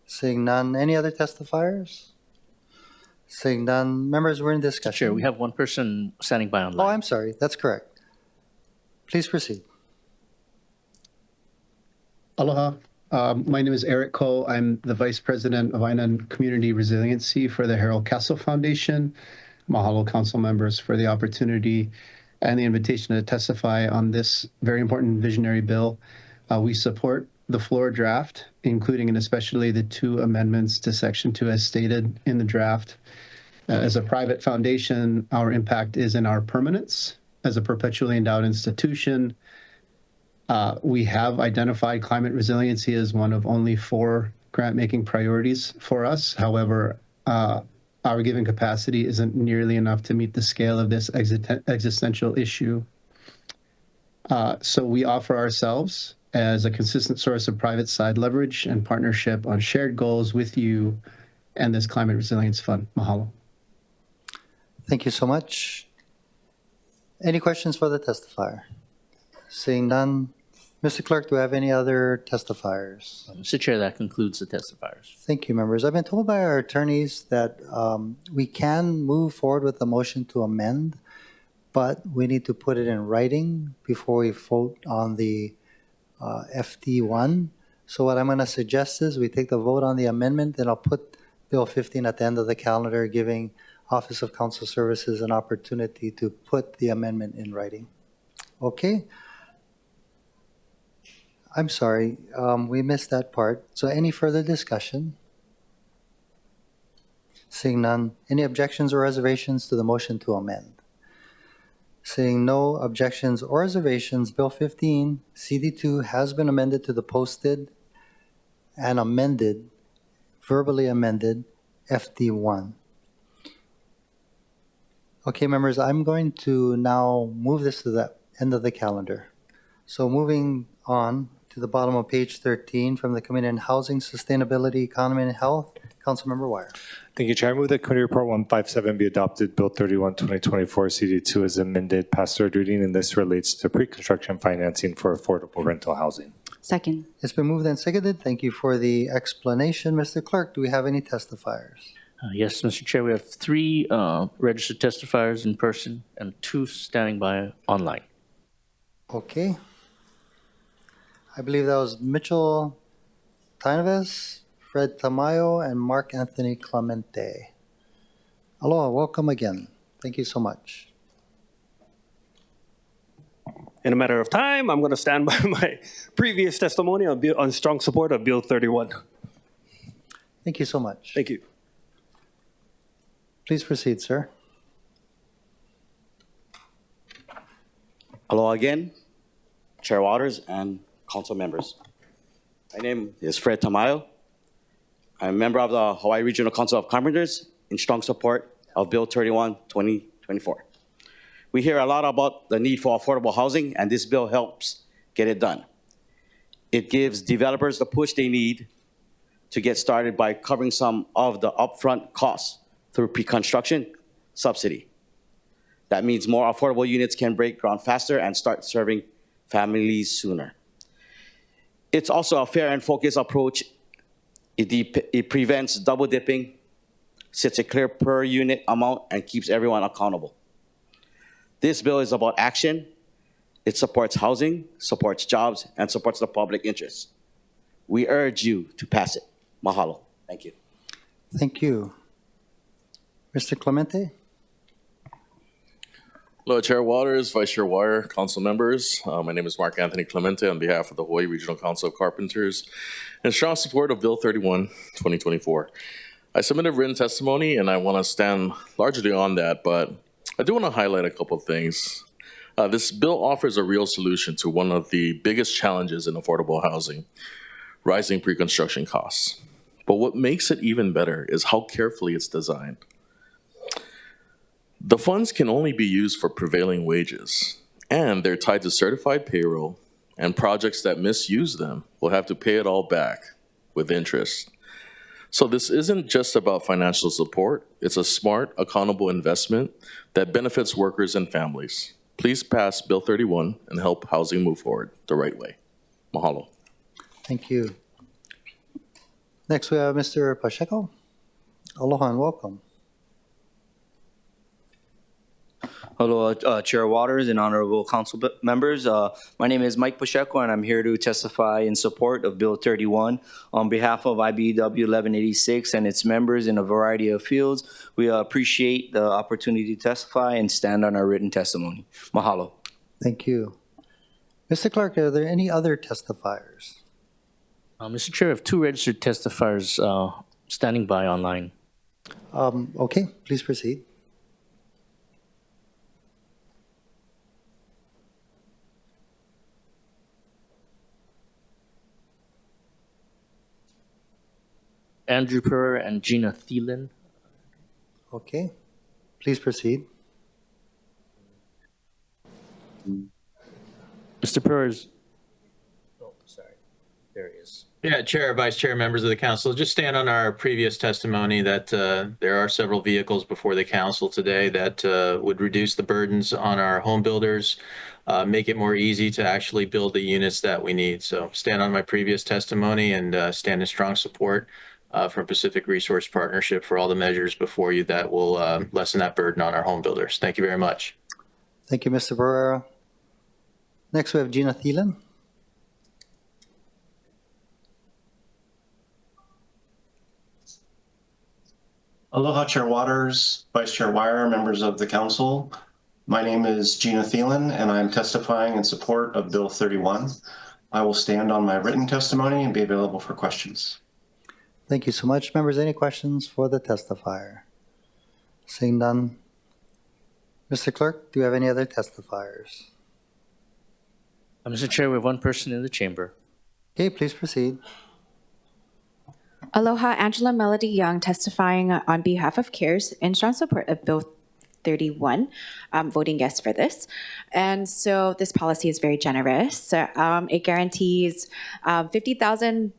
Seeing none, any other testifiers? Seeing none, members, we're in discussion. Chair, we have one person standing by online. Oh, I'm sorry. That's correct. Please proceed. Aloha. My name is Eric Cole. I'm the Vice President of Aina Community Resiliency for the Harold Castle Foundation. Mahalo, council members, for the opportunity and the invitation to testify on this very important visionary bill. We support the floor draft, including and especially the 2 amendments to Section 2 as stated in the draft. As a private foundation, our impact is in our permanence as a perpetually endowed institution. We have identified climate resiliency as one of only 4 grant-making priorities for us. However, our given capacity isn't nearly enough to meet the scale of this existential issue. So we offer ourselves as a consistent source of private side leverage and partnership on shared goals with you and this Climate Resilience Fund. Mahalo. Thank you so much. Any questions for the testifier? Seeing none, Mr. Clerk, do we have any other testifiers? Mr. Chair, that concludes the testifiers. Thank you, members. I've been told by our attorneys that we can move forward with the motion to amend, but we need to put it in writing before we vote on the FD1. So what I'm going to suggest is we take the vote on the amendment, and I'll put Bill 15 at the end of the calendar, giving Office of Council Services an opportunity to put the amendment in writing. Okay? I'm sorry, we missed that part. So any further discussion? Seeing none, any objections or reservations to the motion to amend? Seeing no objections or reservations, Bill 15, CD2 has been amended to the posted and amended, verbally amended, FD1. Okay, members, I'm going to now move this to the end of the calendar. So moving on to the bottom of page 13 from the Committee on Housing, Sustainability, Economy, and Health, Councilmember Wire. Thank you, Chair. I move that Committee Report 157 be adopted. Bill 31, 2024, CD2 is amended, passed third reading, and this relates to pre-construction financing for affordable rental housing. Second. It's been moved and seconded. Thank you for the explanation. Mr. Clerk, do we have any testifiers? Yes, Mr. Chair, we have 3 registered testifiers in person and 2 standing by online. Okay. I believe that was Mitchell Taineves, Fred Tamayo, and Mark Anthony Clemente. Aloha, welcome again. Thank you so much. In a matter of time, I'm going to stand by my previous testimony on strong support of Bill 31. Thank you so much. Thank you. Please proceed, sir. Aloha again, Chair Waters and council members. My name is Fred Tamayo. I'm a member of the Hawaii Regional Council of Carpenters in strong support of Bill 31, 2024. We hear a lot about the need for affordable housing, and this bill helps get it done. It gives developers the push they need to get started by covering some of the upfront costs through pre-construction subsidy. That means more affordable units can break ground faster and start serving families sooner. It's also a fair and focused approach. It prevents double dipping, sets a clear per unit amount, and keeps everyone accountable. This bill is about action. It supports housing, supports jobs, and supports the public interest. We urge you to pass it. Mahalo. Thank you. Thank you. Mr. Clemente? Hello, Chair Waters, Vice Chair Wire, council members. My name is Mark Anthony Clemente on behalf of the Hawaii Regional Council of Carpenters in strong support of Bill 31, 2024. I submitted written testimony and I want to stand largely on that, but I do want to highlight a couple of things. This bill offers a real solution to one of the biggest challenges in affordable housing, rising pre-construction costs. But what makes it even better is how carefully it's designed. The funds can only be used for prevailing wages, and they're tied to certified payroll, and projects that misuse them will have to pay it all back with interest. So this isn't just about financial support. It's a smart, accountable investment that benefits workers and families. Please pass Bill 31 and help housing move forward the right way. Mahalo. Thank you. Next, we have Mr. Pacheco. Aloha and welcome. Hello, Chair Waters and honorable council members. My name is Mike Pacheco, and I'm here to testify in support of Bill 31 on behalf of IBEW 1186 and its members in a variety of fields. We appreciate the opportunity to testify and stand on our written testimony. Mahalo. Thank you. Mr. Clark, are there any other testifiers? Mr. Chair, I have 2 registered testifiers standing by online. Okay, please proceed. Andrew Purr and Gina Thielen. Okay, please proceed. Mr. Purr is, oh, sorry, there he is. Yeah, Chair, Vice Chair, members of the council, just stand on our previous testimony that there are several vehicles before the council today that would reduce the burdens on our home builders, make it more easy to actually build the units that we need. So stand on my previous testimony and stand in strong support from Pacific Resource Partnership for all the measures before you that will lessen that burden on our home builders. Thank you very much. Thank you, Mr. Barrera. Next, we have Gina Thielen. Aloha, Chair Waters, Vice Chair Wire, members of the council. My name is Gina Thielen, and I'm testifying in support of Bill 31. I will stand on my written testimony and be available for questions. Thank you so much. Members, any questions for the testifier? Seeing none. Mr. Clerk, do you have any other testifiers? Mr. Chair, we have one person in the chamber. Okay, please proceed. Aloha, Angela Melody Young, testifying on behalf of CARES in strong support of Bill 31, voting yes for this. And so this policy is very generous. It guarantees $50,000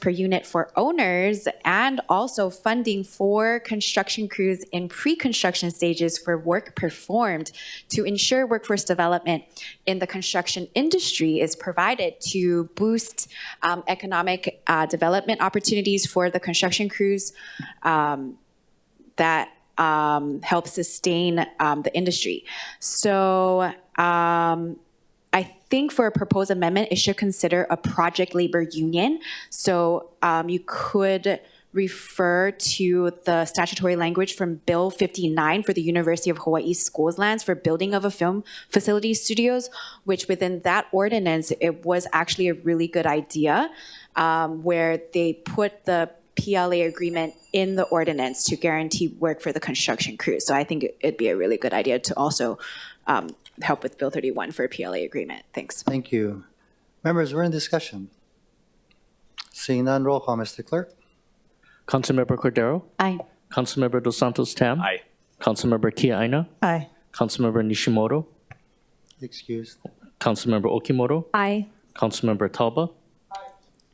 per unit for owners and also funding for construction crews in pre-construction stages for work performed to ensure workforce development in the construction industry is provided to boost economic development opportunities for the construction crews that help sustain the industry. So I think for a proposed amendment, it should consider a project labor union. So you could refer to the statutory language from Bill 59 for the University of Hawaii Schools lands for building of a film facility studios, which within that ordinance, it was actually a really good idea where they put the PLA agreement in the ordinance to guarantee work for the construction crew. So I think it'd be a really good idea to also help with Bill 31 for a PLA agreement. Thanks. Thank you. Members, we're in discussion. Seeing none, roll call, Mr. Clerk. Councilmember Cordero? Aye. Councilmember Dos Santos Tam? Aye. Councilmember Kia Aina? Aye. Councilmember Nishimoto? Excused. Councilmember Okimoto? Aye. Councilmember Talba? Aye.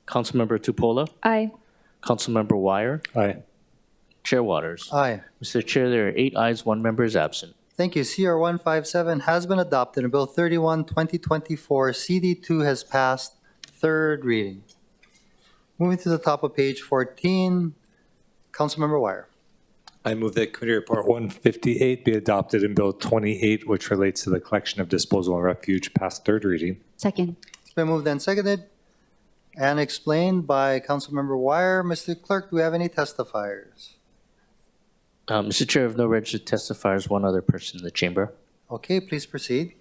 Councilmember Tupola? Aye. Councilmember Wire? Aye. Chair Waters? Aye. Mr. Chair, there are 8 ayes, 1 member is absent. Thank you. CR 157 has been adopted and Bill 31, 2024, CD2 has passed third reading. Moving to the top of page 14, Councilmember Wire. I move that Committee Report 158 be adopted and Bill 28, which relates to the collection of disposal and refuge, pass third reading. Second. It's been moved and seconded and explained by Councilmember Wire. Mr. Clerk, do we have any testifiers? Mr. Chair, of no registered testifiers, 1 other person in the chamber. Okay, please proceed.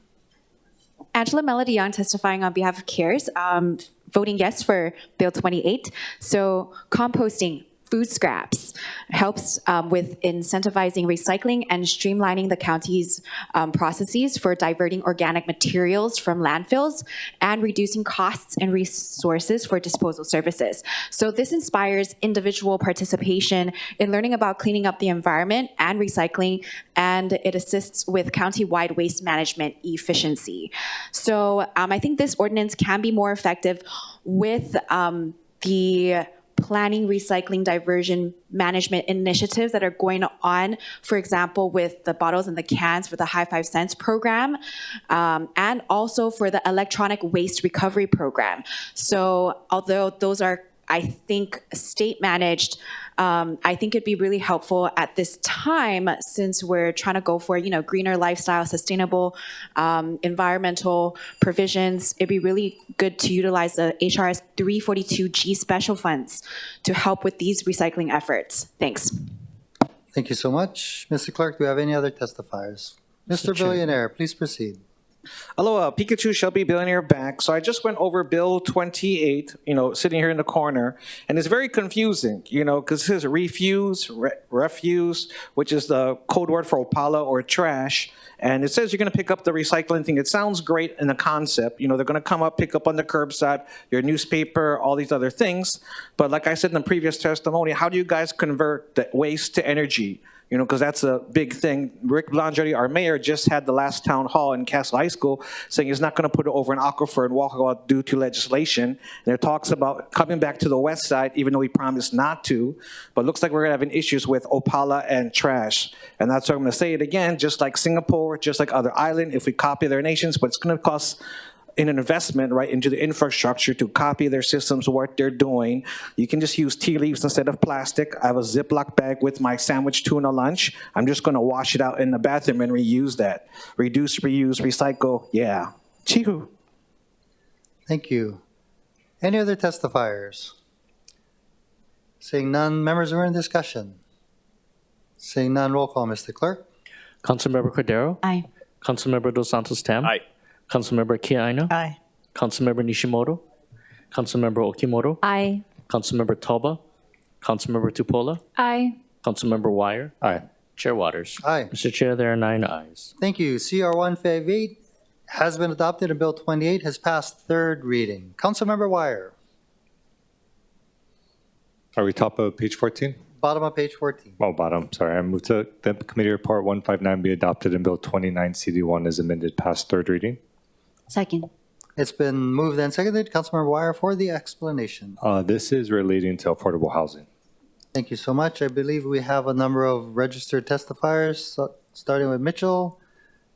Angela Melody Young testifying on behalf of CARES, voting yes for Bill 28. So composting food scraps helps with incentivizing recycling and streamlining the county's processes for diverting organic materials from landfills and reducing costs and resources for disposal services. So this inspires individual participation in learning about cleaning up the environment and recycling, and it assists with county-wide waste management efficiency. So I think this ordinance can be more effective with the planning, recycling, diversion management initiatives that are going on, for example, with the bottles and the cans for the High 5 Cents program, and also for the electronic waste recovery program. So although those are, I think, state managed, I think it'd be really helpful at this time, since we're trying to go for, greener lifestyle, sustainable environmental provisions. It'd be really good to utilize the HRS 342G special funds to help with these recycling efforts. Thanks. Thank you so much. Mr. Clerk, do we have any other testifiers? Mr. Chair. Billionaire, please proceed. Aloha, Pikachu shall be billionaire back. So I just went over Bill 28, sitting here in the corner, and it's very confusing, because it says refuse, which is the code word for opala or trash. And it says you're going to pick up the recycling thing. It sounds great in the concept. They're going to come up, pick up on the curbside, your newspaper, all these other things. But like I said in the previous testimony, how do you guys convert the waste to energy? Because that's a big thing. Rick Blangiardi, our mayor, just had the last town hall in Castle High School saying he's not going to put it over an aquifer and walk out due to legislation. And it talks about coming back to the west side, even though he promised not to. But it looks like we're going to have issues with opala and trash. And that's why I'm going to say it again, just like Singapore, just like other islands, if we copy their nations, but it's going to cost in an investment right into the infrastructure to copy their systems, what they're doing. You can just use tea leaves instead of plastic. I have a Ziploc bag with my sandwich tuna lunch. I'm just going to wash it out in the bathroom and reuse that. Reduce, reuse, recycle. Yeah. Chihu. Thank you. Any other testifiers? Seeing none, members are in discussion. Seeing none, roll call, Mr. Clerk. Councilmember Cordero? Aye. Councilmember Dos Santos Tam? Aye. Councilmember Kiaina? Aye. Councilmember Nishimoto? Councilmember Okimoto? Aye. Councilmember Toba? Councilmember Tupola? Aye. Councilmember Wire? Aye. Chair Waters? Aye. Mr. Chair, there are 9 ayes. Thank you. CR 158 has been adopted and Bill 28 has passed third reading. Councilmember Wire, Are we top of page 14? bottom of page 14. Oh, bottom, sorry. I move to the committee report 159 be adopted and Bill 29 CD1 is amended past third reading. Second. It's been moved and seconded. Councilmember Wire for the explanation. This is relating to affordable housing. Thank you so much. I believe we have a number of registered testifiers, starting with Mitchell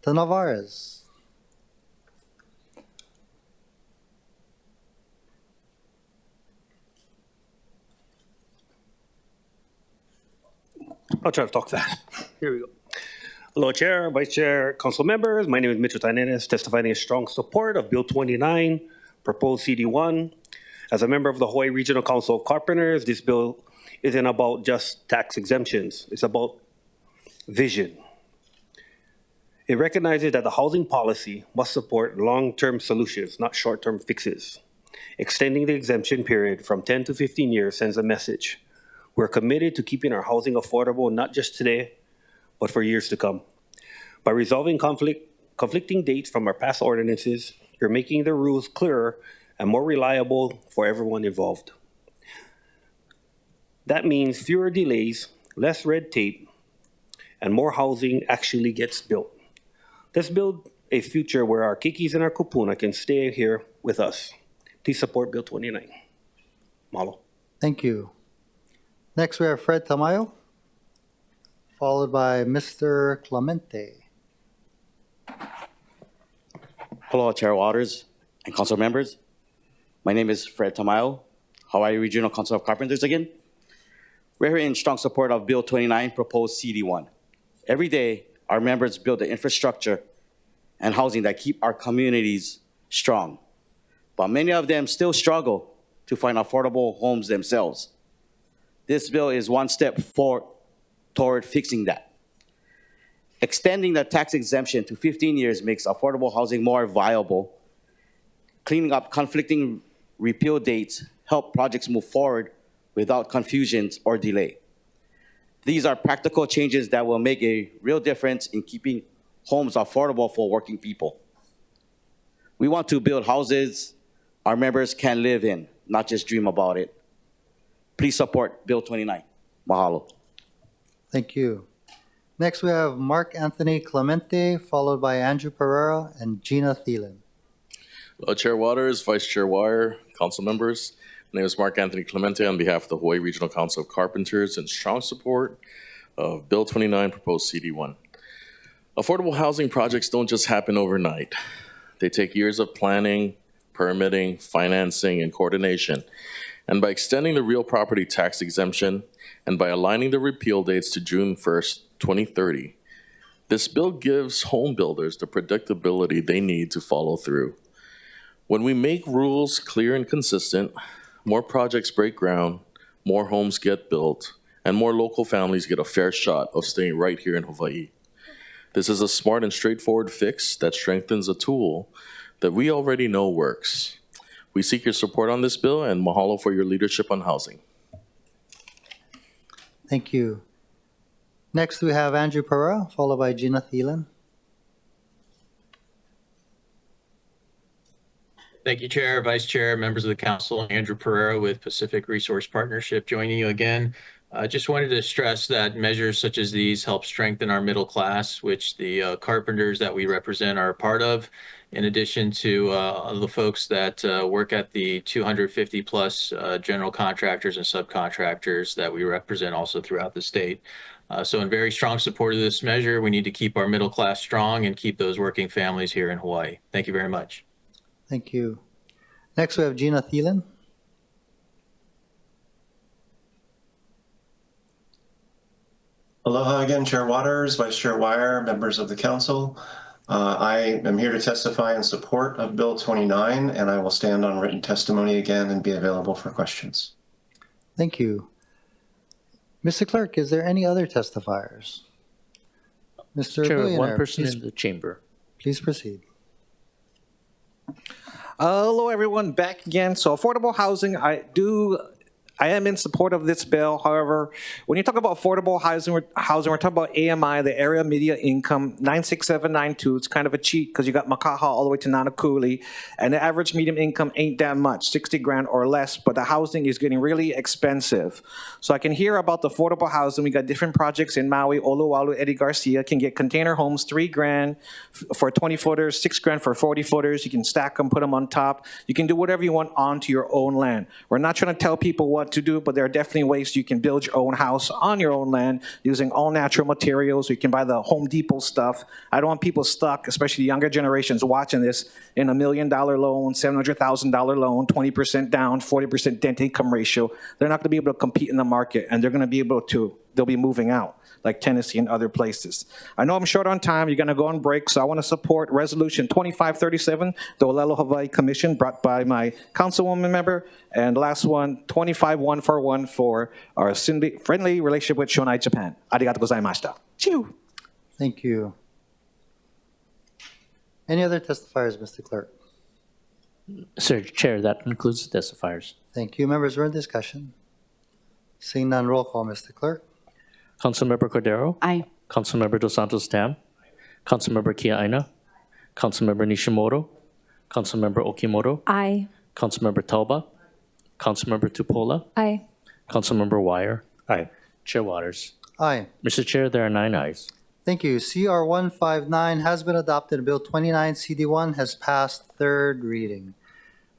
to Navarez. I'll try to talk fast. Here we go. Hello, Chair, Vice Chair, Council members. My name is Mitchell Tainenes, testifying in strong support of Bill 29, proposed CD1. As a member of the Hawaii Regional Council of Carpenters, this bill isn't about just tax exemptions. It's about vision. It recognizes that the housing policy must support long-term solutions, not short-term fixes. Extending the exemption period from 10 to 15 years sends a message. We're committed to keeping our housing affordable, not just today, but for years to come. By resolving conflicting dates from our past ordinances, you're making the rules clearer and more reliable for everyone involved. That means fewer delays, less red tape, and more housing actually gets built. Let's build a future where our kikis and our kupuna can stay here with us. Please support Bill 29. Mahalo. Thank you. Next, we have Fred Tamayo, followed by Mr. Clemente. Hello, Chair Waters and council members. My name is Fred Tamayo, Hawaii Regional Council of Carpenters again. We're here in strong support of Bill 29, proposed CD1. Every day, our members build the infrastructure and housing that keep our communities strong. But many of them still struggle to find affordable homes themselves. This bill is one step forward toward fixing that. Extending the tax exemption to 15 years makes affordable housing more viable. Cleaning up conflicting repeal dates help projects move forward without confusions or delay. These are practical changes that will make a real difference in keeping homes affordable for working people. We want to build houses our members can live in, not just dream about it. Please support Bill 29. Mahalo. Thank you. Next, we have Mark Anthony Clemente, followed by Andrew Pereira and Gina Thielen. Hello, Chair Waters, Vice Chair Wire, council members. My name is Mark Anthony Clemente on behalf of the Hawaii Regional Council of Carpenters in strong support of Bill 29, proposed CD1. Affordable housing projects don't just happen overnight. They take years of planning, permitting, financing, and coordination. And by extending the real property tax exemption and by aligning the repeal dates to June 1st, 2030, this bill gives home builders the predictability they need to follow through. When we make rules clear and consistent, more projects break ground, more homes get built, and more local families get a fair shot of staying right here in Hawaii. This is a smart and straightforward fix that strengthens a tool that we already know works. We seek your support on this bill, and mahalo for your leadership on housing. Thank you. Next, we have Andrew Pereira, followed by Gina Thielen. Thank you, Chair, Vice Chair, members of the council. Andrew Pereira with Pacific Resource Partnership joining you again. I just wanted to stress that measures such as these help strengthen our middle class, which the carpenters that we represent are a part of, in addition to the folks that work at the 250 plus general contractors and subcontractors that we represent also throughout the state. So in very strong support of this measure, we need to keep our middle class strong and keep those working families here in Hawaii. Thank you very much. Thank you. Next, we have Gina Thielen. Aloha again, Chair Waters, Vice Chair Wire, members of the council. I am here to testify in support of Bill 29, and I will stand on written testimony again and be available for questions. Thank you. Mr. Clerk, is there any other testifiers? Mr. Chair, Billionaire, one person please, in the chamber. please proceed. Hello, everyone. Back again. So affordable housing, I am in support of this bill. However, when you talk about affordable housing, we're talking about AMI, the area median income, 96792. It's kind of a cheat because you got Makaha all the way to Nanakuli, and the average median income ain't that much, 60 grand or less, but the housing is getting really expensive. So I can hear about the affordable housing. We got different projects in Maui. Oluwalu, Eddie Garcia can get container homes, 3 grand for 20 footers, 6 grand for 40 footers. You can stack them, put them on top. You can do whatever you want onto your own land. We're not trying to tell people what to do, but there are definitely ways you can build your own house on your own land using all natural materials. You can buy the Home Depot stuff. I don't want people stuck, especially the younger generations watching this, in $1 million loan, $700,000 loan, 20% down, 40% debt income ratio. They're not going to be able to compete in the market, and they'll be moving out, like Tennessee and other places. I know I'm short on time. You're going to go on break, so I want to support Resolution 2537, the Olelo Hawaii Commission, brought by my councilwoman member, and last one, 25141 for our friendly relationship with Shonai, Japan. Arigato gozaimashita. Chew. Thank you. Any other testifiers, Mr. Clerk? Sir, Chair, that concludes the testifiers. Thank you. Members, we're in discussion. Seeing none, roll call, Mr. Clerk. Councilmember Cordero? Aye. Councilmember Dos Santos Tam? Councilmember Kiaina? Councilmember Nishimoto? Councilmember Okimoto? Aye. Councilmember Tauba? Councilmember Tupola? Aye. Councilmember Wire? Aye. Chair Waters? Aye. Mr. Chair, there are 9 ayes. Thank you. CR 159 has been adopted, and Bill 29 CD1 has passed third reading.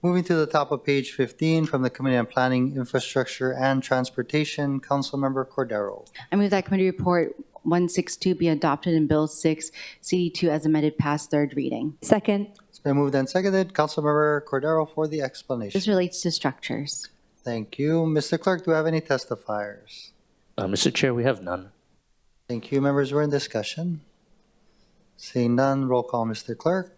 Moving to the top of page 15 from the Committee on Planning, Infrastructure, and Transportation, Councilmember Cordero. I move that committee report 162 be adopted and Bill 6 CD2 as amended pass third reading. Second. It's been moved and seconded. Councilmember Cordero for the explanation. This relates to structures. Thank you. Mr. Clerk, do we have any testifiers? Mr. Chair, we have none. Thank you. Members, we're in discussion. Seeing none, roll call, Mr. Clerk.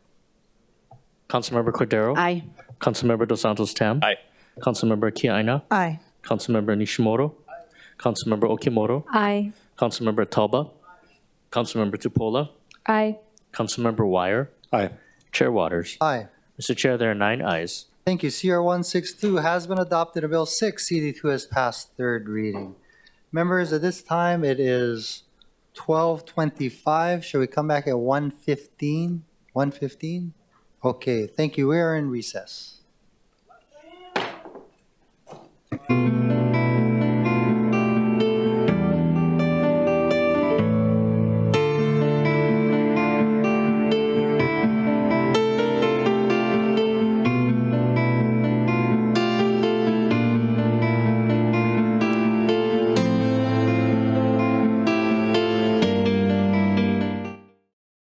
Councilmember Cordero? Aye. Councilmember Dos Santos Tam? Aye. Councilmember Kiaina? Aye. Councilmember Nishimoto? Councilmember Okimoto? Aye. Councilmember Tauba? Councilmember Tupola? Aye. Councilmember Wire? Aye. Chair Waters? Aye. Mr. Chair, there are 9 ayes. Thank you. CR 162 has been adopted, and Bill 6 CD2 has passed third reading. Members, at this time it is 12:25. Shall we come back at 1:15? 1:15? Okay, thank you. We are in recess.